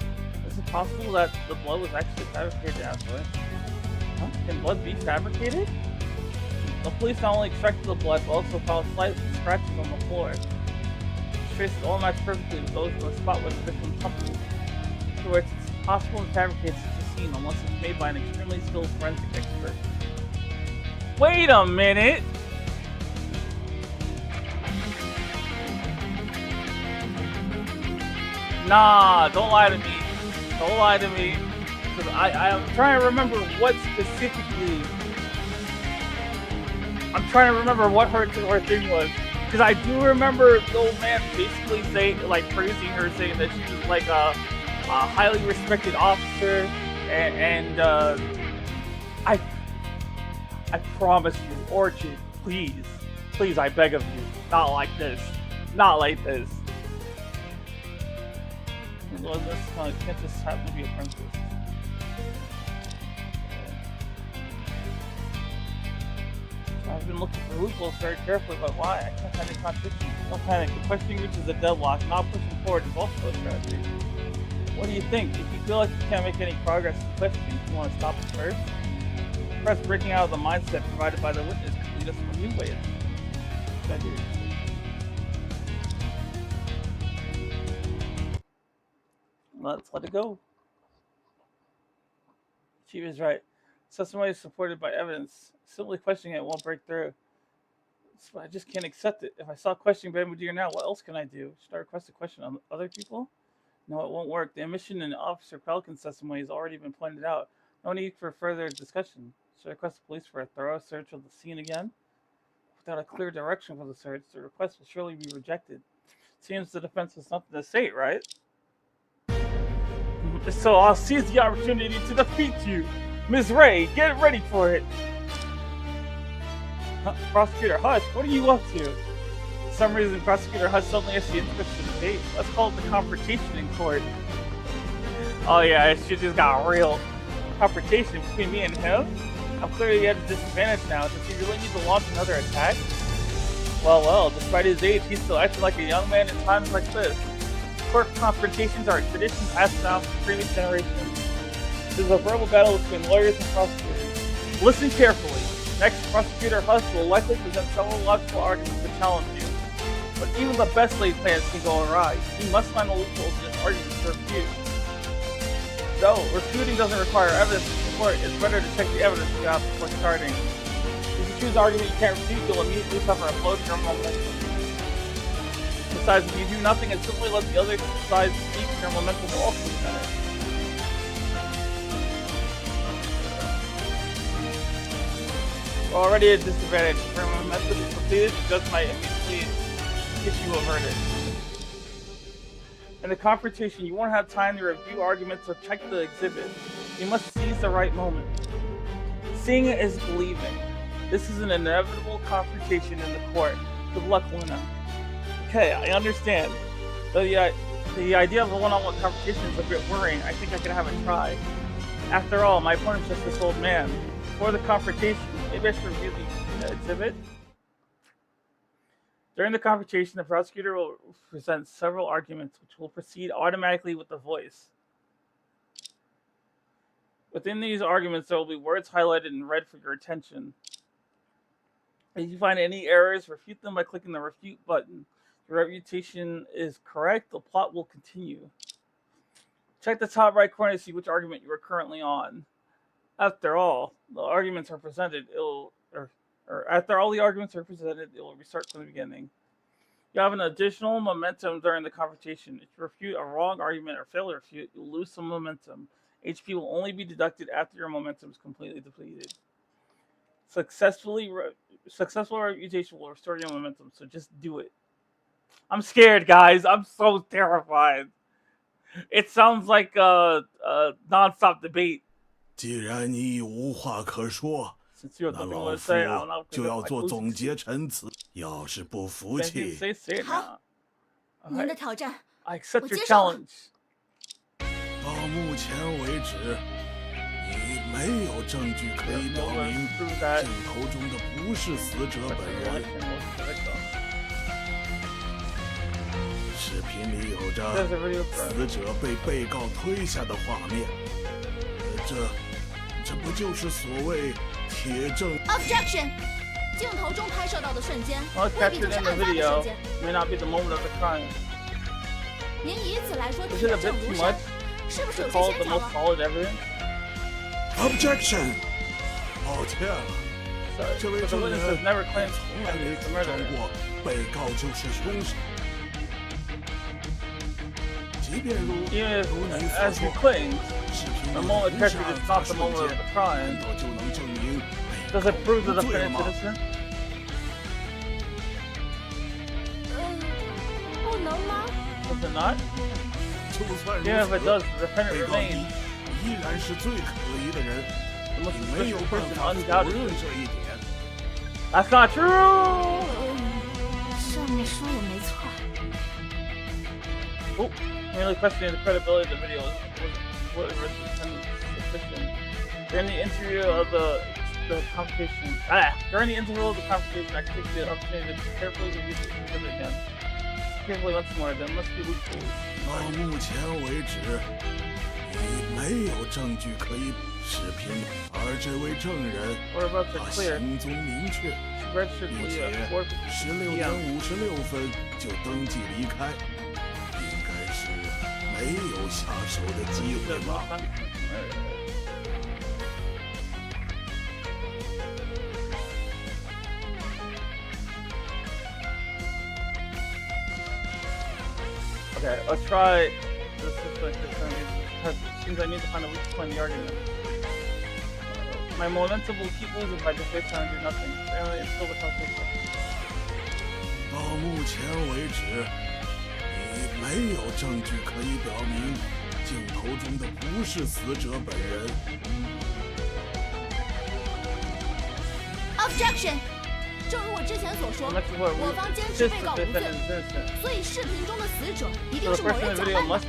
Speaker 1: Is it possible that the blood was actually fabricated afterwards? Huh? Can blood be fabricated? The police not only extracted the blood, but also found slight scratches on the floor. Traces all match perfectly with those in the spot where the victim tumbled. In other words, it's impossible to fabricate such a scene unless it's made by an extremely skilled forensic expert. Wait a minute! Nah, don't lie to me. Don't lie to me. Because I'm trying to remember what specifically. I'm trying to remember what her thing was. Because I do remember the old man basically saying, praising her, saying that she was like a highly respected officer, and I promise you, Orchid, please, I beg of you, not like this. Well, this can't just happen to be a princess. I've been looking for loopholes very carefully, but why? I can't find any contradiction. Don't panic. The questioning reaches a deadlock. Not pushing forward is also a strategy. What do you think? If you feel like you can't make any progress in questioning, do you want to stop it first? Perhaps breaking out of the mindset provided by the witness could lead us to a new way of thinking. Let's let it go. She was right. Testimony is supported by evidence. Simply questioning it won't break through. So I just can't accept it. If I saw questioning Ben Mudir now, what else can I do? Should I request a question on other people? No, it won't work. The omission in Officer Pelican's testimony has already been pointed out. No need for further discussion. Should I request the police for a thorough search of the scene again? Without a clear direction for the search, the request will surely be rejected. Seems the defense has nothing to say, right? So I'll seize the opportunity to defeat you. Ms. Ray, get ready for it. Prosecutor Hush, what are you up to? some reason, Prosecutor Huss suddenly has the interest in the debate. Let's call it the confrontation in court. Oh yeah, she just got a real confrontation between me and him. I'm clearly at a disadvantage now. Does he really need to launch another attack? Well, despite his age, he's still acting like a young man in times like this. Court confrontations are a tradition passed down from previous generations. This is a verbal battle between lawyers and prosecutors. Listen carefully. Next, Prosecutor Huss will likely present several logical arguments to challenge you. But even the best laid plans can go awry. You must find the loopholes in his arguments to refute. No, refuting doesn't require evidence to support. It's better to check the evidence you have before starting. If you choose an argument you can't refute, you'll immediately suffer a blow to your momentum. Besides, if you do nothing and simply let the other side speak, your momentum will also be better. We're already at a disadvantage. If your momentum is completed, the judge might immediately issue a verdict. In the confrontation, you won't have time to review arguments or check the exhibit. You must seize the right moment. Seeing is believing. This is an inevitable confrontation in the court. Good luck, Luna. Okay, I understand. The idea of a one-on-one confrontation is a bit worrying. I think I could have a try. After all, my opponent is just this old man. Before the confrontation, maybe I should review the exhibit? During the confrontation, the prosecutor will present several arguments which will proceed automatically with the voice. Within these arguments, there will be words highlighted in red for your attention. If you find any errors, refute them by clicking the refute button. If your refutation is correct, the plot will continue. Check the top right corner to see which argument you are currently on. After all the arguments are presented, it will restart from the beginning. You have an additional momentum during the confrontation. If you refute a wrong argument or fail to refute, you'll lose some momentum. HP will only be deducted after your momentum is completely depleted. Successful refutation will restore your momentum, so just do it. I'm scared, guys. I'm so terrified. It sounds like a non-stop debate.
Speaker 5: 既然你已无话可说， 那老夫就要做总结陈词。要是不服气，
Speaker 3: 好，您的挑战，
Speaker 1: 我接受了。
Speaker 5: 到目前为止，你没有证据可以表明镜头中的不是死者本人。视频里有着死者被被告推下的画面，这不就是所谓铁证
Speaker 3: ？Objection！ 镜头中拍摄到的瞬间，未必就是案发的瞬间。您以此来说铁证如山，是不是有些牵强了
Speaker 5: ？Objection！ 抱歉了，这位证人从来没主张过被告就是凶手。即便如你所说，视频里无下案发瞬间，难道就能证明？
Speaker 1: Does it prove the defendant is innocent?
Speaker 3: 不能吗
Speaker 1: Does it not?
Speaker 5: 就算如
Speaker 1: Even if it does,
Speaker 5: 此，
Speaker 1: the defendant
Speaker 5: 被告
Speaker 1: remains.
Speaker 5: 依然是最可疑的人，
Speaker 1: The most
Speaker 5: 你没有
Speaker 1: suspicious
Speaker 5: 办
Speaker 1: person
Speaker 5: 法否
Speaker 1: undoubtedly.
Speaker 5: 认这一点。
Speaker 1: That's not true.
Speaker 3: 上面说也没错。
Speaker 1: Oh, merely questioning the credibility of the video was the defendant's suspicion. During the interview of the confrontation, during the interval of the confrontation, I took the opportunity to carefully review the exhibit again. Carefully once more, there must be loopholes.
Speaker 5: 到目前为止，你没有证据可以视频，而这位证人他行踪明确，并且16点56分就登记离开，应该是没有下手的机会吧。
Speaker 1: Okay, let's try this because it seems I need to find a weak point in the argument. My momentum will keep losing if I just waste time and do nothing. Apparently, it's still the confrontation.
Speaker 5: 到目前为止，你没有证据可以表明镜头中的不是死者本人。
Speaker 3: Objection！正如我之前所说，我方坚持被告无罪，所以视频中的死者一定是某人假扮的。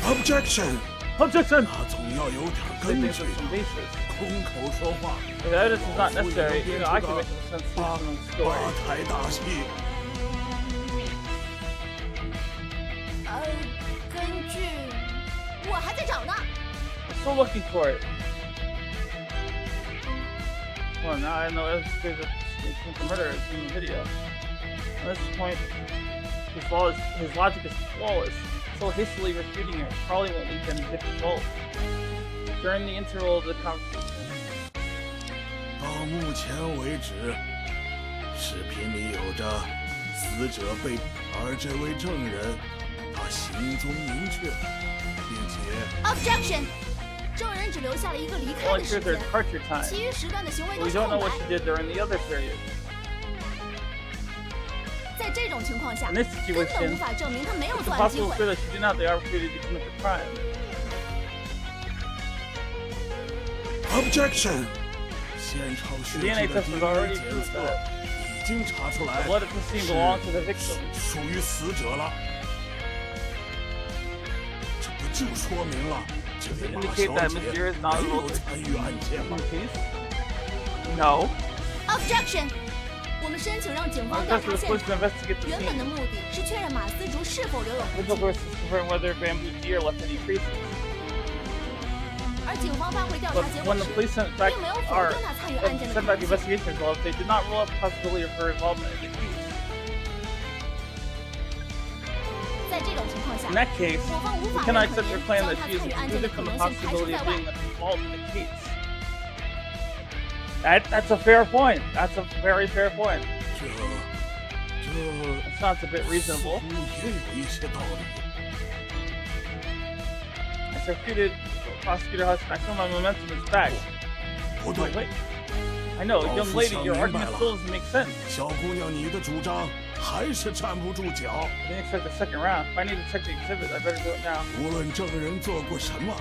Speaker 5: Objection！
Speaker 1: Objection！
Speaker 5: 他总要有点根据的，空口说话。
Speaker 1: The evidence is not necessary. You know, I can make sense of the story.
Speaker 5: 八抬大戏。
Speaker 3: 根据我还在找呢。
Speaker 1: I'm still looking for it. Well, now I know there's a murder in the video. At this point, his logic is flawless. So hastily refuting it probably won't lead to any good result. During the interval of the conversation.
Speaker 5: 到目前为止，视频里有着死者被，而这位证人他行踪明确，并且
Speaker 3: Objection！ 证人只留下了一个离开的时间，其余时段的行为都是空白。在这种情况下，根本无法证明他没有作案机会。
Speaker 5: Objection！ 现场血迹的 DNA 检测已经查出来，属于死者了。这不就说明了这位马小姐没有参与案件吗
Speaker 1: ？No.
Speaker 3: Objection！ 我们申请让警方调查现场，原本的目的是确认马丝竹是否留有痕迹。而警方发回调查结果时，并没有否定他参与案件的可能性。在这种情况下，我方无法认可您将他参与案件的可能性排除在外。
Speaker 1: That's a fair point. That's a very fair point. That sounds a bit reasonable. As refuted, prosecutor has maximum momentum is back. Wait. I know, young lady, your argument still doesn't make sense.
Speaker 5: 小姑娘，你的主张还是站不住脚。
Speaker 1: I didn't expect the second round. If I need to check the exhibit, I better do it now.
Speaker 5: 无论证人做过什么。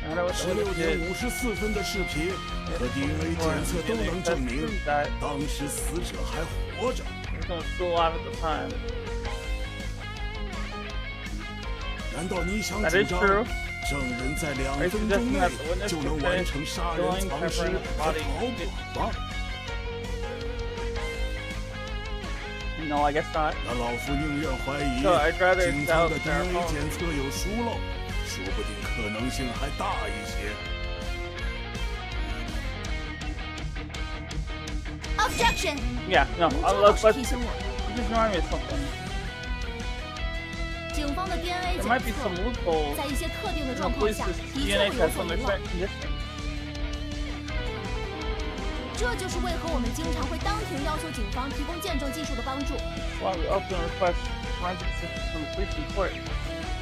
Speaker 5: 16点54分的视频和 DNA 检测都能证明，当时死者还活着。难道你想主张证人在2分钟内就能完成杀人、藏尸和逃跑吗
Speaker 1: ？No, I guess not.
Speaker 5: 那老夫宁愿怀疑警方的 DNA 检测有疏漏。说不定可能性还大一些。
Speaker 3: Objection!
Speaker 1: Yeah, no, let's just remind me of something.
Speaker 3: 警方的 DNA 检测在一些特定的状况下的确会有所遗漏。这就是为何我们经常会当庭要求警方提供见证技术的帮助。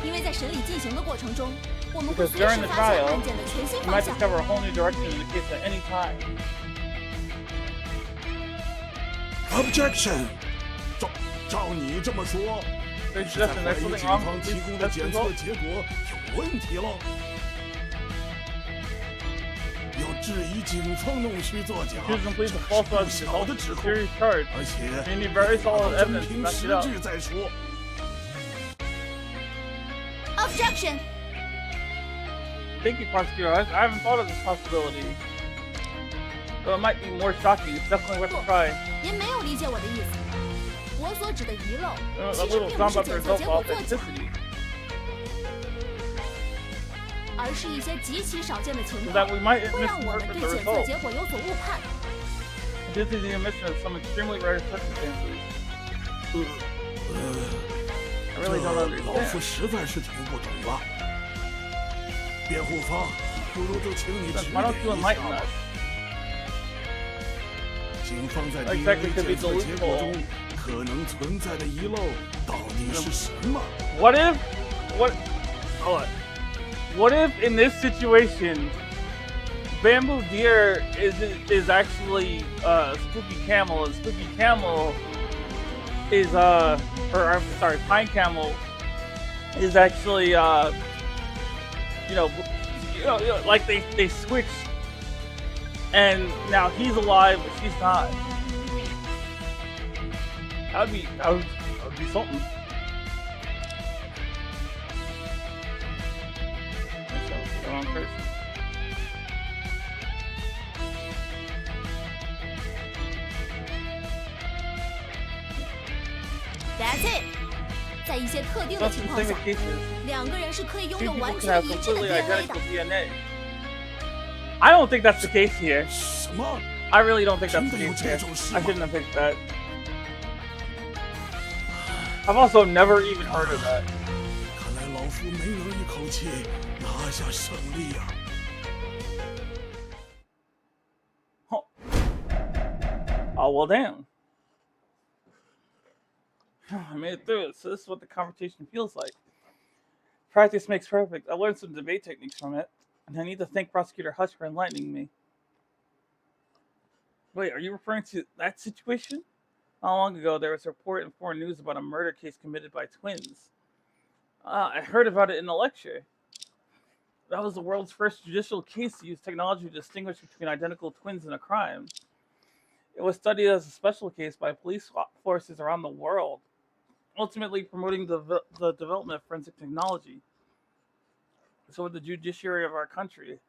Speaker 3: 因为在审理进行的过程中，我们会随时发现案件的全新方向。
Speaker 5: Objection！ 照你这么说，是在怀疑警方提供的检测结果有问题喽？要质疑警方弄虚作假，这是不小的指控，而且要真凭实据再说。
Speaker 3: Objection!
Speaker 1: Thank you, prosecutor. I haven't thought of this possibility. Though it might be more shocking, it's definitely worth a try.
Speaker 3: 您没有理解我的意思。我所指的遗漏，其实并不是检测结果作假，而是一些极其少见的情况，会让我们对检测结果有所误判。
Speaker 1: This is the omission of some extremely rare circumstances. I really don't understand.
Speaker 5: 老夫实在是听不懂了。辩护方，不如就请你指点一下吧。警方在 DNA 检测结果中可能存在的遗漏到底是什么
Speaker 1: ？What if in this situation, Bamboo Deer is actually Spooky Camel, and Spooky Camel is Pine Camel is actually like they switch and now he's alive, but she's not. That would be something. The wrong person.
Speaker 3: That's it. 在一些特定的情况下，两个人是可以拥有完全一致的 DNA 的。
Speaker 1: I don't think that's the case here. I really don't think that's the case here. I shouldn't have picked that. I've also never even heard of that.
Speaker 5: 看来老夫没有一口气拿下胜利呀。
Speaker 1: Oh well, damn. I made it through it, so this is what the confrontation feels like. Practice makes perfect. I learned some debate techniques from it, and I need to thank Prosecutor Hush for enlightening me. Wait, are you referring to that situation? Not long ago, there was a report in foreign news about a murder case committed by twins. I heard about it in a lecture. That was the world's first judicial case to use technology to distinguish between identical twins in a crime. It was studied as a special case by police forces around the world, ultimately promoting the development of forensic technology. So with the judiciary of our country,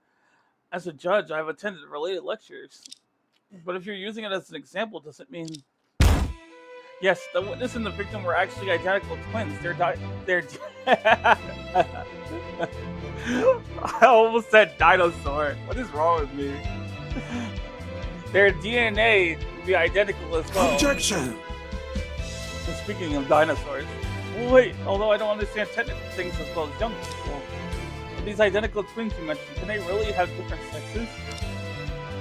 Speaker 1: as a judge, I've attended related lectures. But if you're using it as an example, does it mean... Yes, the witness and the victim were actually identical twins. They're I almost said dinosaur. What is wrong with me? Their DNA would be identical as well.
Speaker 5: Objection!
Speaker 1: And speaking of dinosaurs, wait, although I don't understand technical things as well as young people, but these identical twins you mentioned, can they really have different sexes?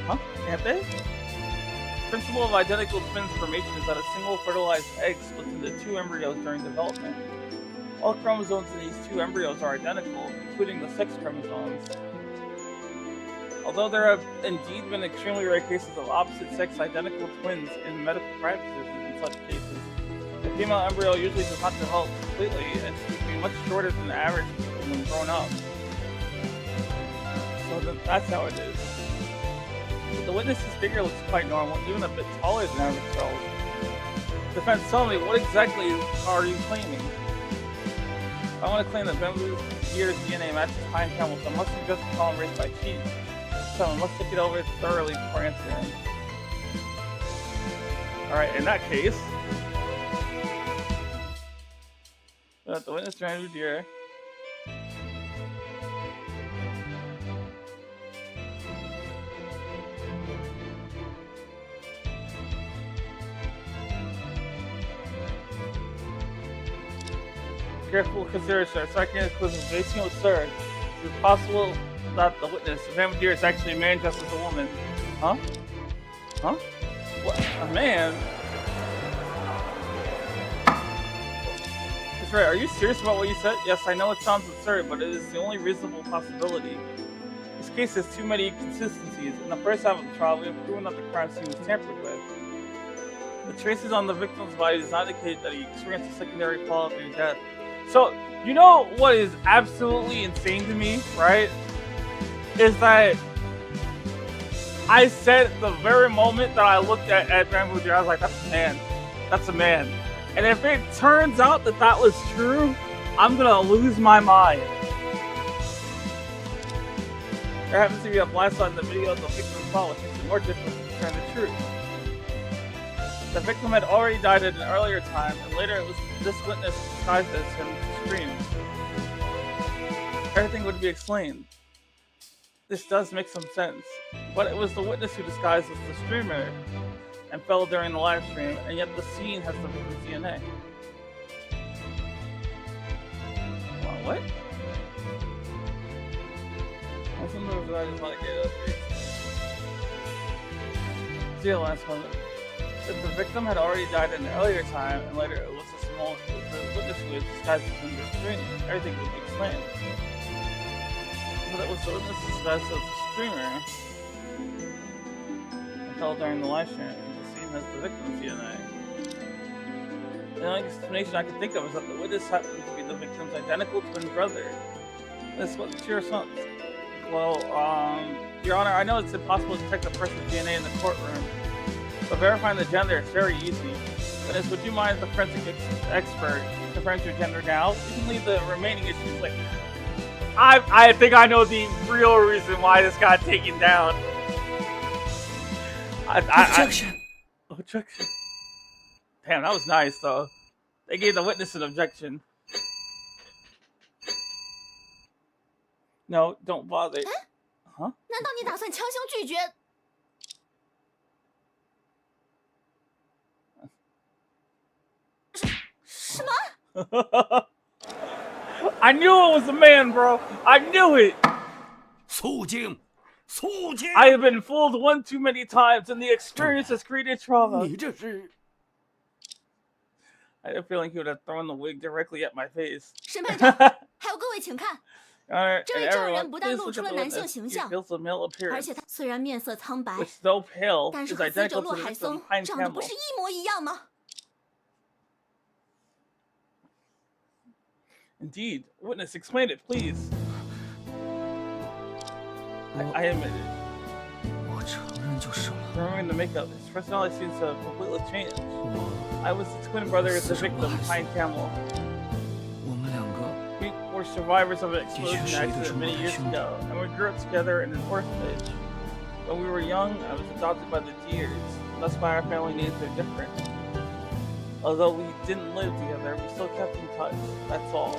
Speaker 1: Huh? Can't they? The principle of identical twins formation is that a single fertilized egg splits into two embryos during development. All chromosomes in these two embryos are identical, including the sex chromosomes. Although there have indeed been extremely rare cases of opposite-sex identical twins in medical practices in such cases, the female embryo usually does not develop completely and should be much shorter than the average when grown up. So that's how it is. But the witness's figure looks quite normal, even a bit taller than average girls. Defense, tell me, what exactly are you claiming? I want to claim that Bamboo's Gear's DNA matches Pine Camel's. I must suggest the column raised by cheat. Someone must look it over thoroughly before answering. Alright, in that case, the witness Bamboo Deer. Careful consideration. Sarcastic quizzes basing with sir. Is it possible that the witness, Bamboo Deer, is actually a man dressed as a woman? Huh? Huh? What? A man? That's right. Are you serious about what you said? Yes, I know it sounds absurd, but it is the only reasonable possibility. This case has too many inconsistencies. In the first half of the trial, we have proven that the crime scene was tampered with. The traces on the victim's body does not indicate that he experienced a secondary fallout near death. So, you know what is absolutely insane to me, right? Is that I said the very moment that I looked at Bamboo Deer, I was like, that's a man. That's a man. And if it turns out that that was true, I'm gonna lose my mind. There happens to be a blind spot in the video of the victim's fall, which makes it more difficult to discern the truth. The victim had already died at an earlier time, and later it was this witness disguised as him to scream. Everything would be explained. This does make some sense, but it was the witness who disguised as the streamer and fell during the live stream, and yet the scene has the victim's DNA. Well, what? I think I just want to get it up. See the last one. If the victim had already died at an earlier time, and later it was the witness who was disguised as him to scream, everything would be explained. But it was the witness disguised as the streamer and fell during the live stream. The scene has the victim's DNA. The only explanation I can think of is that the witness happened to be the victim's identical twin brother. This was pure Well, Your Honor, I know it's impossible to detect the person's DNA in the courtroom, but verifying the gender is very easy. Witness, would you mind as the forensic expert confirming your gender now? You can leave the remaining issues later. I think I know the real reason why this got taken down.
Speaker 3: Objection.
Speaker 1: Objection. Damn, that was nice though. They gave the witness an objection. No, don't bother. Huh?
Speaker 3: 难道你打算强行拒绝？什么？
Speaker 1: I knew it was a man, bro. I knew it.
Speaker 4: 肃静，肃静！
Speaker 1: I have been fooled one too many times, and the experience has created trauma.
Speaker 4: 你这是
Speaker 1: I had a feeling he would have thrown the wig directly at my face.
Speaker 3: 审判长，还有各位请看，
Speaker 1: Alright,
Speaker 3: 这
Speaker 1: and
Speaker 3: 位证
Speaker 1: everyone,
Speaker 3: 人不但
Speaker 1: please
Speaker 3: 露
Speaker 1: look
Speaker 3: 出
Speaker 1: at
Speaker 3: 了
Speaker 1: the
Speaker 3: 男性
Speaker 1: witness.
Speaker 3: 形
Speaker 1: He
Speaker 3: 象，
Speaker 1: reveals a male
Speaker 3: 而且
Speaker 1: appearance,
Speaker 3: 他虽然面色苍白，
Speaker 1: which though pale
Speaker 3: 但是
Speaker 1: is
Speaker 3: 和死者
Speaker 1: identical
Speaker 3: 陆
Speaker 1: to the
Speaker 3: 海
Speaker 1: victim
Speaker 3: 松
Speaker 1: Pine
Speaker 3: 长得不
Speaker 1: Camel.
Speaker 3: 是一模一样吗？
Speaker 1: Indeed. Witness, explain it, please. I admit it.
Speaker 6: 我承认就是了。
Speaker 1: Remembering the makeup, his personality seems to have completely changed.
Speaker 6: 我
Speaker 1: I was the twin brother of the victim, Pine Camel.
Speaker 6: 我们两个
Speaker 1: We were survivors of an explosion
Speaker 6: Did you say
Speaker 1: accident
Speaker 6: this
Speaker 1: many
Speaker 6: was
Speaker 1: years
Speaker 6: my
Speaker 1: ago, and we grew up together in an orphanage. When we were young, I was adopted by the Deers. That's why our family names are different. Although we didn't live together, we still kept in touch. That's all.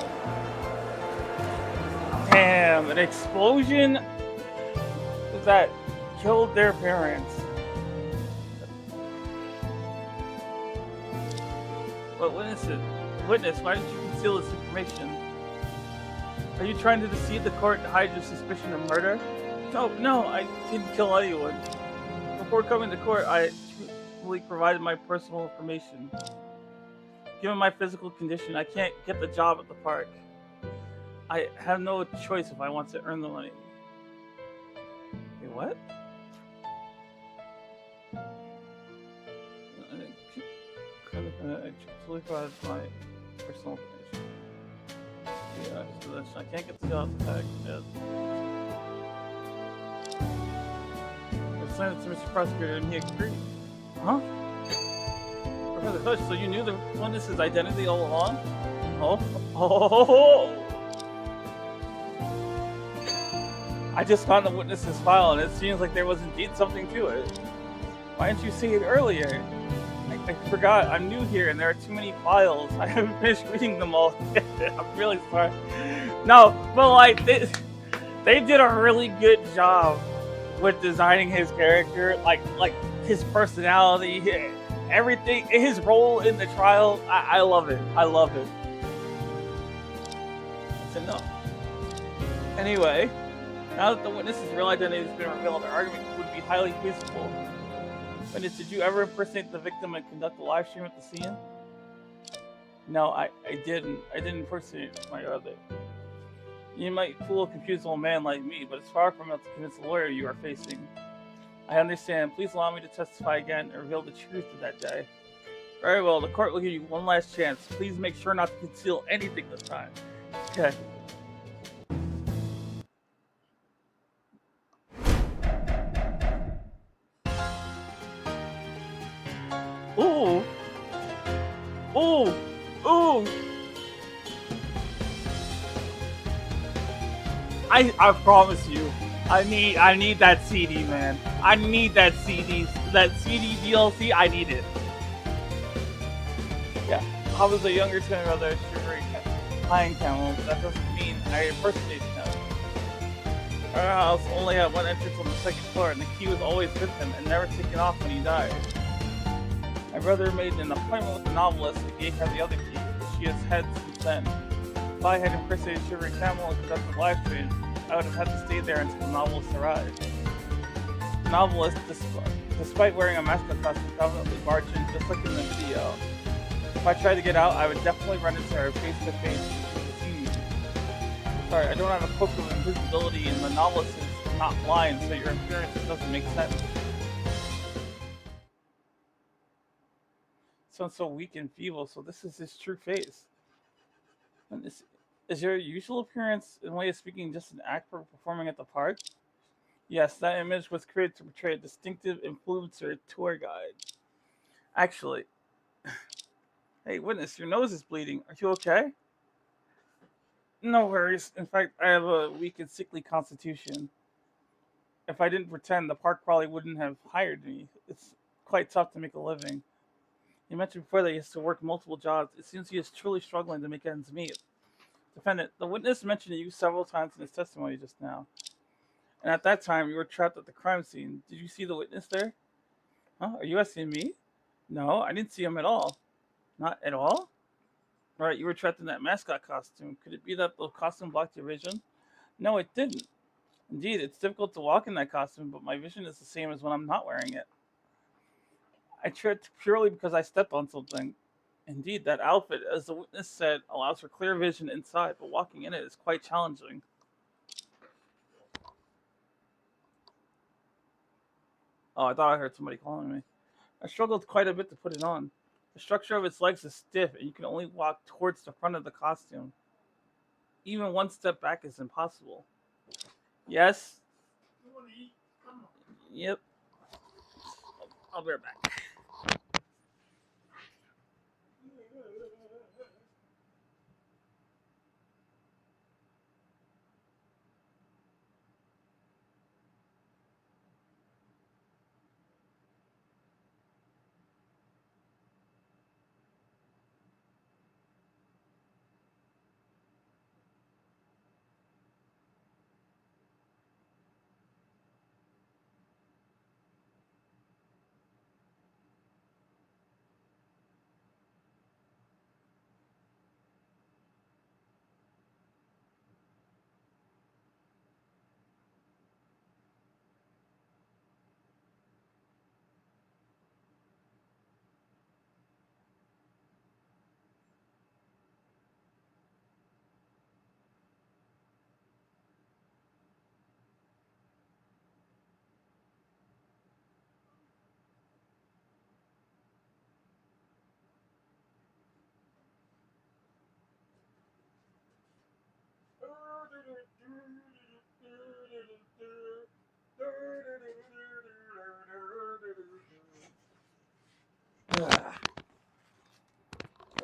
Speaker 1: Damn, an explosion that killed their parents. But witness, why did you conceal this information? Are you trying to deceive the court and hide your suspicion of murder? No, I didn't kill anyone. Before coming to court, I truthfully provided my personal information. Given my physical condition, I can't get the job at the park. I have no choice if I want to earn the money. Wait, what? I truthfully provided my personal information. Yeah, I can't get the job at the park. Yes. I sent it to Mr. Prosecutor and he agreed. Huh? Professor Hush, so you knew the witness's identity all along? Oh! I just found the witness's file and it seems like there was indeed something to it. Why didn't you say it earlier? I forgot, I'm new here and there are too many files. I haven't finished reading them all yet. I'm really sorry. No, but like, they did a really good job with designing his character, like his personality, everything, his role in the trial. I love it. I love it. That's enough. Anyway, now that the witness's real identity has been revealed, our argument would be highly feasible. Witness, did you ever impersonate the victim and conduct a live stream at the scene? No, I didn't. I didn't impersonate my brother. You might fool a confused old man like me, but it's far from enough to convince the lawyer you are facing. I understand. Please allow me to testify again and reveal the truth of that day. Very well, the court will give you one last chance. Please make sure not to conceal anything this time. Okay. Ooh! Ooh! Ooh! I promise you, I need that CD, man. I need that CD DLC. I need it. Yeah, I was a younger twin brother, Shivery Pine Camel. That doesn't mean I impersonate him. Our house only had one entrance on the second floor, and the key was always with him and never taken off when he died. My brother made an appointment with the novelist and gave her the other key. She has had since then. If I had impersonated Shivery Camel and conducted a live stream, I would have had to stay there until the novelist arrived. The novelist, despite wearing a mascot costume, confidently barged in just like in the video. If I tried to get out, I would definitely run into her face to face with the TV. Sorry, I don't have a cloak of invisibility and the novelist is not blind, so your appearance doesn't make sense. Sounds so weak and feeble, so this is his true face. And this, Is your usual appearance, in way of speaking, just an act for performing at the park? Yes, that image was created to portray a distinctive influencer tour guide. Actually, hey, witness, your nose is bleeding. Are you okay? No worries. In fact, I have a weak and sickly constitution. If I didn't pretend, the park probably wouldn't have hired me. It's quite tough to make a living. He mentioned before that he has to work multiple jobs. It seems he is truly struggling to make ends meet. Defendant, the witness mentioned you several times in his testimony just now. And at that time, you were trapped at the crime scene. Did you see the witness there? Huh? Are you asking me? No, I didn't see him at all. Not at all? Right, you were trapped in that mascot costume. Could it be that the costume blocked your vision? No, it didn't. Indeed, it's difficult to walk in that costume, but my vision is the same as when I'm not wearing it. I tripped purely because I stepped on something. Indeed, that outfit, as the witness said, allows for clear vision inside, but walking in it is quite challenging. Oh, I thought I heard somebody calling me. I struggled quite a bit to put it on. The structure of its legs is stiff, and you can only walk towards the front of the costume. Even one step back is impossible. Yes? Yep. I'll be right back.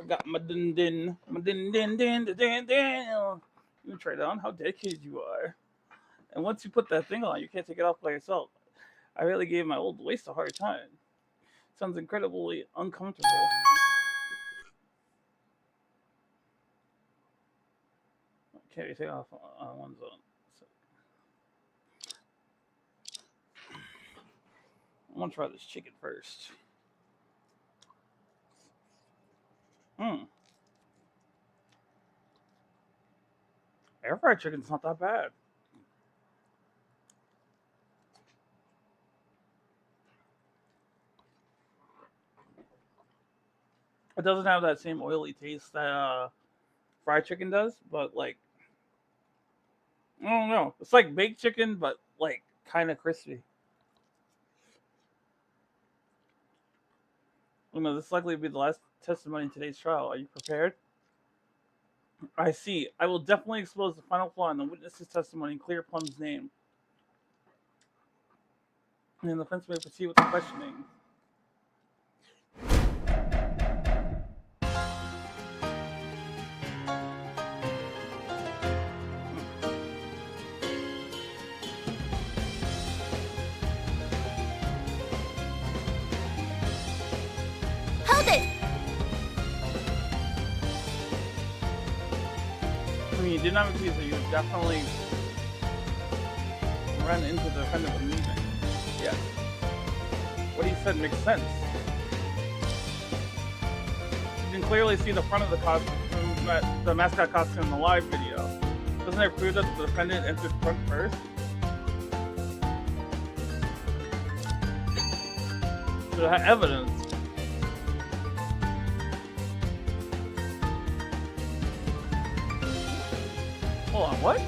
Speaker 1: I got my din din, my din din din din din din. You trade on how dedicated you are. And once you put that thing on, you can't take it off by yourself. I really gave my old waist a hard time. Sounds incredibly uncomfortable. Okay, you take off on one zone. So, I'm gonna try this chicken first. Air fried chicken's not that bad. It doesn't have that same oily taste that fried chicken does, but like, I don't know. It's like baked chicken, but like kind of crispy. You know, this is likely to be the last testimony in today's trial. Are you prepared? I see. I will definitely expose the final flaw in the witness's testimony and clear Plum's name. And then the defense may proceed with the questioning.
Speaker 3: Hold it!
Speaker 1: I mean, you did not accuse her. You definitely ran into the defendant with moving. Yes. What he said makes sense. You can clearly see the front of the costume, the mascot costume in the live video. Doesn't it prove that the defendant entered front first? So have evidence. Hold on, what?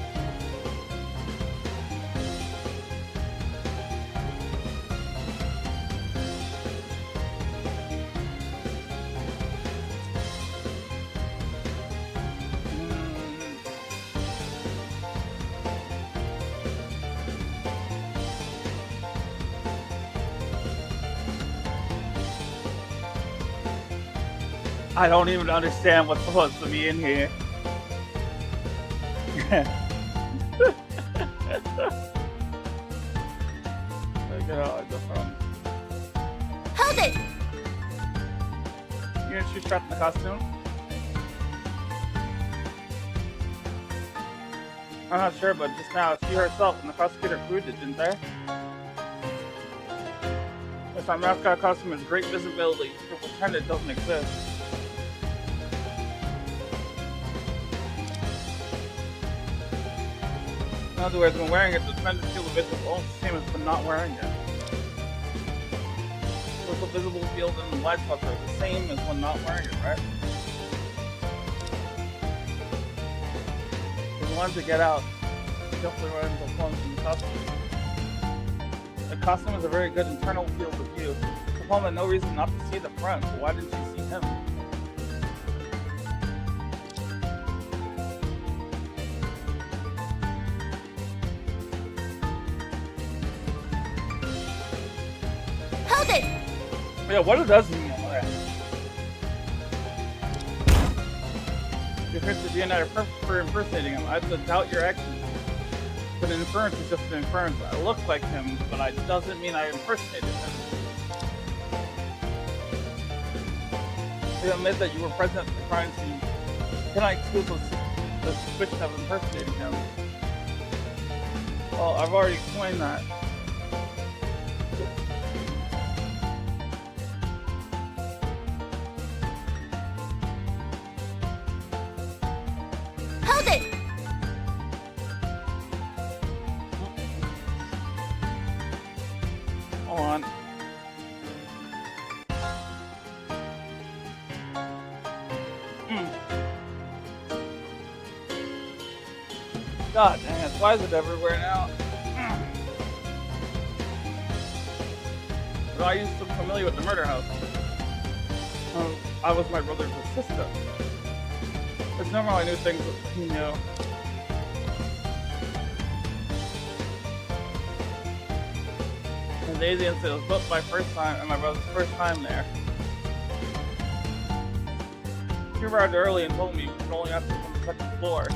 Speaker 1: I don't even understand what's supposed to be in here. Get out the phone.
Speaker 3: Hold it!
Speaker 1: You know she's trapped in the costume? I'm not sure, but just now she herself and the prosecutor proved it, didn't they? Yes, our mascot costume has great visibility. You can pretend it doesn't exist. In other words, when wearing it, the tremendous field of vision is almost the same as when not wearing it. The visible field and the light spots are the same as when not wearing it, right? If you wanted to get out, you definitely run into problems in the costume. The costume has a very good internal field of view. The problem had no reason not to see the front, but why didn't you see him?
Speaker 3: Hold it!
Speaker 1: Yeah, what does he mean? You're fit to DNA are perfect for impersonating him. I have to doubt your actions. But an inference is just an inference. I look like him, but it doesn't mean I impersonated him. You admit that you were present at the crime scene. Can I excuse the suspicion of impersonating him? Well, I've already explained that.
Speaker 3: Hold it!
Speaker 1: Hold on. God dang it, why is it everywhere now? But I used to be familiar with the murder house. I was my brother's assistant. It's normal I knew things that he knew. And the incident was both my first time and my brother's first time there. He arrived early and told me we could only access from the second floor.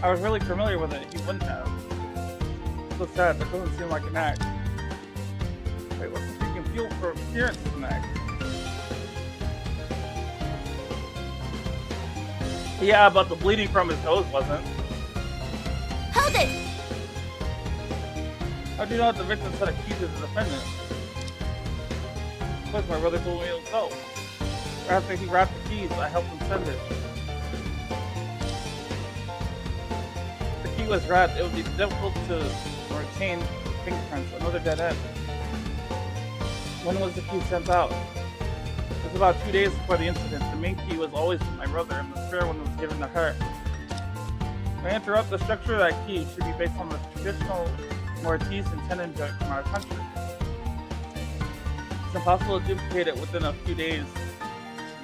Speaker 1: I was really familiar with it, he wouldn't have. So sad, that doesn't seem like an act. Wait, what's the freaking fuel for appearance of an act? Yeah, but the bleeding from his nose wasn't.
Speaker 3: Hold it!
Speaker 1: How do you know that the victim said a key to the defendant? Because my brother told me himself. After he wrapped the keys, I helped him send it. If the key was wrapped, it would be difficult to retain fingerprints, another dead end. When was the key sent out? It was about 2 days before the incident. The main key was always with my brother, and the spare one was given to her. If I interrupt, the structure of that key should be based on the traditional Mortise and tenon joint from our country. It's impossible to duplicate it within a few days.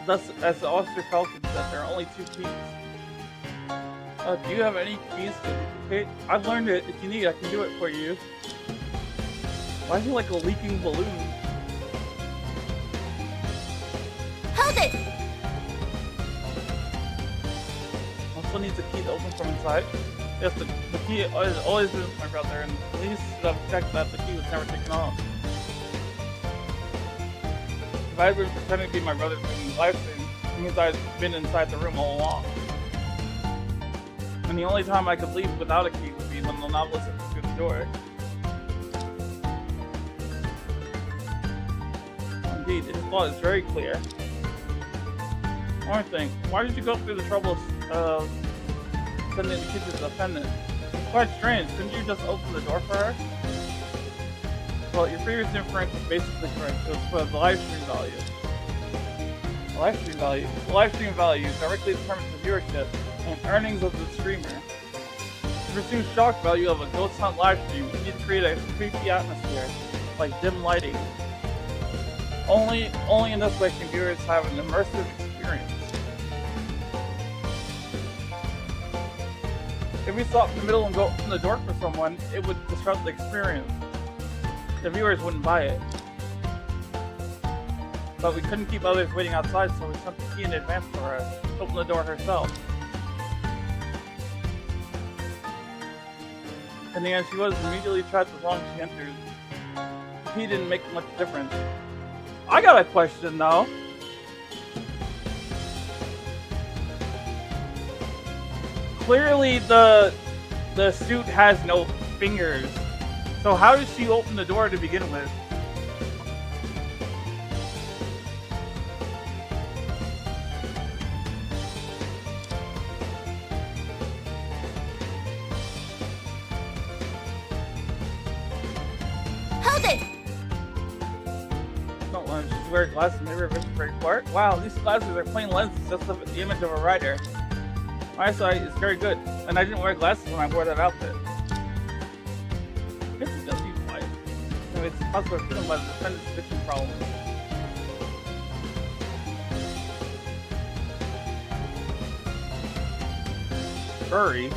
Speaker 1: Thus, as the officer Falcon said, there are only 2 keys. Do you have any keys to duplicate? I've learned it. If you need, I can do it for you. Why is he like a leaking balloon?
Speaker 3: Hold it!
Speaker 1: Also needs a key to open from inside. Yes, the key is always been with my brother, and the police should have checked that the key was never taken off. If I had been pretending to be my brother during the live stream, it means I've been inside the room all along. And the only time I could leave without a key would be when the novelist entered through the door. Indeed, his law is very clear. One more thing, why did you go through the trouble of sending the key to the defendant? It's quite strange, couldn't you just open the door for her? Well, your previous inference is basically correct. It was for the live stream value. The live stream value? The live stream value directly determines the viewership and earnings of the streamer. To pursue shock value of a ghost hunt live stream, you need to create a creepy atmosphere, like dim lighting. Only in this way can viewers have an immersive experience. If we stop in the middle and go open the door for someone, it would disrupt the experience. The viewers wouldn't buy it. but we couldn't keep others waiting outside, so we sent the key in advance for her to open the door herself. In the end, she was immediately trapped as long as she entered. The key didn't make much difference. I got a question though. Clearly the suit has no fingers. So how did she open the door to begin with?
Speaker 3: Hold it!
Speaker 1: Don't want to wear glasses and never vision very far. Wow, these glasses are plain lenses just of the image of a rider. My eyesight is very good, and I didn't wear glasses when I wore that outfit. I guess it does use light. Anyway, it's possible to by the defendant's vision problem. Furry.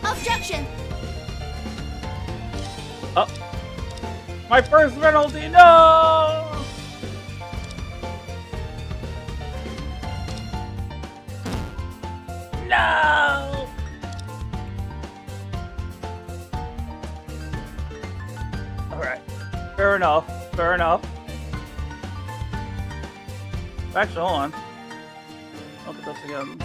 Speaker 3: Objection!
Speaker 1: Oh, my first penalty! No! No! Alright, fair enough, fair enough. Actually, hold on. Look at this again.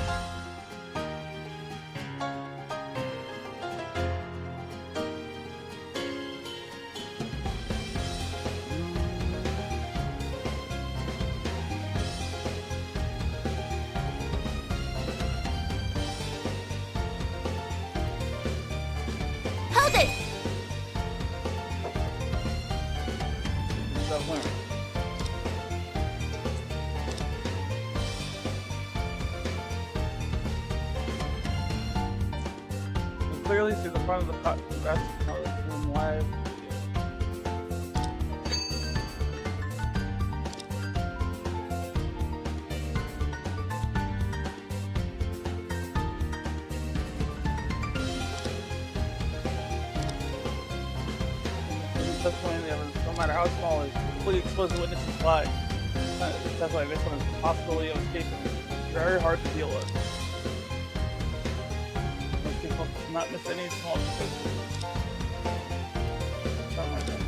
Speaker 3: Hold it!
Speaker 1: You can clearly see the front of the room live. Testimony in the evidence, no matter how small, is completely exposed to witnesses lie. That's why this one is a possibility of escaping. It's very hard to deal with. Most people do not miss any small decisions. Try my best.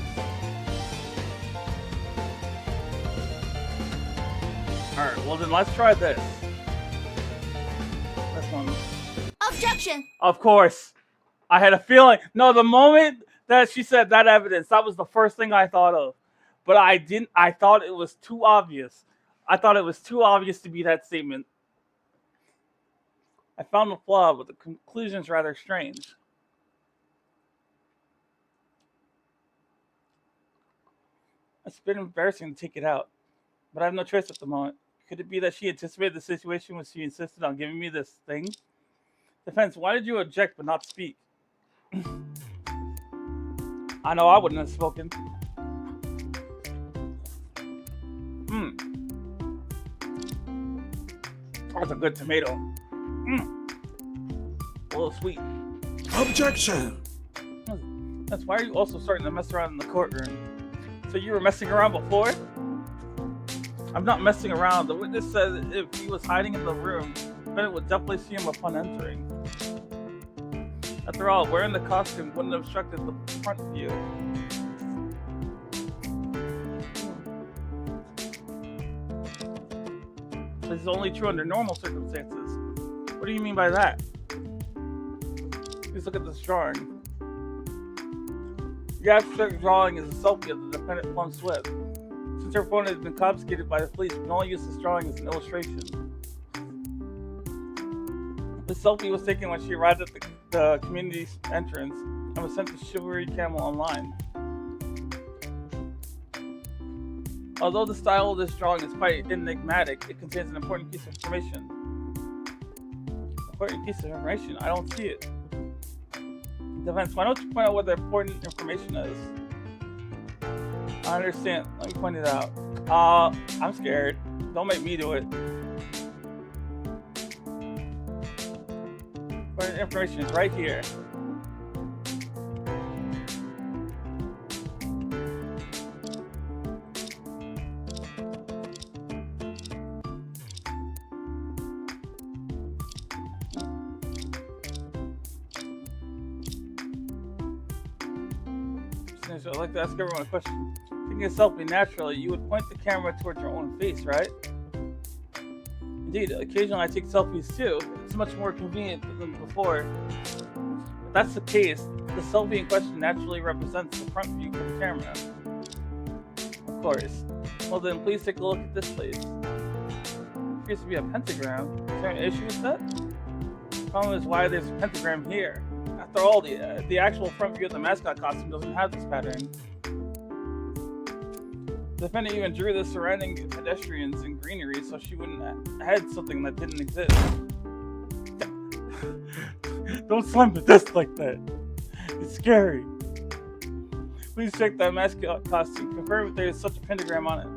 Speaker 1: Alright, well then let's try this. This one.
Speaker 3: Objection!
Speaker 1: Of course. I had a feeling. No, the moment that she said that evidence, that was the first thing I thought of. But I thought it was too obvious. I thought it was too obvious to be that statement. I found the flaw, but the conclusion's rather strange. It's been embarrassing to take it out, but I have no choice at the moment. Could it be that she anticipated the situation when she insisted on giving me this thing? Defense, why did you object but not speak? I know I wouldn't have spoken. That's a good tomato. A little sweet.
Speaker 5: Objection!
Speaker 1: That's why are you also starting to mess around in the courtroom? So you were messing around before? I'm not messing around. The witness said if he was hiding in the room, then it would definitely see him upon entering. After all, wearing the costume wouldn't have obstructed the front view. This is only true under normal circumstances. What do you mean by that? Please look at this drawing. The abstract drawing is a selfie of the defendant Plum Swift. Since her phone has been confiscated by the police, we can only use this drawing as an illustration. The selfie was taken when she arrived at the community entrance and was sent to Chivalry Camel online. Although the style of this drawing is quite enigmatic, it contains an important piece of information. Important piece of information? I don't see it. Defense, why don't you point out what the important information is? I understand. Let me point it out. I'm scared. Don't make me do it. information is right here. So I'd like to ask everyone a question. Taking a selfie naturally, you would point the camera towards your own face, right? Indeed, occasionally I take selfies too. It's much more convenient than before. If that's the case, the selfie in question naturally represents the front view for the camera. Of course. Well then, please take a look at this place. It appears to be a pentagram. Is there an issue with that? The problem is why there's a pentagram here. After all, the actual front view of the mascot costume doesn't have this pattern. The defendant even drew the surrounding pedestrians and greenery so she wouldn't add something that didn't exist. Don't slam the desk like that. It's scary. Please check that mascot costume. Confirm if there is such a pentagram on it.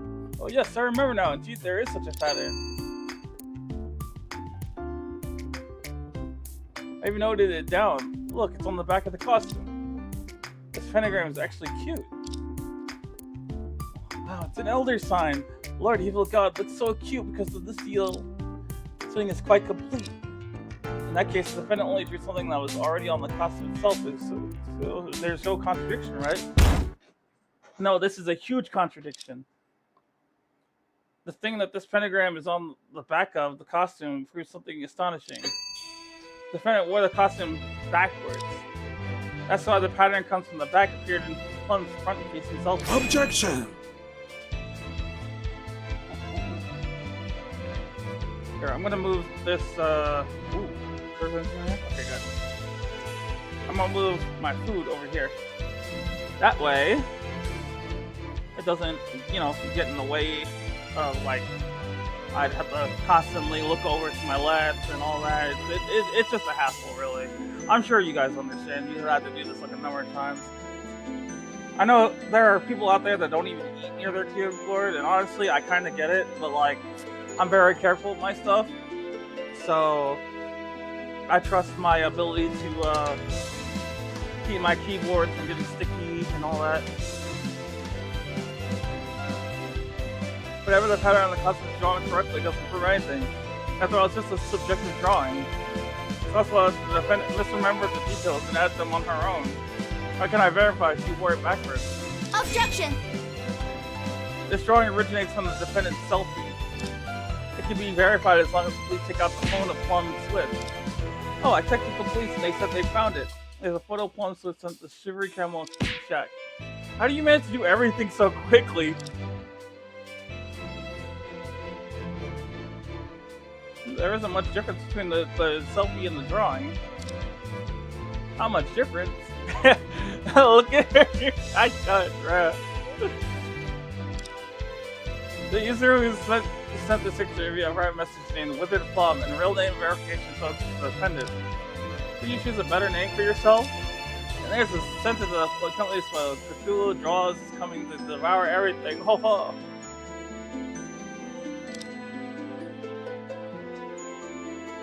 Speaker 1: Oh yes, I remember now. Indeed, there is such a pattern. I even noted it down. Look, it's on the back of the costume. This pentagram is actually cute. Wow, it's an elder sign. Lord, evil God, looks so cute because of this deal. This thing is quite complete. In that case, the defendant only drew something that was already on the costume itself, so there's no contradiction, right? No, this is a huge contradiction. The thing that this pentagram is on the back of the costume proves something astonishing. The defendant wore the costume backwards. That's why the pattern comes from the back, appeared in Plum's front facing selfie.
Speaker 5: Objection!
Speaker 1: Here, I'm gonna move this, ooh, okay, good. I'm gonna move my food over here. That way, it doesn't, you know, get in the way of, like, I'd have to constantly look over to my left and all that. It's just a hassle, really. I'm sure you guys understand. You had to do this like a number of times. I know there are people out there that don't even eat near their keyboard, and honestly, I kind of get it, but like, I'm very careful with my stuff, so I trust my ability to keep my keyboard from getting sticky and all that. Whatever the pattern on the costume is drawn correctly doesn't prove anything. After all, it's just a subjective drawing. So that's why the defendant misremembered the details and added them on her own. How can I verify she wore it backwards?
Speaker 3: Objection!
Speaker 1: This drawing originates from the defendant's selfie. It can be verified as long as the police take out the phone of Plum Swift. Oh, I checked with the police and they said they found it. There's a photo of Plum Swift sent to Shivery Camel Shack. How do you manage to do everything so quickly? There isn't much difference between the selfie and the drawing. Not much difference. Look at her. I got it, right. The user who sent this picture via private message named Withered Plum and real name verification so it's appended. Could you choose a better name for yourself? And there's a sentence of the company's Cthulhu draws is coming to devour everything. Ho ho!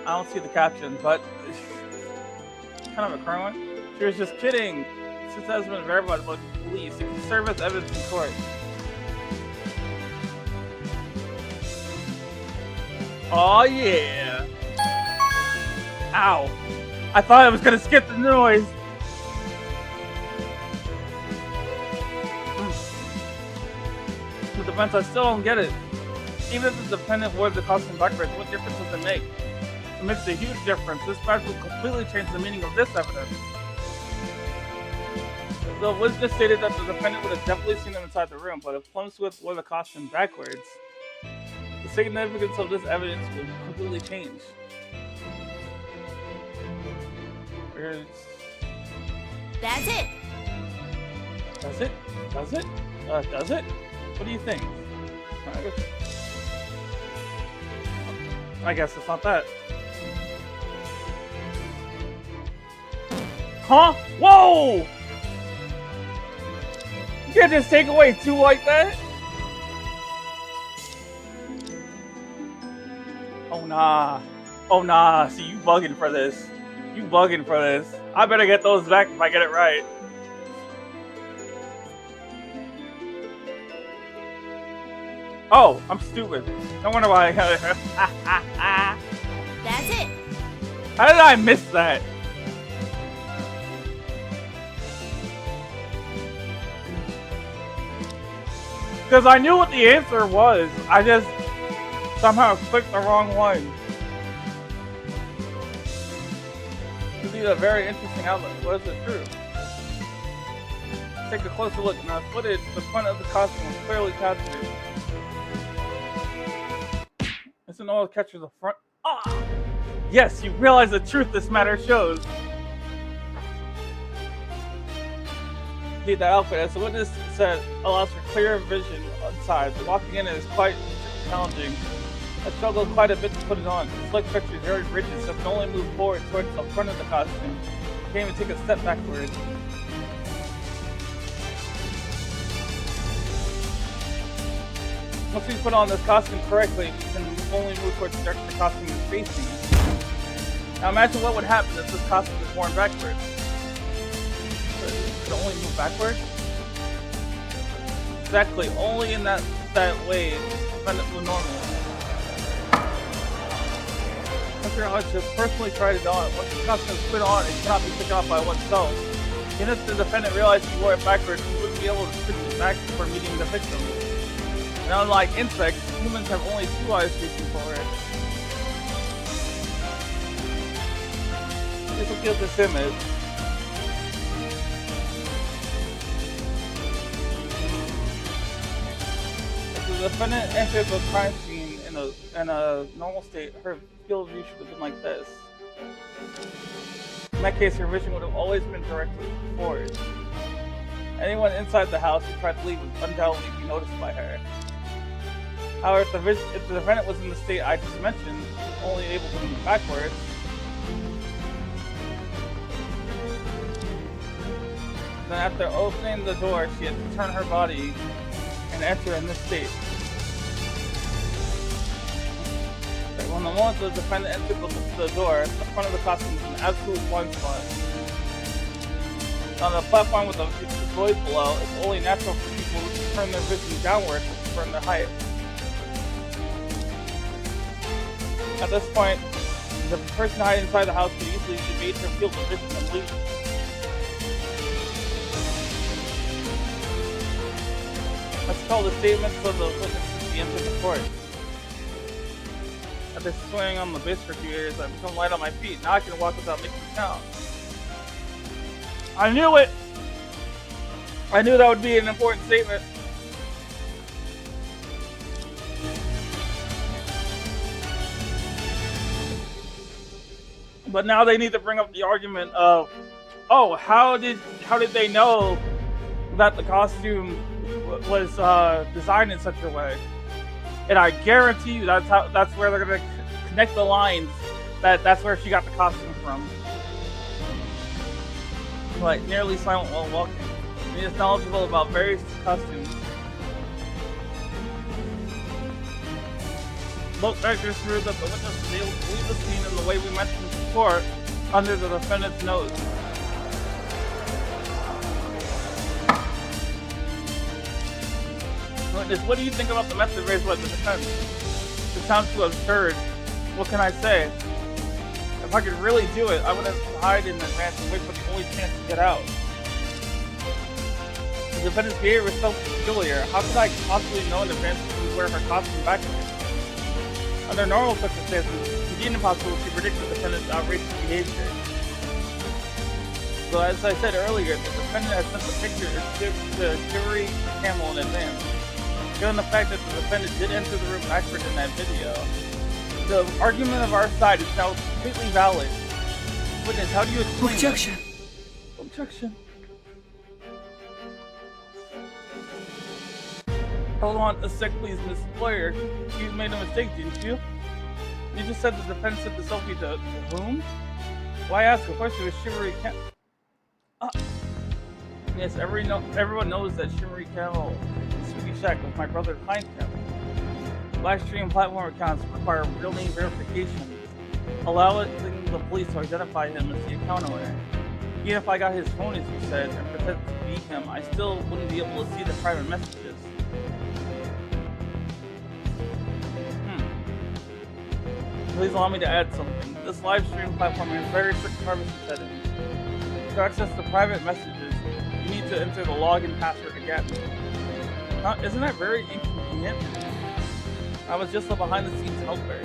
Speaker 1: I don't see the caption, but kind of a current one. She was just kidding. Since that has been verified by the police, it can serve as evidence in court. Oh yeah! Ow! I thought I was gonna skip the noise. The defense, I still don't get it. Even if the defendant wore the costume backwards, what difference does it make? It makes a huge difference. This fact will completely change the meaning of this evidence. The witness stated that the defendant would have definitely seen them inside the room, but if Plum Swift wore the costume backwards, the significance of this evidence will completely change.
Speaker 3: That's it.
Speaker 1: Does it? Does it? Does it? What do you think? I guess it's not that. Huh? Whoa! You can't just take away two like that? Oh nah. Oh nah. See, you bugging for this. You bugging for this. I better get those back if I get it right. Oh, I'm stupid. No wonder why I got it.
Speaker 3: That's it.
Speaker 1: How did I miss that? Because I knew what the answer was. I just somehow clicked the wrong one. This is a very interesting outlook. Was it true? Take a closer look. Now, footage, the front of the costume was clearly captured. Isn't all that catches the front? Ah! Yes, you realize the truth this matter shows. Indeed, that outfit, as the witness said, allows for clear vision inside. Walking in is quite challenging. I struggled quite a bit to put it on. The slick picture is very rigid, so I can only move forward towards the front of the costume. I can't even take a step backward. Once we put on this costume correctly, we can only move towards the direction the costume is facing. Now imagine what would happen if this costume is worn backwards. Could it only move backwards? Exactly, only in that way, defendant will normal. Once your audience has personally tried it on, once the costume is put on, it cannot be taken off by oneself. Even if the defendant realized he wore it backwards, he wouldn't be able to switch it back before meeting the victim. And unlike insects, humans have only two eyes facing forward. Let's look at this image. If the defendant entered the crime scene in a normal state, her field of view should have been like this. In that case, her vision would have always been directly forward. Anyone inside the house who tried to leave would undoubtedly be noticed by her. However, if the defendant was in the state I just mentioned, only able to move backwards, then after opening the door, she had to turn her body and enter in this state. When the moment the defendant entered the door, the front of the costume was an absolute blind spot. On the platform with the void below, it's only natural for people to turn their vision downward to confirm their height. At this point, the person hiding inside the house could easily evade her field of vision and leave. Let's call the statements of the witnesses the end of the court. After swinging on the base for a few years, I've become light on my feet. Now I can walk without making a sound. I knew it! I knew that would be an important statement. But now they need to bring up the argument of, oh, how did they know that the costume was designed in such a way? And I guarantee you that's where they're gonna connect the lines. That's where she got the costume from. Like nearly silent while walking. He is knowledgeable about various costumes. Both factors prove that the witness was able to leave the scene in the way we mentioned before, under the defendant's nose. Witness, what do you think about the method raised by the defense? It sounds too absurd. What can I say? If I could really do it, I wouldn't hide in advance and wait for the only chance to get out. The defendant's behavior is so peculiar. How could I possibly know in advance she would wear her costume backwards? Under normal circumstances, it's indeed impossible to predict the defendant's outrageous behavior. So as I said earlier, the defendant has sent the picture to Shivery Camel in advance. Given the fact that the defendant did enter the room backward in that video, the argument of our side is now completely valid. Witness, how do you explain
Speaker 6: Objection!
Speaker 1: That? Objection. Hold on a sec, please, Miss Lawyer. You made a mistake, didn't you? You just said the defense sent the selfie to whom? Why ask? Of course it was Shivery Camel. Yes, everyone knows that Shivery Camel and Sweetie Shack was my brother Pine Camel. Live stream platform accounts require real name verification. allowing the police to identify him as the account owner. Even if I got his phone, as you said, and pretended to be him, I still wouldn't be able to see the private messages. Please allow me to add something. This live stream platform has very strict privacy settings. To access the private messages, you need to enter the login password again. Isn't that very inconvenient? I was just a behind-the-scenes helper,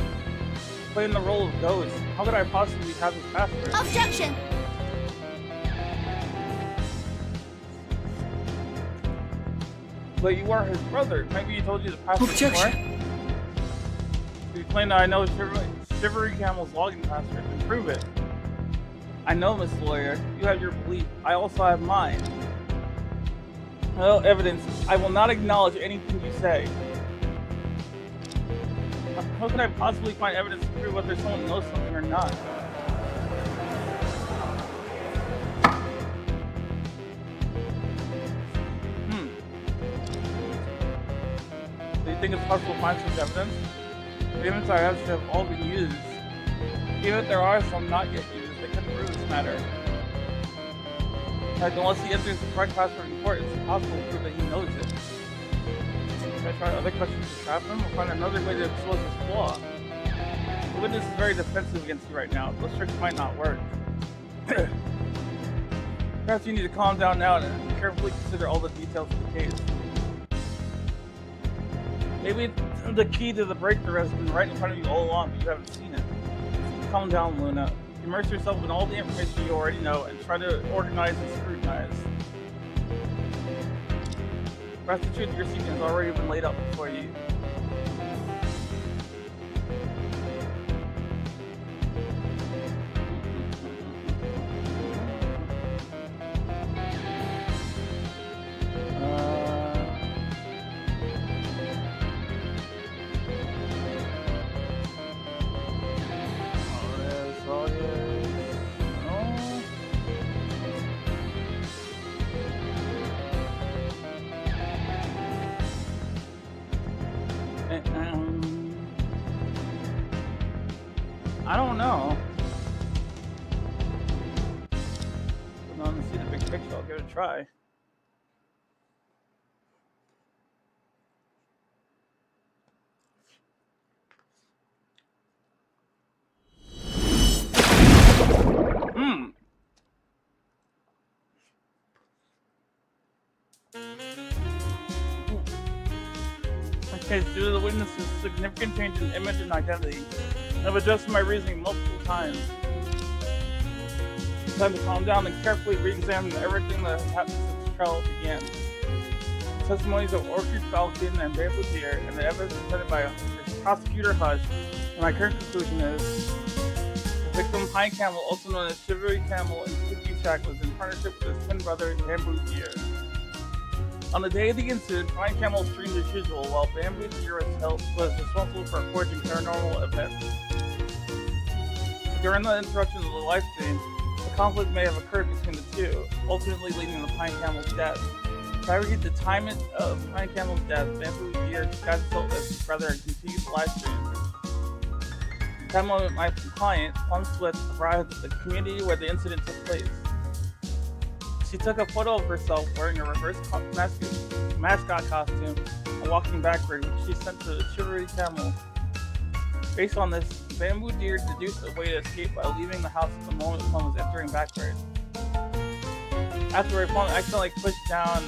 Speaker 1: playing the role of Ghost. How could I possibly have his password?
Speaker 3: Objection!
Speaker 1: But you are his brother. Maybe he told you the password
Speaker 6: Objection!
Speaker 1: before? You claim that I know Shivery Camel's login password, and prove it. I know, Miss Lawyer. You have your belief. I also have mine. No evidence. I will not acknowledge anything you say. How can I possibly find evidence to prove whether someone knows something or not? Do you think it's possible to find such evidence? The evidence I have should have all been used. Even if there are some not yet used, they couldn't prove this matter. In fact, unless he enters the correct password in court, it's impossible to prove that he knows it. Should I try other questions to trap him, or find another way to expose his flaw? The witness is very defensive against you right now. Those tricks might not work. Perhaps you need to calm down now and carefully consider all the details of the case. Maybe the key to the breakthrough has been right in front of you all along, but you haven't seen it. Calm down, Luna. Immerse yourself in all the information you already know and try to organize and scrutinize. Perhaps the truth you're seeking has already been laid out before you. I don't know. But now to see the big picture, I'll give it a try. Okay, due to the witness's significant change in image and identity, I've adjusted my reasoning multiple times. It's time to calm down and carefully re-examine everything that has happened since the trial began. The testimonies of Orchid Falcon and Bamboo Deer and the evidence presented by Prosecutor Hush, and my current conclusion is the victim Pine Camel, also known as Shivery Camel and Cookie Shack, was in partnership with his twin brother Bamboo Deer. On the day of the incident, Pine Camel streamed as usual, while Bamboo Deer was responsible for reporting paranormal events. During the interruption of the live stream, a conflict may have occurred between the two, ultimately leading to Pine Camel's death. To fabricate the timing of Pine Camel's death, Bamboo Deer disguised himself as his brother and continued the live stream. At that moment, my client, Plum Swift, arrived at the community where the incident took place. She took a photo of herself wearing a reverse mascot costume and walking backward, which she sent to Shivery Camel. Based on this, Bamboo Deer deduced a way to escape by leaving the house at the moment Plum was entering backward. Afterward, Plum accidentally pushed down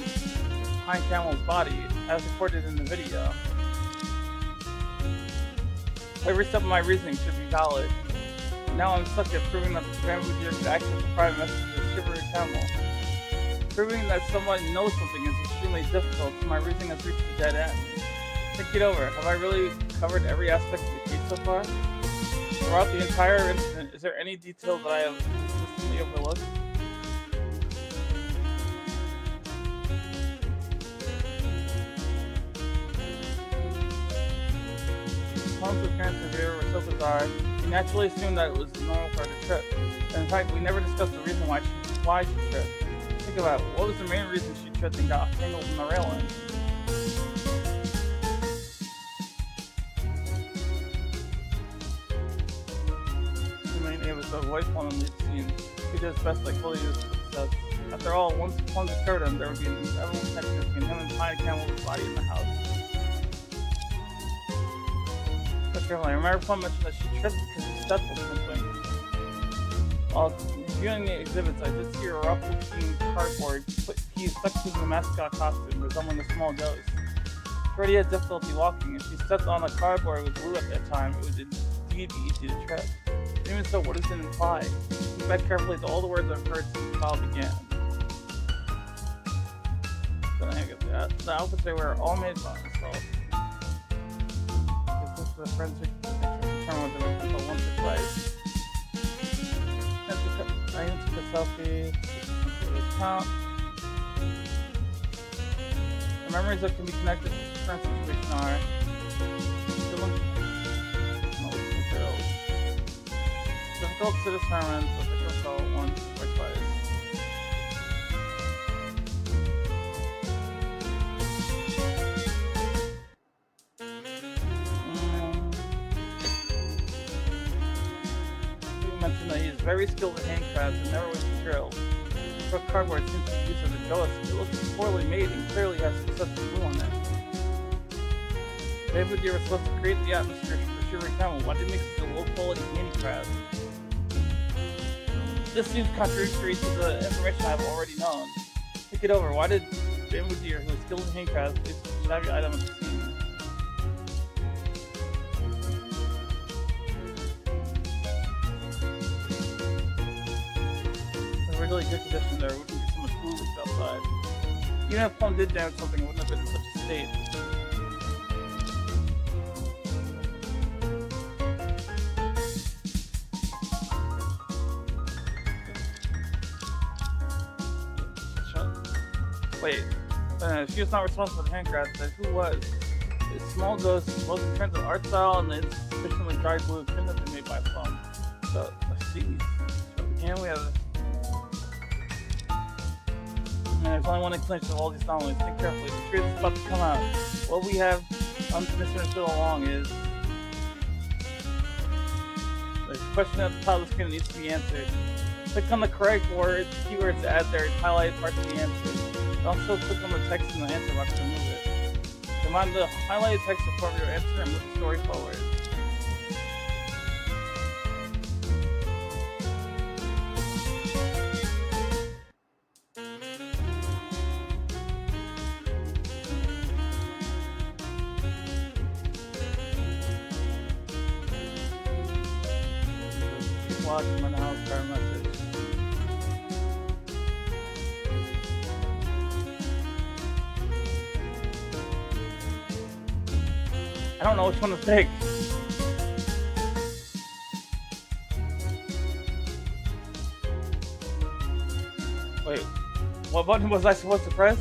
Speaker 1: Pine Camel's body, as recorded in the video. Every step of my reasoning should be valid. Now I'm stuck at proving that Bamboo Deer could access the private messages of Shivery Camel. Proving that someone knows something is extremely difficult, so my reasoning has reached a dead end. Think it over. Have I really covered every aspect of the case so far? Throughout the entire incident, is there any detail that I have consistently overlooked? Plum's appearance and behavior were so bizarre, we naturally assumed that it was the normal part of the trip. And in fact, we never discussed the reason why she tripped. Think about it. What was the main reason she tripped and got tangled in the railing? avoid falling in the scene. He did his best, like fully his footsteps. After all, once one discovered him, there would be an inevitable connection between him and Tiny Camel's body in the house. But carefully, I remember Plum mentioned that she tripped because she stepped on something. While reviewing the exhibits, I did see a rough-looking cardboard piece stuck to the mascot costume, resembling a small ghost. Freddy had difficulty walking. If she stepped on a cardboard with glue at that time, it would indeed be easy to trip. Even so, what does it imply? Look back carefully to all the words I've heard since the trial began. The outfits they wear are all made by myself. This is the forensic determine whether they can once or twice. I need to take a selfie. Count. The memories that can be connected to the current situation are materials. Difficult to determine, but they can go once or twice. You mentioned that he is very skilled in handcrafts and never with materials. The cardboard seems to be used as a ghost. It looks poorly made and clearly has excessive glue on it. Maybe they were supposed to create the atmosphere for Shivery Camel. Why did it make such a low-quality handicraft? This seems contradictory to the information I have already known. Think it over. Why did Bamboo Deer, who is skilled in handcrafts, place such a shabby item at the scene? Really good condition there, wouldn't be so much glue leaked outside. Even if Plum did damage something, it wouldn't have been in such a state. Wait, if she was not responsible for the handcraft, then who was? A small ghost, both in terms of art style and the insufficiently dry glue couldn't have been made by Plum. So, let's see. So again, we have and there's only one explanation of all these anomalies. Think carefully. The truth is about to come out. What we have misunderstood along is there's a question at the top of the screen that needs to be answered. Click on the correct words, keywords to add there, and highlight parts of the answer. And also click on the text in the answer box to remove it. Combine the highlighted text to form your answer and move the story forward. Watch my house car message. I don't know which one to pick. Wait, what button was I supposed to press?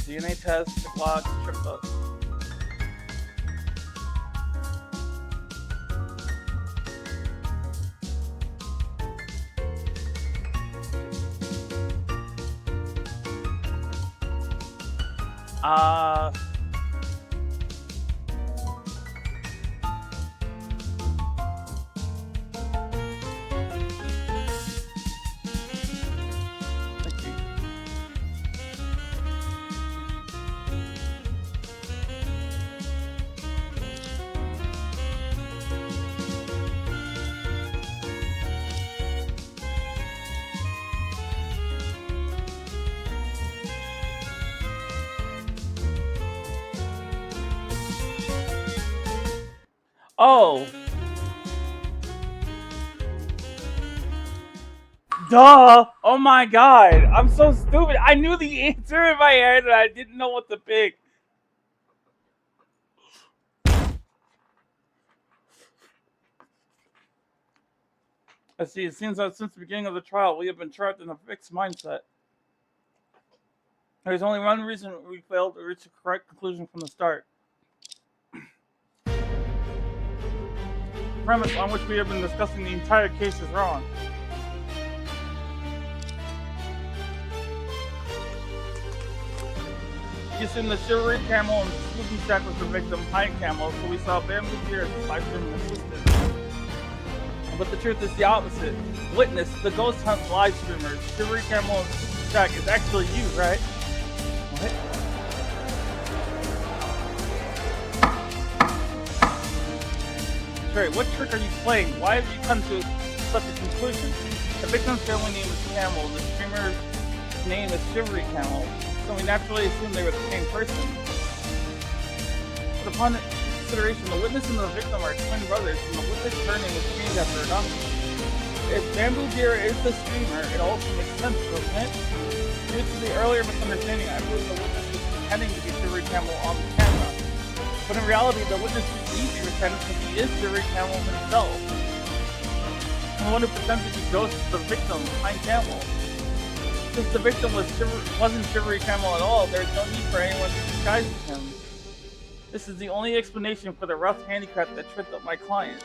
Speaker 1: DNA test, chip locks, trip up. Oh! Duh! Oh my god! I'm so stupid! I knew the answer in my head and I didn't know what to pick. Let's see, it seems that since the beginning of the trial, we have been trapped in a fixed mindset. There's only one reason we failed to reach the correct conclusion from the start. premise on which we have been discussing the entire case is wrong. You assume that Chivalry Camel and Spooky Shack was the victim, Pine Camel, so we saw Bamboo Deer as the live streaming assistant. But the truth is the opposite. Witness, the Ghost Hunt live streamers, Chivalry Camel and Spooky Shack is actually you, right? What? Trey, what trick are you playing? Why have you come to such a conclusion? The victim's family name is Camel, the streamer's name is Chivalry Camel. So we naturally assume they were the same person. But upon consideration, the witness and the victim are twin brothers, and the witness surname was changed after adoption. If Bamboo Deer is the streamer, it also makes sense, doesn't it? Due to the earlier misunderstanding, I believe the witness was pretending to be Chivalry Camel on the camera. But in reality, the witness needs to pretend because he is Chivalry Camel himself. And the one who pretends to be Ghost is the victim, Pine Camel. Since the victim wasn't Chivalry Camel at all, there's no need for anyone to disguise him. This is the only explanation for the rough handicraft that tripped up my client.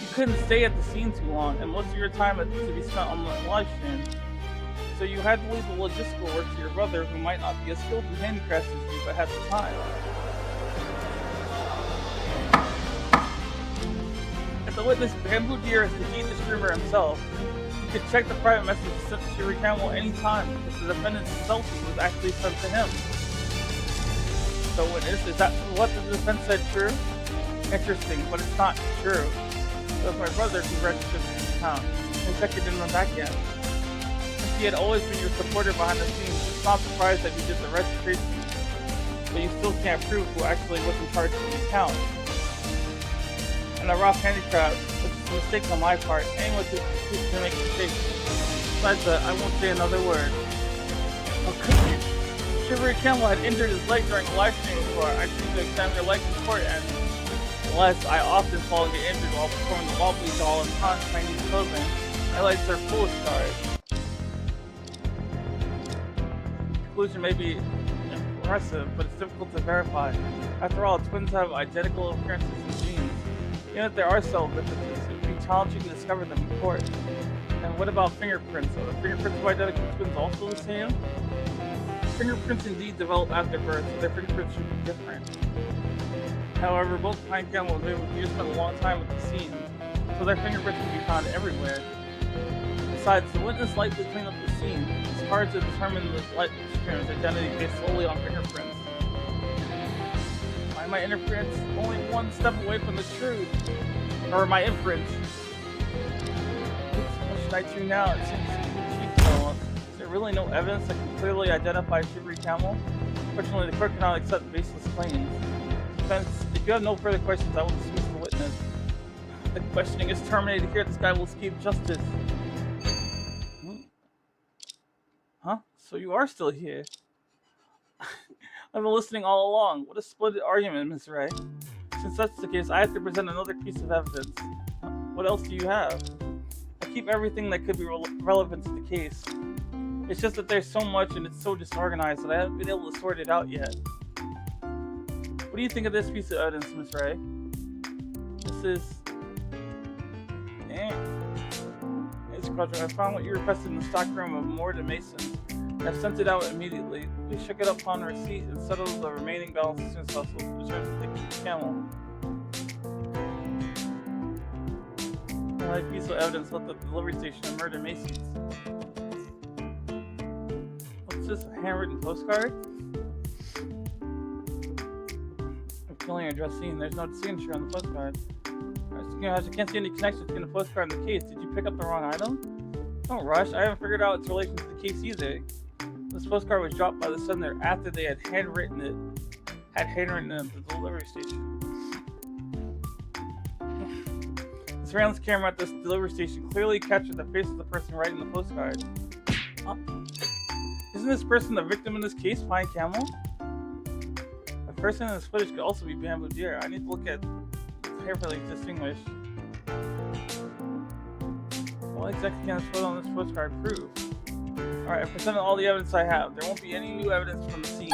Speaker 1: You couldn't stay at the scene too long, and most of your time had to be spent on the live stream. So you had to leave the logistical work to your brother, who might not be as skilled in handicrafts as you, but had the time. If the witness Bamboo Deer is indeed the streamer himself, you could check the private message sent to Chivalry Camel anytime, because the defendant's selfie was actually sent to him. So is that what the defense said true? Interesting, but it's not true. It was my brother who registered his account, and checked it in the back end. Since he had always been your supporter behind the scenes, it's not surprised that he did the registration, but you still can't prove who actually was in charge of the account. And a rough handicraft, which is a mistake on my part. Anyone who can make mistakes. Besides that, I won't say another word. How could you? Chivalry Camel had injured his leg during a live stream before. I seem to examine your leg before it ends. Unless I often fall and get injured while performing the wobbly doll and taunt Chinese clothing. Highlights their full scars. Conclusion may be impressive, but it's difficult to verify. After all, twins have identical appearances and genes. Even if there are subtle differences, it would be challenging to discover them in court. And what about fingerprints? Are the fingerprints of identical twins also the same? Fingerprints indeed develop after birth, so their fingerprints should be different. However, both Pine Camel and Bamboo Deer spent a long time at the scene, so their fingerprints can be found everywhere. Besides, the witness likely cleaned up the scene. It's hard to determine the light streamer's identity based solely on fingerprints. My interference only one step away from the truth. Or my inference. What should I do now? It seems so. Is there really no evidence that can clearly identify Chivalry Camel? Fortunately, the court cannot accept baseless claims. Defense, if you have no further questions, I will dismiss the witness. The questioning is terminated here. This guy will escape justice. Huh? So you are still here? I've been listening all along. What a splendid argument, Miss Ray. Since that's the case, I have to present another piece of evidence. What else do you have? I keep everything that could be relevant to the case. It's just that there's so much and it's so disorganized that I haven't been able to sort it out yet. What do you think of this piece of evidence, Miss Ray? This is... Hey, Squadron, I found what you requested in the stockroom of Morden Mason. I've sent it out immediately. Please check it up upon receipt and settle the remaining balance as soon as possible. Return to the Camel. A piece of evidence left at the delivery station of Murder Macy's. What's this? A handwritten postcard? A killing address scene. There's no signature on the postcard. I can't see any connection between the postcard and the case. Did you pick up the wrong item? Don't rush. I haven't figured out its relation to the case either. This postcard was dropped by the sender after they had handwritten it at the delivery station. The surveillance camera at this delivery station clearly captured the face of the person writing the postcard. Isn't this person the victim in this case, Pine Camel? The person in this footage could also be Bamboo Deer. I need to look at carefully to distinguish. What exactly can this photo on this postcard prove? Alright, I've presented all the evidence I have. There won't be any new evidence from the scene.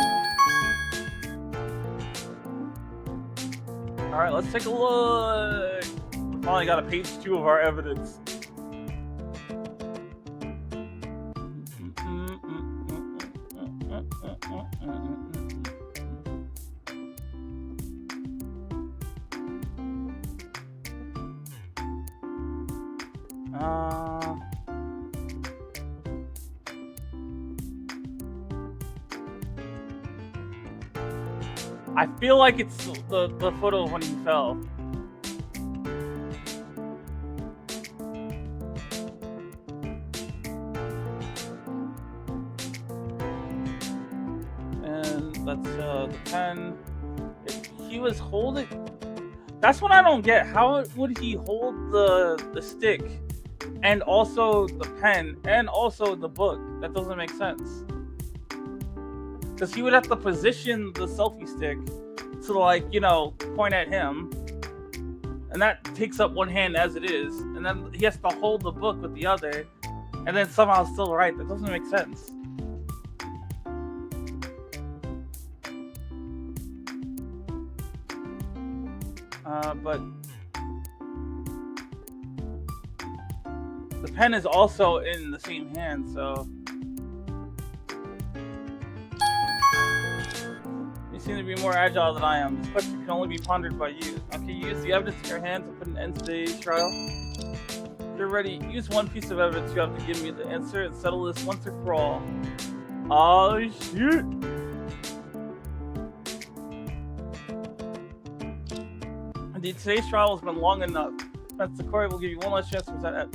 Speaker 1: Alright, let's take a look. finally got a page 2 of our evidence. I feel like it's the photo of when he fell. And that's the pen. He was holding. That's what I don't get. How would he hold the stick and also the pen and also the book? That doesn't make sense. Because he would have to position the selfie stick to, like, you know, point at him. And that takes up one hand as it is. And then he has to hold the book with the other. And then somehow still right. That doesn't make sense. But the pen is also in the same hand, so... You seem to be more agile than I am. This question can only be pondered by you. Okay, use the evidence in your hand to put an end to today's trial. If you're ready, use one piece of evidence. You have to give me the answer and settle this once and for all. Oh, shoot! Indeed, today's trial has been long enough. Spence, the court will give you one last chance to present it.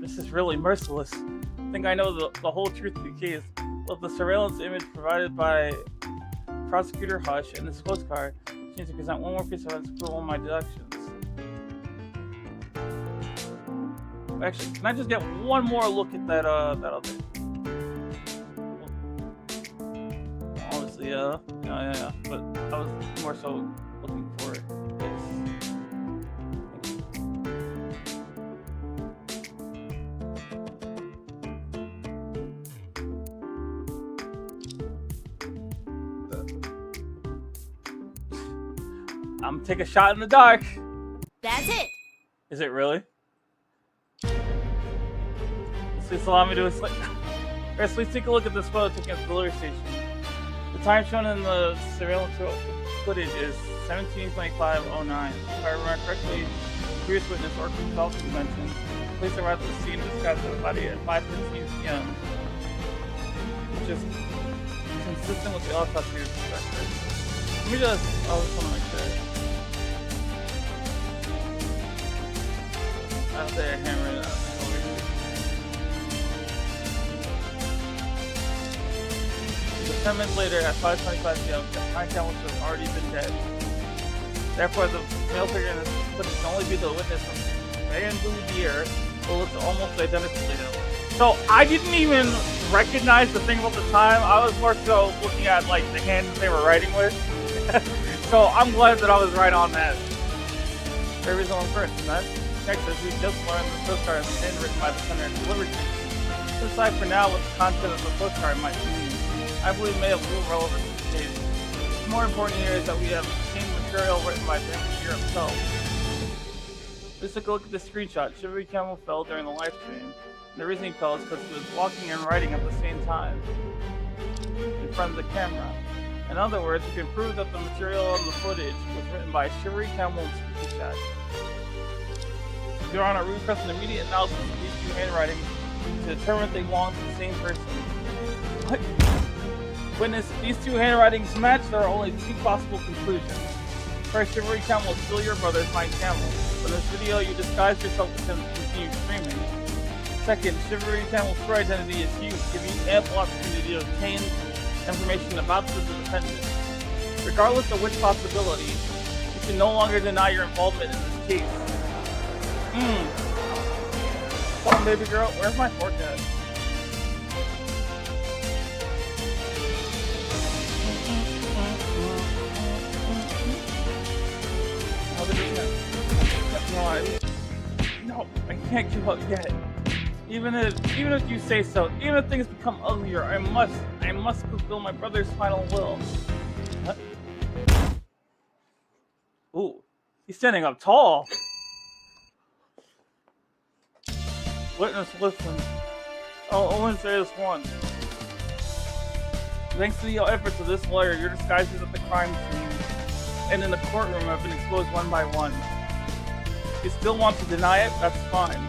Speaker 1: This is really merciless. I think I know the whole truth of the case. With the surveillance image provided by Prosecutor Hush and this postcard, she needs to present one more piece of evidence to prove all my deductions. Actually, can I just get one more look at that other? Honestly, yeah. But I was more so looking for this. I'm gonna take a shot in the dark.
Speaker 3: That's it.
Speaker 1: Is it really? Please allow me to explain. First, please take a look at this photo taken at the delivery station. The time shown in the surveillance footage is 17:25:09. If I remember correctly, the previous witness or Falcon mentioned, police arrived at the scene and described the body at 5:15 p.m., which is consistent with the autopsy record. Let me just, I just want to make sure. Out there, hammer it up. Over here. 10 minutes later, at 5:25 p.m., the time camel should have already been dead. Therefore, the male figure in this footage can only be the witness from Van Boudier, who looks almost identical to him. So I didn't even recognize the thing about the time. I was more so looking at, like, the hand that they were writing with. So I'm glad that I was right on that. Very reasonable first, and that next, as we just learned, the postcard is handwritten by the sender and delivered to you. Let's decide for now what the content of the postcard might mean. I believe it may have little relevance to the case. What's more important here is that we have seen material written by the engineer himself. Let's take a look at the screenshot. Shivery Camel fell during the live stream. And the reason he fell is because he was walking and writing at the same time in front of the camera. In other words, we can prove that the material on the footage was written by Shivery Camel and Squeaky Chat. Your Honor, we request an immediate analysis of these two handwritings to determine if they belong to the same person. What? Witness, these two handwritings match. There are only two possible conclusions. First, Shivery Camel is still your brother, Fine Camel. But in this video, you disguised yourself with him to continue streaming. Second, Shivery Camel's true identity is you, giving you ample opportunity to obtain information about the defendant. Regardless of which possibility, you can no longer deny your involvement in this case. Come on, baby girl, where's my fork at? No, I can't give up yet. Even if you say so, even if things become uglier, I must fulfill my brother's final will. What? Ooh, He's standing up tall. Witness, listen. I'll only say this once. Thanks to the efforts of this lawyer, your disguises at the crime scene and in the courtroom have been exposed one by one. If you still want to deny it, that's fine.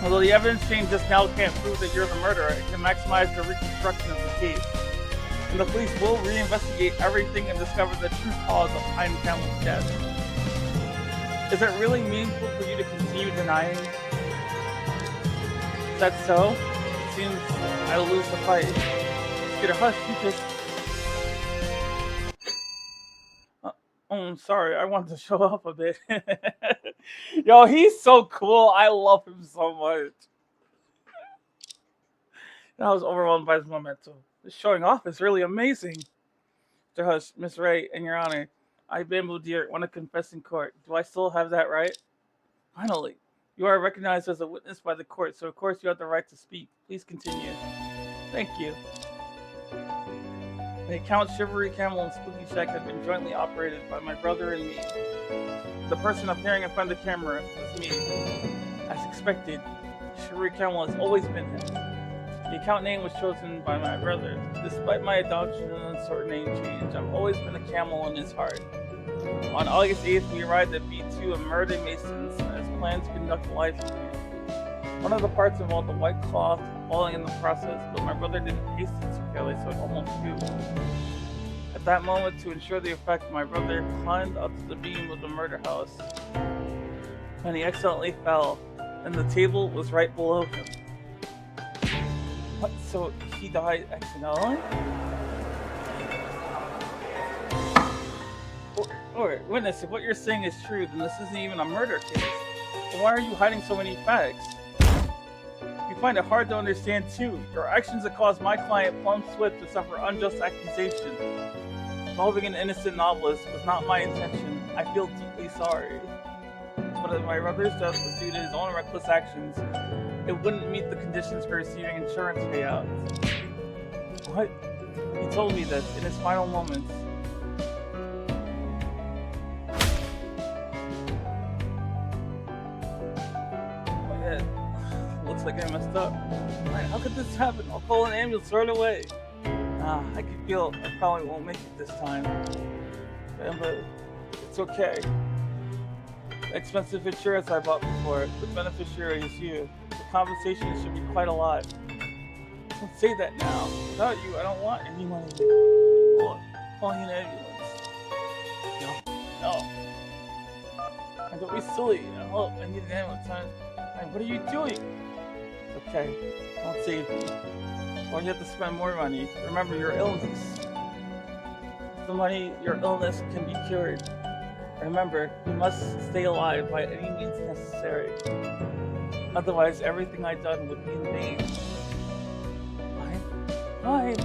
Speaker 1: Although the evidence chain just now can't prove that you're the murderer, it can maximize the reconstruction of the case. And the police will reinvestigate everything and discover the true cause of Pine Camel's death. Is it really meaningful for you to continue denying? Is that so? It seems I'll lose the fight. Just get a hush, you just... Oh, I'm sorry, I wanted to show up a bit. Yo, he's so cool. I love him so much. I was overwhelmed by his momentum. This showing off is really amazing. Mr. Hush, Miss Ray, and Your Honor, I, Bamboo Deer, want to confess in court. Do I still have that right? Finally, you are recognized as a witness by the court, so of course you have the right to speak. Please continue. Thank you. The account Shivery Camel and Spooky Shack have been jointly operated by my brother and me. The person appearing in front of the camera was me. As expected, Shivery Camel has always been him. The account name was chosen by my brother. Despite my adoption and uncertain name change, I've always been a camel in his heart. On August 8th, we arrived at B2 and Murder Masons as planned to conduct a live stream. One of the parts involved a white cloth falling in the process, but my brother didn't taste it so carefully, so it almost flew. At that moment, to ensure the effect, my brother climbed up to the beam of the murder house, and he accidentally fell, and the table was right below him. What? So he died accidentally? Alright, witness, if what you're saying is true, then this isn't even a murder case. Then why are you hiding so many facts? You find it hard to understand too. Your actions that caused my client, Plum Swift, to suffer unjust accusation involving an innocent novelist was not my intention. I feel deeply sorry. But if my brother's death was due to his own reckless actions, it wouldn't meet the conditions for receiving insurance payouts. What? He told me this in his final moments. Looks like I messed up. Man, how could this happen? I'll call an ambulance right away. I can feel I probably won't make it this time. But it's okay. The expensive insurance I bought before, the beneficiary is you. The compensation should be quite a lot. Don't say that now. Without you, I don't want any money. Look, calling an ambulance. No. And don't be silly. I need an ambulance. What are you doing? Okay, don't save me. Or you have to spend more money. Remember your illness. The money, your illness can be cured. Remember, you must stay alive by any means necessary. Otherwise, everything I've done would be in vain. Fine.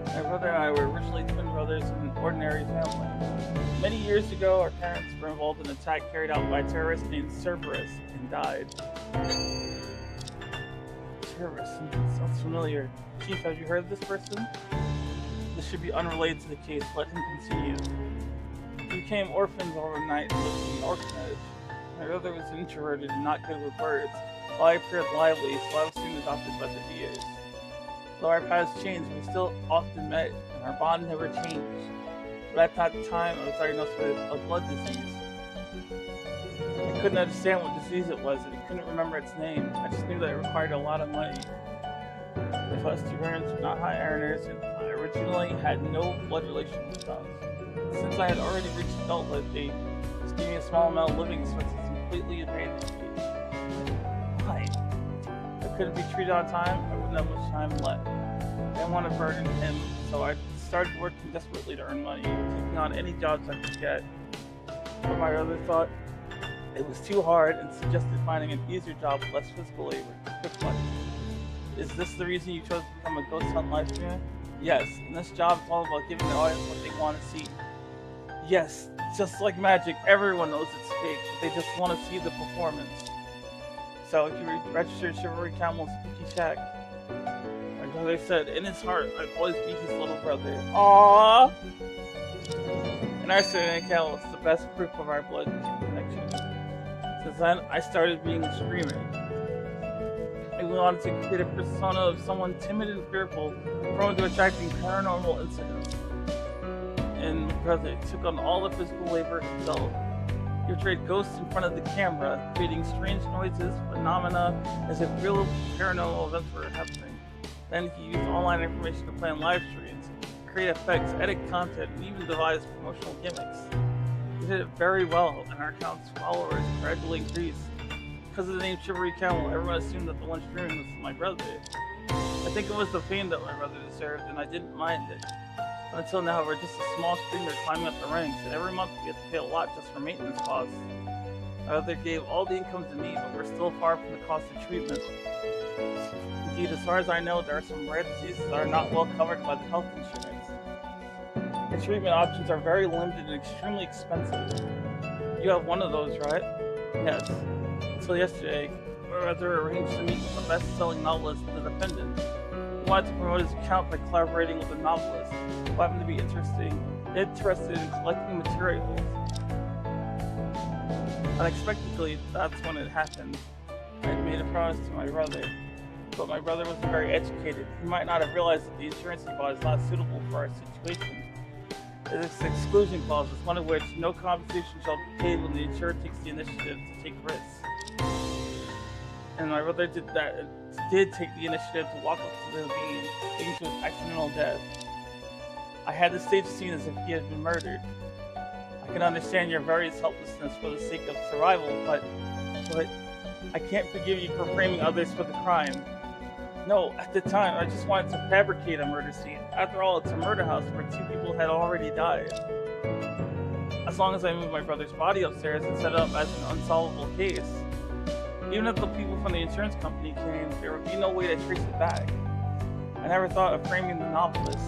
Speaker 1: My brother and I were originally twin brothers in an ordinary family. Many years ago, our parents were involved in an attack carried out by a terrorist named Cerberus and died. Cerberus, sounds familiar. Chief, have you heard of this person? This should be unrelated to the case. Let him continue. We became orphans overnight and lived in an orphanage. My brother was introverted and not good with words, while I appeared lively, so I was soon adopted by the DAs. Though our paths changed, we still often met, and our bond never changed. But at that time, I was diagnosed with a blood disease. I couldn't understand what disease it was, and I couldn't remember its name. I just knew that it required a lot of money. My first two parents were not high earners, and I originally had no blood relation with them. Since I had already reached adulthood, they just gave me a small amount of living expenses and completely abandoned me. Why? If I couldn't be treated on time, I wouldn't have much time left. I didn't want to burden him, so I started working desperately to earn money, taking on any jobs I could get. But my brother thought it was too hard and suggested finding an easier job with less physical labor, quick money. Is this the reason you chose to become a ghost hunt live streamer? Yes, and this job is all about giving the audience what they want to see. Yes, just like magic, everyone knows it's fake, but they just want to see the performance. So if you register Shivery Camel's Spooky Shack, my brother said, in his heart, I'd always be his little brother. Aww! And our student account was the best proof of our blood connection. Since then, I started being a streamer. I wanted to create a persona of someone timid and fearful, prone to attracting paranormal incidents. And my brother took on all the physical labor himself. He portrayed ghosts in front of the camera, creating strange noises, phenomena, as if real paranormal events were happening. Then he used online information to plan live streams, create effects, edit content, and even devise promotional gimmicks. He did it very well, and our account's followers gradually increased. Because of the name Shivery Camel, everyone assumed that the one streaming was my brother. I think it was the fame that my brother deserved, and I didn't mind it. Until now, we're just a small streamer climbing up the ranks, and every month we have to pay a lot just for maintenance costs. My brother gave all the income to me, but we're still far from the cost of treatment. Indeed, as far as I know, there are some rare diseases that are not well covered by the health insurance. The treatment options are very limited and extremely expensive. You have one of those, right? Yes. Until yesterday, my brother arranged to meet with the best-selling novelist, The Defendant. He wanted to promote his account by collaborating with a novelist who happened to be interested in collecting materials. Unexpectedly, that's when it happened. I had made a promise to my brother, but my brother wasn't very educated. He might not have realized that the insurance he bought is not suitable for our situation. There's this exclusion clause, one of which no compensation shall be paid when the insurer takes the initiative to take risks. And my brother did take the initiative to walk up to the ravine, leading to his accidental death. I had to stage the scene as if he had been murdered. I can understand your various helplessness for the sake of survival, but I can't forgive you for framing others for the crime. No, at the time, I just wanted to fabricate a murder scene. After all, it's a murder house where 2 people had already died. As long as I moved my brother's body upstairs and set it up as an unsolvable case, even if the people from the insurance company came, there would be no way to trace it back. I never thought of framing the novelist.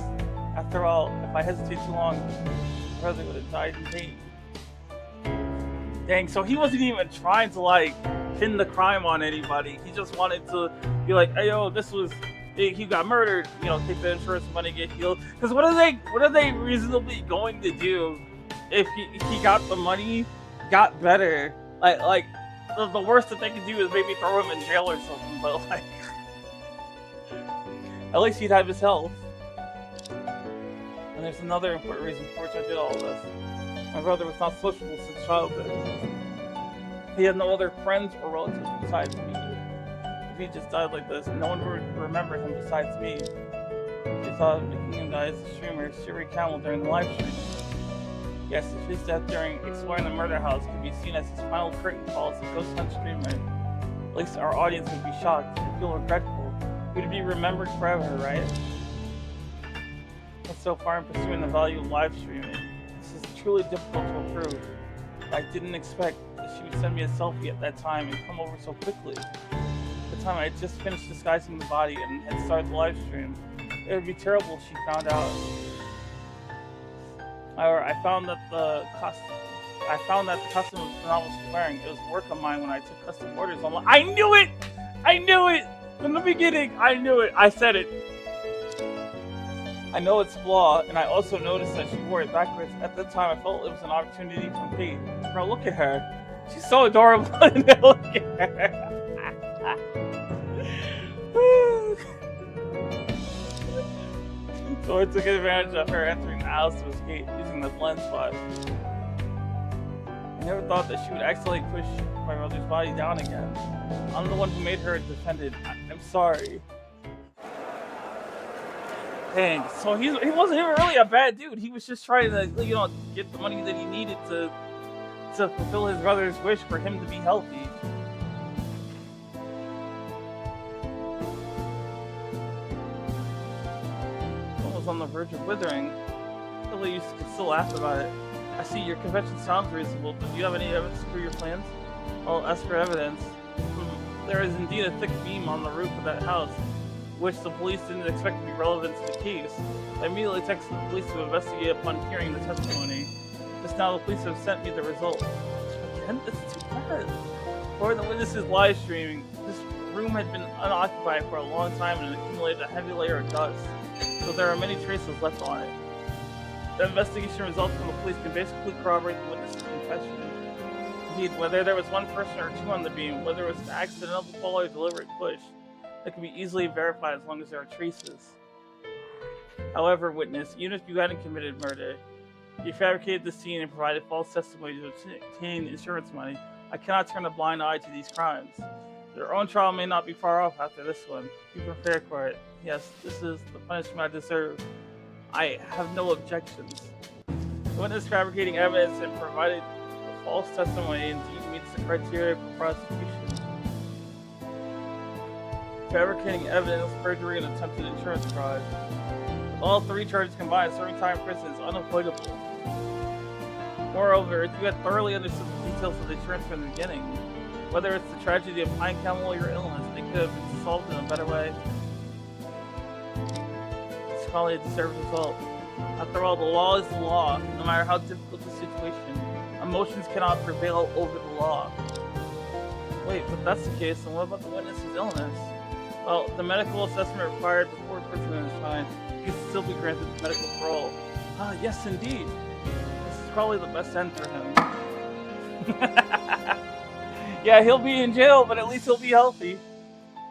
Speaker 1: After all, if I hesitate too long, my brother would have died in vain. Dang, so he wasn't even trying to pin the crime on anybody. He just wanted to be like, hey yo, he got murdered, take the insurance money, get healed. Because what are they reasonably going to do if he got the money, got better? The worst that they could do is maybe throw him in jail or something, but at least he'd have his health. And there's another important reason for which I did all this. My brother was not sociable since childhood. He had no other friends or relatives besides me. If he just died like this, no one would remember him besides me. They thought of making him die as a streamer, Shivery Camel, during the live stream. Yes, if his death during exploring the murder house could be seen as his final curtain call as a ghost hunt streamer, at least our audience would be shocked and feel regretful. He would be remembered forever, right? But so far in pursuing the value of live streaming, this is truly difficult to approve. I didn't expect that she would send me a selfie at that time and come over so quickly. At the time I had just finished disguising the body and had started the live stream. It would be terrible if she found out. However, I found that the costume the novelist was wearing, it was work of mine when I took custom orders online. I knew it! I knew it! From the beginning, I knew it! I said it! I know it's flawed, and I also noticed that she wore it backwards. At the time, I felt it was an opportunity from fate. Bro, look at her. She's so adorable. Look at her. So I took advantage of her entering the house to escape using the blind spot. I never thought that she would accidentally push my brother's body down again. I'm the one who made her defended. I'm sorry. Dang, so he wasn't even really a bad dude. He was just trying to, get the money that he needed to fulfill his brother's wish for him to be healthy. On the verge of withering. Until you can still laugh about it. I see your convention sounds reasonable, but do you have any evidence for your plans? Well, as for evidence, there is indeed a thick beam on the roof of that house, which the police didn't expect to be relevant to the case. I immediately texted the police to investigate upon hearing the testimony. Just now the police have sent me the results. Again, this is too bad. For the witnesses live streaming, this room had been unoccupied for a long time and accumulated a heavy layer of dust, so there are many traces left on it. The investigation results from the police can basically corroborate the witness's confession. Indeed, whether there was one person or two on the beam, whether it was an accidental fall or deliberate push, that can be easily verified as long as there are traces. However, witness, even if you hadn't committed murder, you fabricated the scene and provided false testimony to obtain insurance money, I cannot turn a blind eye to these crimes. Your own trial may not be far off after this one. Be prepared for it. Yes, this is the punishment I deserve. I have no objections. The witness fabricating evidence and provided false testimony indeed meets the criteria for prosecution. Fabricating evidence, perjury, and attempted insurance fraud. With all three charges combined, serving time in prison is unavoidable. Moreover, if you had thoroughly understood the details of the insurance from the beginning, whether it's the tragedy of Pine Camel or your illness, they could have been solved in a better way. It's probably a deserved result. After all, the law is the law, no matter how difficult the situation. Emotions cannot prevail over the law. Wait, but that's the case, then what about the witness's illness? Well, the medical assessment required before imprisonment is fine. He can still be granted medical parole. Ah, yes, indeed. This is probably the best end for him. Yeah, he'll be in jail, but at least he'll be healthy.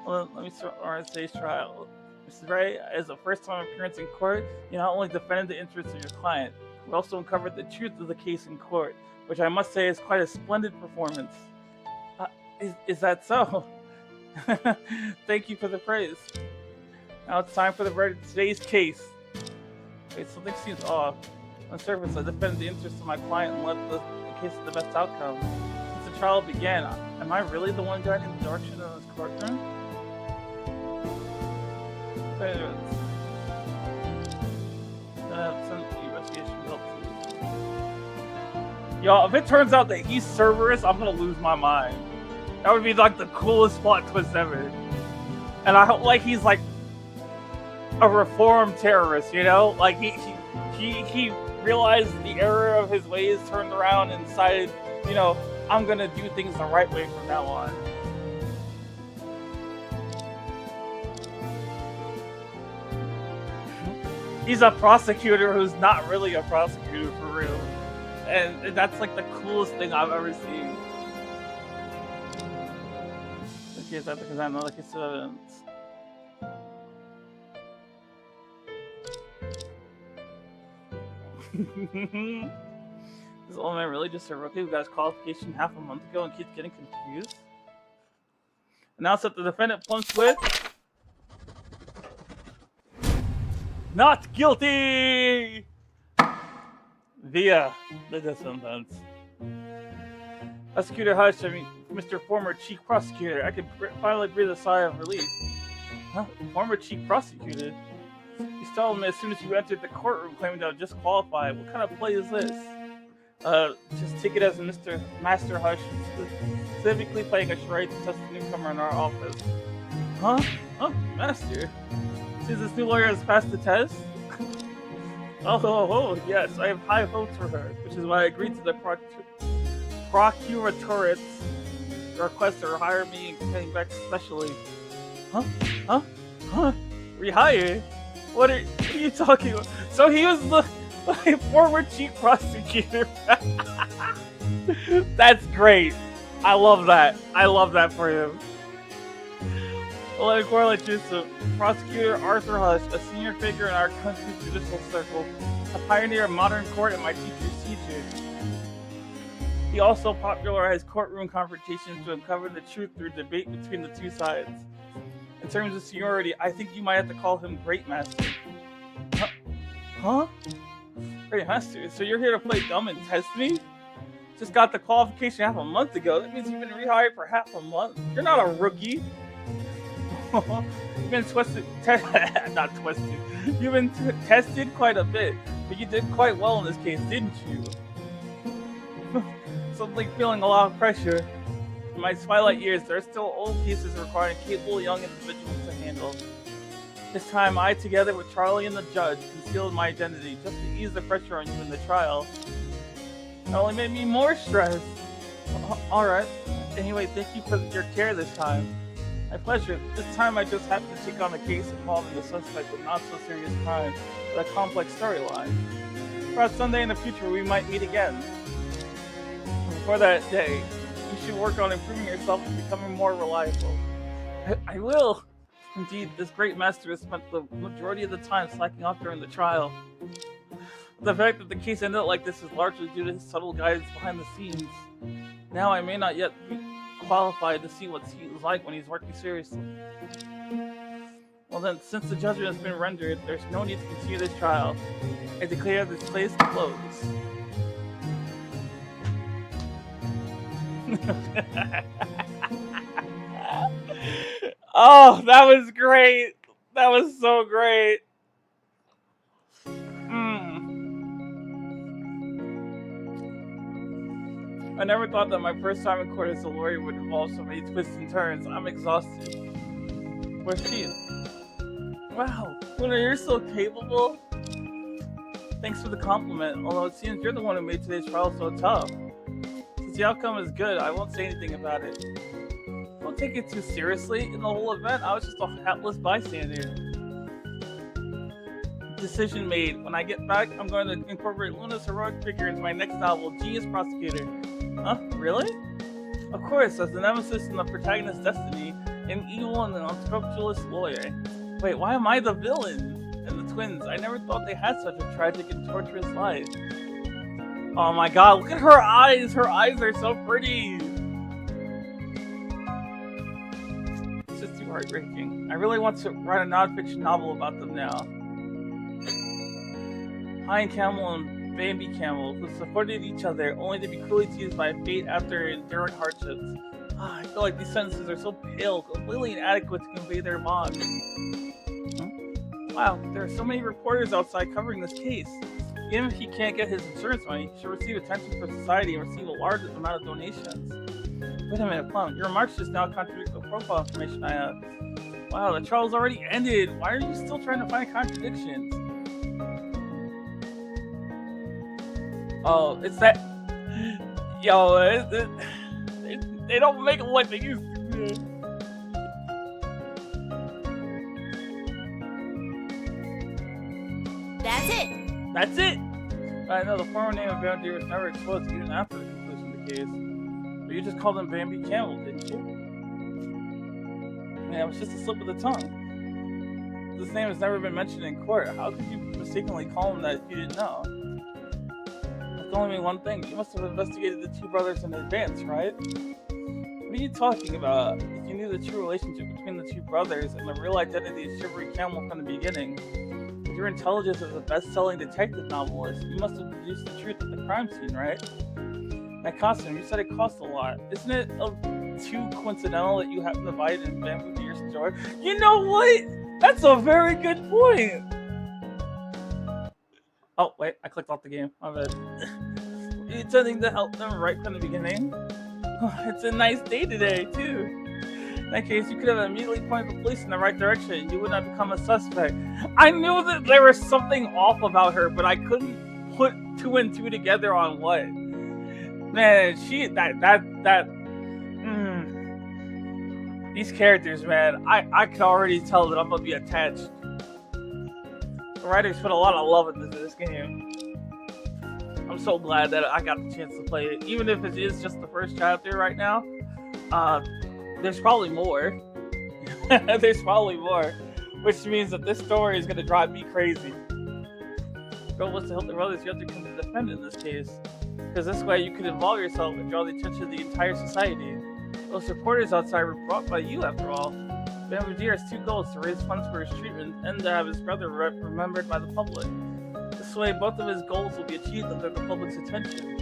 Speaker 1: Well, let me start RSA's trial. Mrs. Ray, as a first-time appearance in court, you not only defended the interests of your client, but also uncovered the truth of the case in court, which I must say is quite a splendid performance. Is that so? Thank you for the praise. Now it's time for the verdict of today's case. Wait, something seems off. On the surface, I defended the interests of my client and led the case to the best outcome. Since the trial began, am I really the one guiding the direction of this courtroom? Y'all, if it turns out that he's Cerberus, I'm gonna lose my mind. That would be like the coolest plot twist ever. And I hope like he's like a reformed terrorist, you know? Like he realized the error of his ways, turned around and decided, you know, I'm gonna do things the right way from now on. He's a prosecutor who's not really a prosecutor for real. And that's like the coolest thing I've ever seen. Okay, is that because I know the case of evidence? This old man really just a rookie who got his qualification half a month ago and keeps getting confused? Announce that the defendant plunged with not guilty via the death sentence. Prosecutor Hush, Mr. Former Chief Prosecutor, I can finally breathe a sigh of relief. Huh? Former Chief Prosecutor? You stole him as soon as you entered the courtroom claiming to have disqualified. What kind of play is this? Just take it as Mr. Master Hush specifically playing a charade to test the newcomer in our office. Huh? Oh, Master. Since this new lawyer has passed the test? Oh, yes, I have high hopes for her, which is why I agreed to the Procurator's request to hire me and came back specially. Huh? Rehire? What are you talking about? So he was the former chief prosecutor. That's great. I love that. I love that for him. Well, let me correlate you to Prosecutor Arthur Hush, a senior figure in our country's judicial circle, a pioneer of modern court and my teacher's teacher. He also popularized courtroom confrontations to uncover the truth through debate between the two sides. In terms of seniority, I think you might have to call him Great Master. Huh? Great Master? So you're here to play dumb and test me? Just got the qualification half a month ago. That means you've been rehired for half a month. You're not a rookie. You've been not twisted. You've been tested quite a bit, but you did quite well in this case, didn't you? Something feeling a lot of pressure. In my twilight years, there are still old cases requiring capable young individuals to handle. This time, I, together with Charlie and the judge, concealed my identity just to ease the pressure on you in the trial. It only made me more stressed. Alright. Anyway, thank you for your care this time. My pleasure. This time I just happened to take on a case involving a suspect with not so serious crime, but a complex storyline. Perhaps someday in the future we might meet again. Before that day, you should work on improving yourself and becoming more reliable. I will! Indeed, this great master has spent the majority of the time slacking off during the trial. The fact that the case ended up like this is largely due to his subtle guidance behind the scenes. Now I may not yet be qualified to see what he was like when he's working seriously. Well then, since the judgment has been rendered, there's no need to continue this trial. I declare this place closed. Oh, that was great! That was so great! I never thought that my first time in court as a lawyer would involve so many twists and turns. I'm exhausted. Where's she? Wow, Luna, you're so capable. Thanks for the compliment, although it seems you're the one who made today's trial so tough. Since the outcome is good, I won't say anything about it. Don't take it too seriously. In the whole event, I was just a hapless bystander. Decision made. When I get back, I'm going to incorporate Luna's heroic figure into my next novel, Genius Prosecutor. Huh? Really? Of course, as the nemesis and the protagonist's destiny, an evil and an unscrupulous lawyer. Wait, why am I the villain? And the twins, I never thought they had such a tragic and torturous life. Oh my god, look at her eyes! Her eyes are so pretty! It's just too heartbreaking. I really want to write a non-fiction novel about them now. Pine Camel and Bambi Camel, who supported each other only to be cruelly teased by fate after enduring hardships. I feel like these sentences are so pale, completely inadequate to convey their bond. Wow, there are so many reporters outside covering this case. Even if he can't get his insurance money, he should receive attention from society and receive a large amount of donations. Wait a minute, Plum, your remarks just now contradict the profile information I have. Wow, the trial's already ended. Why are you still trying to find contradictions? Oh, it's that... Yo, they don't make them like they used to.
Speaker 3: That's it!
Speaker 1: That's it! I know the former name of Bambi was never exposed even after the conclusion of the case. But you just called him Bambi Camel, didn't you? Yeah, it was just a slip of the tongue. This name has never been mentioned in court. How could you mistakenly call him that if you didn't know? That's only mean one thing. You must have investigated the two brothers in advance, right? What are you talking about? If you knew the true relationship between the two brothers and the real identity of Shivery Camel from the beginning, with your intelligence as a best-selling detective novelist, you must have deduced the truth at the crime scene, right? That costume, you said it cost a lot. Isn't it too coincidental that you happen to buy it in Bamboo Deer store? You know what? That's a very good point! Oh, wait, I clicked off the game. My bad. Are you intending to help them right from the beginning? Oh, it's a nice day today, too. In that case, you could have immediately pointed the police in the right direction. You would not become a suspect. I knew that there was something off about her, but I couldn't put two and two together on what. Man, these characters, man, I can already tell that I'm gonna be attached. The writers put a lot of love into this game. I'm so glad that I got the chance to play it. Even if it is just the first chapter right now, there's probably more. There's probably more. Which means that this story is going to drive me crazy. The goal was to help the brothers. You have to become the defendant in this case. Because this way you could involve yourself and draw the attention of the entire society. Those reporters outside were brought by you, after all. Bambi Deer has two goals: to raise funds for his treatment and to have his brother remembered by the public. This way, both of his goals will be achieved under the public's attention.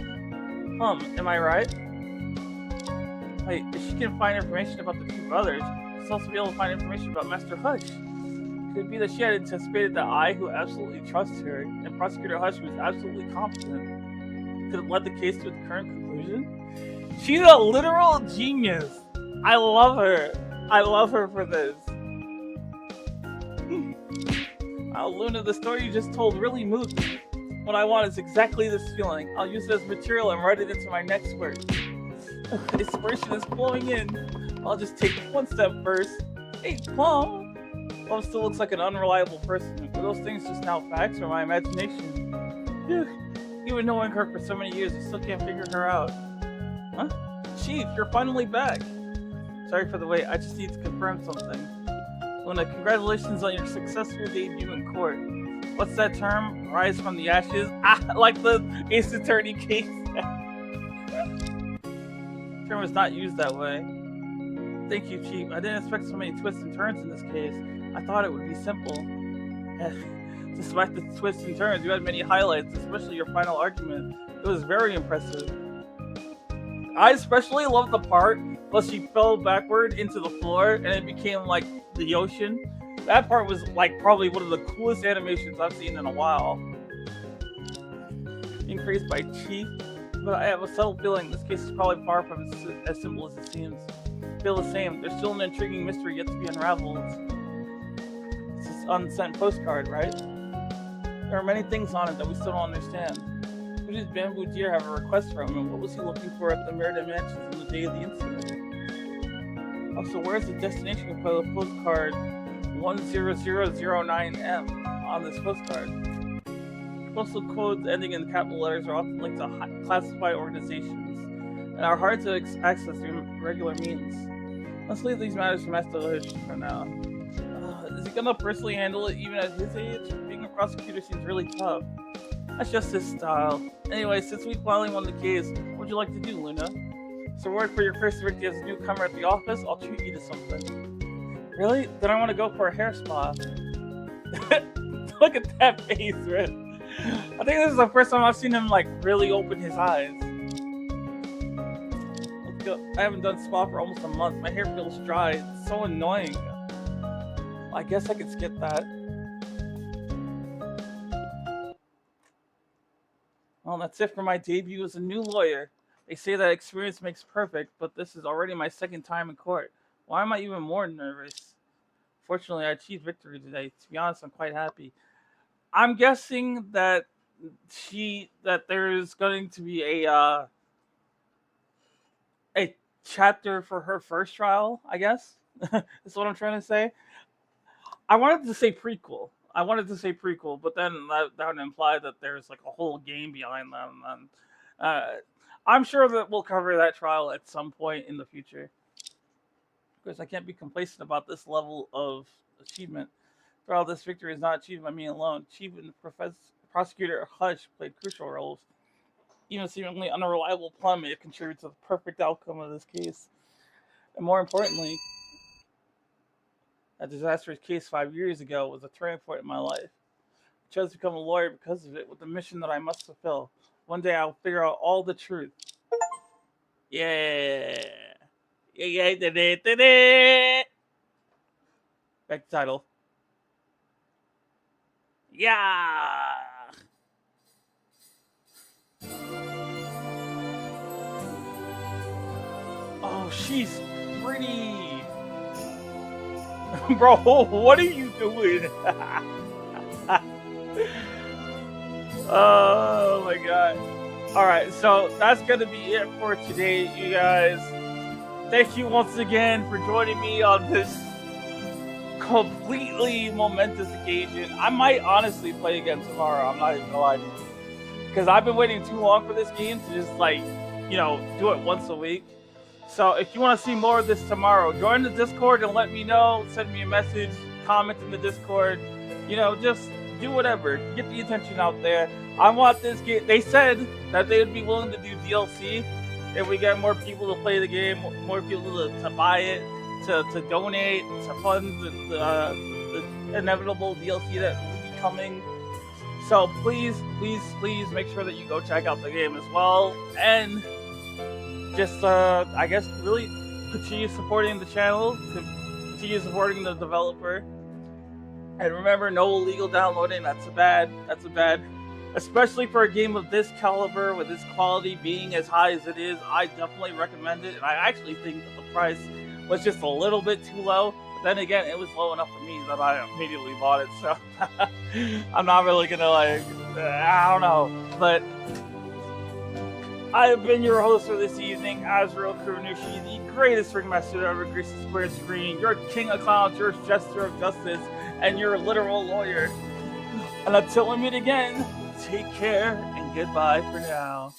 Speaker 1: Am I right? Wait, if she can find information about the two brothers, she'll also be able to find information about Master Hush. Could it be that she had anticipated that I, who absolutely trust her, and Prosecutor Hush, who is absolutely competent, could have led the case to its current conclusion? She's a literal genius! I love her! I love her for this. Oh, Luna, the story you just told really moved me. What I want is exactly this feeling. I'll use it as material and write it into my next work. Inspiration is flowing in. I'll just take one step first. Hey, Plum! Plum still looks like an unreliable person. Are those things just now facts or my imagination? Phew. Even knowing her for so many years, I still can't figure her out. Huh? Chief, you're finally back. Sorry for the wait, I just need to confirm something. Luna, congratulations on your successful debut in court. What's that term? Rise from the ashes? Ah, like the Ace Attorney case. Term was not used that way. Thank you, Chief. I didn't expect so many twists and turns in this case. I thought it would be simple. Despite the twists and turns, you had many highlights, especially your final argument. It was very impressive. I especially love the part where she fell backward into the floor and it became like the ocean. That part was like probably one of the coolest animations I've seen in a while. Increased by Chief, but I have a subtle feeling this case is probably far from as simple as it seems. I feel the same. There's still an intriguing mystery yet to be unraveled. It's this unsent postcard, right? There are many things on it that we still don't understand. Who did Bamboo Deer have a request from, and what was he looking for at the Merida Mansions on the day of the incident? Also, where's the destination for the postcard 10009M on this postcard? Postal codes ending in capital letters are often linked to classified organizations, and are hard to access through regular means. Let's leave these matters to Master Lish for now. Is he gonna personally handle it even at his age? Being a prosecutor seems really tough. That's just his style. Anyway, since we finally won the case, what would you like to do, Luna? So reward for your first victory as a newcomer at the office, I'll treat you to something. Really? Then I want to go for a hair spa. Look at that face, man. I think this is the first time I've seen him like really open his eyes. Let's go. I haven't done spa for almost a month. My hair feels dry. It's so annoying. I guess I could skip that. Well, that's it for my debut as a new lawyer. They say that experience makes perfect, but this is already my second time in court. Why am I even more nervous? Fortunately, I achieved victory today. To be honest, I'm quite happy. I'm guessing that there's going to be a chapter for her first trial, I guess. That's what I'm trying to say. I wanted to say prequel, but then that would imply that there's like a whole game behind them. And I'm sure that we'll cover that trial at some point in the future. Of course, I can't be complacent about this level of achievement. For all this victory is not achieved by me alone. Chief and Prosecutor Hush played crucial roles. Even seemingly unreliable Plum may have contributed to the perfect outcome of this case. And more importantly, that disastrous case 5 years ago was a turning point in my life. I chose to become a lawyer because of it, with the mission that I must fulfill. One day I'll figure out all the truth. Yeah. Yeah. Back to title. Yeah. Oh, she's pretty. Bro, what are you doing? Oh my god. Alright, so that's gonna be it for today, you guys. Thank you once again for joining me on this completely momentous occasion. I might honestly play again tomorrow, I'm not even gonna lie to you. Because I've been waiting too long for this game to just like, do it once a week. So if you want to see more of this tomorrow, join the Discord and let me know. Send me a message, comment in the Discord. Just do whatever. Get the attention out there. I want this game. They said that they would be willing to do DLC if we get more people to play the game, more people to buy it, to donate, to fund the inevitable DLC that will be coming. So please make sure that you go check out the game as well. And just, I guess, really continue supporting the channel, continue supporting the developer. And remember, no illegal downloading. That's a bad, especially for a game of this caliber, with this quality being as high as it is. I definitely recommend it. And I actually think that the price was just a little bit too low. But then again, it was low enough for me that I immediately bought it. So I'm not really gonna I don't know. But I have been your host for this evening, Azrael Kurunushi, the greatest ringmaster to ever grace the square screen, your king of clowns, your jester of justice, and your literal lawyer. And until we meet again, take care and goodbye for now.